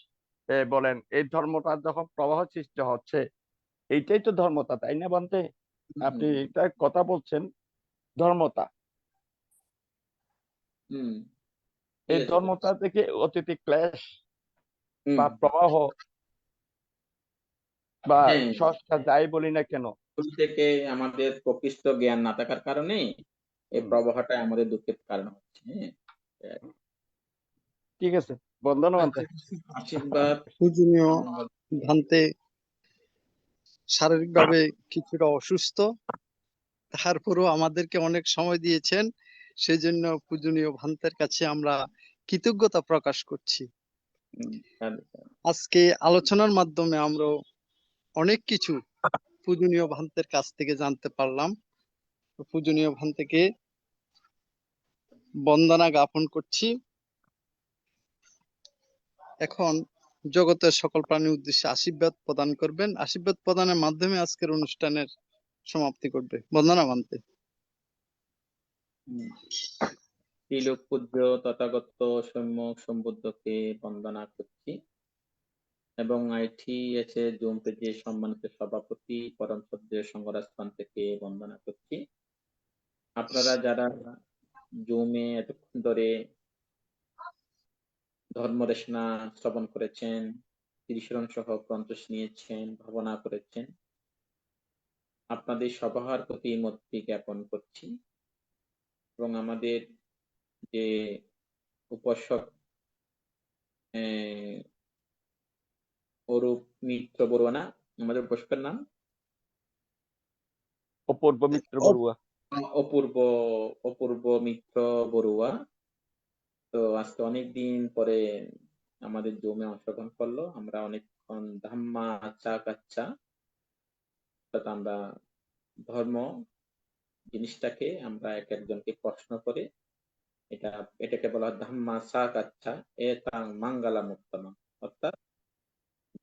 Speaker 9: বলেন, এই ধর্মটা যখন প্রবাহ সৃষ্টি হচ্ছে, এইটাই তো ধর্মতা, তাই না বানতে? আপনি এটা কথা বলছেন ধর্মতা,
Speaker 7: হম,
Speaker 9: এই
Speaker 7: ঠিক আছে।
Speaker 9: ধর্মতা থেকে অতীতে ক্লেশ
Speaker 7: হম,
Speaker 9: বা প্রবাহ বা
Speaker 7: হ্যাঁ,
Speaker 9: সংস্কার যাই বলি না কেন।
Speaker 7: শুরু থেকে আমাদের প্রকৃষ্ট জ্ঞান না থাকার কারণে এই
Speaker 9: হুম,
Speaker 7: প্রবাহটা আমাদের দুঃখের কারণ হচ্ছে। হ্যাঁ,
Speaker 9: ঠিক আছে, বন্দনা বানতে।
Speaker 7: আশীর্বাদ।
Speaker 2: পূজনীয় ভান্তে শারীরিকভাবে কিছুটা অসুস্থ, তারপরও আমাদেরকে অনেক সময় দিয়েছেন, সেজন্য পূজনীয় ভান্তের কাছে আমরা কৃতজ্ঞতা প্রকাশ করছি। আজকে আলোচনার মাধ্যমে আমরা অনেক কিছু পূজনীয় ভান্তের কাছ থেকে জানতে পারলাম। পূজনীয় ভান্তেকে বন্দনা জ্ঞাপন করছি। এখন জগতের সকল প্রাণীর উদ্দেশ্যে আশীর্বাদ প্রদান করবেন। আশীর্বাদ প্রদানের মাধ্যমে আজকের অনুষ্ঠানের সমাপ্তি করবে। বন্দনা ভান্তে।
Speaker 7: শ্রীলোক পূজ্য তথাগত সম্যক সম্বুদ্ধকে বন্দনা করছি, এবং আইটিএস এর জুম পেজে সম্মানিত সভাপতি পরম শ্রদ্ধেয় সংঘরাজ পান্তেকে বন্দনা করছি। আপনারা যারা জুমে এতক্ষণ ধরে ধর্মদেশনা শ্রবণ করেছেন, ত্রিশরণ সহ গ্রন্থ নিয়েছেন, ভাবনা করেছেন, আপনাদের সবার প্রতি মৈত্রী জ্ঞাপন করছি। এবং আমাদের যে উপাসক অরূপ মিত্র বড়ুয়া, না আমাদের উপাসকের নাম
Speaker 9: অপূর্ব মিত্র বড়ুয়া।
Speaker 7: অপূর্ব অপূর্ব মিত্র বড়ুয়া, তো আজকে অনেকদিন পরে আমাদের জমে অংশগ্রহণ করলো। আমরা অনেকক্ষণ ধাম্মা চা কাচ্চা, আমরা ধর্ম জিনিসটাকে আমরা এক একজনকে প্রশ্ন করে এটাকে বলা হয় ধাম্মা চা কাচ্চা এ তাং মাঙ্গালা মুক্তম, অর্থাৎ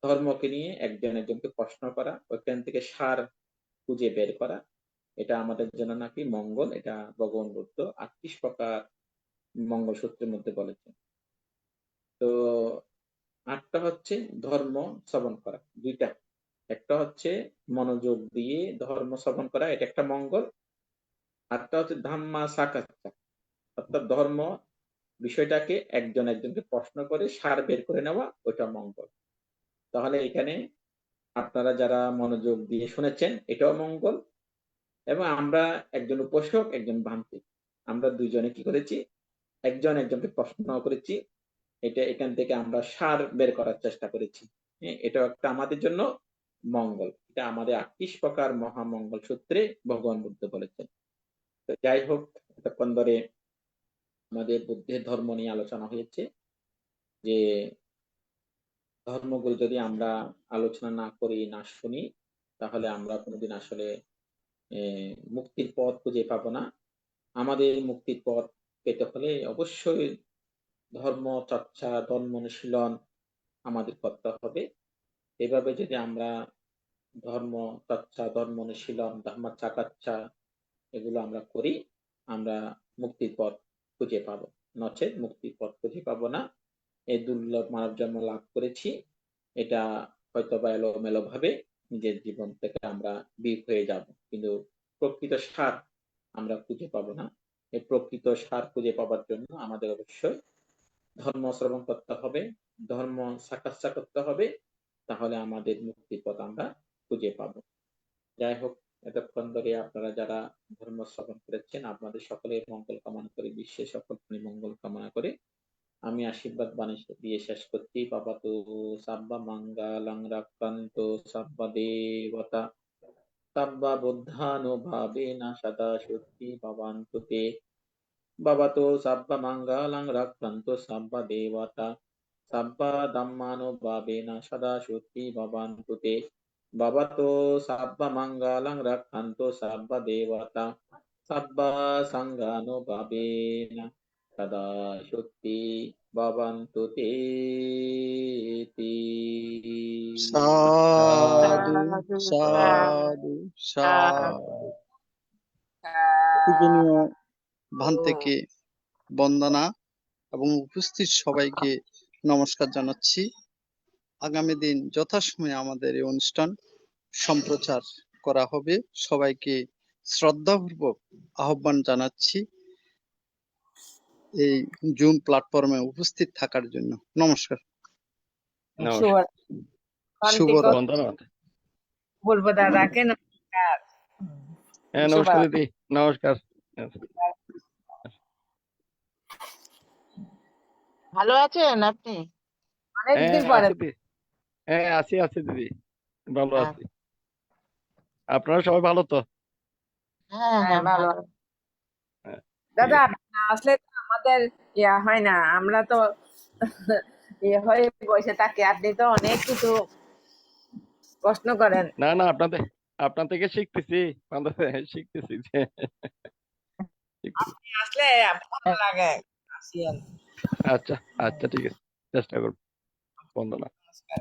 Speaker 7: ধর্মকে নিয়ে একজন একজনকে প্রশ্ন করা, ওইখান থেকে সার খুঁজে বের করা, এটা আমাদের জন্য নাকি মঙ্গল, এটা ভগবান বুদ্ধ 38 প্রকার মঙ্গল সূত্রের মধ্যে বলেছেন। তো 8টা হচ্ছে ধর্ম শ্রবণ করা, 2টা। একটা হচ্ছে মনোযোগ দিয়ে ধর্ম শ্রবণ করা, এটা একটা মঙ্গল। আরেকটা হচ্ছে ধাম্মা সাকাচ্চা, অর্থাৎ ধর্ম বিষয়টাকে একজনকে প্রশ্ন করে সার বের করে নেওয়া, ওটা মঙ্গল। তাহলে এখানে আপনারা যারা মনোযোগ দিয়ে শুনেছেন, এটাও মঙ্গল। এবং আমরা একজন উপাসক, একজন ভান্তি, আমরা দুইজনে কি করেছি, একজনকে প্রশ্ন করেছি, এটা এখান থেকে আমরা সার বের করার চেষ্টা করেছি। এটাও একটা আমাদের জন্য মঙ্গল। এটা আমাদের 38 প্রকার মহামঙ্গল সূত্রে ভগবান বুদ্ধ বলেছেন। তো যাই হোক, এতক্ষণ ধরে আমাদের বুদ্ধের ধর্ম নিয়ে আলোচনা হয়েছে, যে ধর্মগুলো যদি আমরা আলোচনা না করি, না শুনি, তাহলে আমরা কোনোদিন আসলে মুক্তির পথ খুঁজে পাবো না। আমাদের মুক্তির পথ পেতে হলে অবশ্যই ধর্ম চর্চা, ধর্ম অনুশীলন আমাদের করতে হবে। এভাবে যদি আমরা ধর্ম চর্চা, ধর্ম অনুশীলন, ধর্ম চাকাচ্চা এগুলো আমরা করি, আমরা মুক্তির পথ খুঁজে পাবো। নচেৎ মুক্তির পথ খুঁজে পাবো না। এই দুর্লভ মানব জন্ম লাভ করেছি, এটা হয়তো বা এলোমেলো ভাবে নিজের জীবন থেকে আমরা বিক হয়ে যাব, কিন্তু প্রকৃত সার আমরা খুঁজে পাবো না। এই প্রকৃত সার খুঁজে পাবার জন্য আমাদের অবশ্যই ধর্ম শ্রবণ করতে হবে, ধর্ম সাকাচ্চা করতে হবে, তাহলে আমাদের মুক্তির পথ আমরা খুঁজে পাবো। যাই হোক, এতক্ষণ ধরে আপনারা যারা ধর্ম শ্রবণ করেছেন, আপনাদের সকলের মঙ্গল কামনা করে, বিশ্বের সকল মঙ্গল কামনা করে আমি আশীর্বাদ বাণী দিয়ে শেষ করছি। পাপাতু সাব্বা মঙ্গলং রাক্কান্তু সাব্বা দেবতা সাব্বা বুদ্ধানুভাবেনা সদা সত্যি ভবন্তু তে। ভবতু সাব্বা মঙ্গলং রাক্কান্তু সাব্বা দেবতা সাব্বা ধম্মানুভাবেনা সদা সত্যি ভবন্তু তে। ভবতু সাব্বা মঙ্গলং রাক্কান্তু সাব্বা দেবতা সাব্বা সংঘানুভাবেনা সদা সত্যি ভবন্তু তে।
Speaker 2: সাধু
Speaker 5: সাধু
Speaker 2: সাধু সাধু।
Speaker 5: সাধু।
Speaker 2: পূজনীয় ভান্তেকে বন্দনা এবং উপস্থিত সবাইকে নমস্কার জানাচ্ছি। আগামী দিন যথাসময়ে আমাদের এই অনুষ্ঠান সম্প্রচার করা হবে। সবাইকে শ্রদ্ধাপূর্বক আহ্বান জানাচ্ছি এই জুম প্ল্যাটফর্মে উপস্থিত থাকার জন্য। নমস্কার,
Speaker 9: নমস্কার,
Speaker 2: শুভরাত্রি।
Speaker 9: বন্দনা।
Speaker 1: বলবো দাদাকে নমস্কার।
Speaker 9: হ্যাঁ, নমস্কার দিদি, নমস্কার।
Speaker 5: ভালো আছেন আপনি?
Speaker 9: হ্যাঁ
Speaker 1: অনেকদিন পরে।
Speaker 9: আছি দিদি, হ্যাঁ আছি দিদি, ভালো আছি। আপনারা সবাই ভালো তো?
Speaker 5: হ্যাঁ
Speaker 1: হ্যাঁ
Speaker 5: হ্যাঁ
Speaker 1: ভালো।
Speaker 5: ভালো।
Speaker 9: হ্যাঁ, ঠিক
Speaker 1: দাদা
Speaker 9: আছে।
Speaker 1: আপনি না আসলে তো আমাদের ইয়া হয় না, আমরা তো ইয়ে হয়ে বসে থাকি, আপনি তো অনেক কিছু প্রশ্ন করেন।
Speaker 9: না না, আপনার থেকে শিখতেছি, শিখতেছি শিখতেছি।
Speaker 1: আপনি আসলে ভালো লাগে। আসিয়েন।
Speaker 9: আচ্ছা আচ্ছা, ঠিক আছে, চেষ্টা করবো। বন্দনা।
Speaker 1: নমস্কার।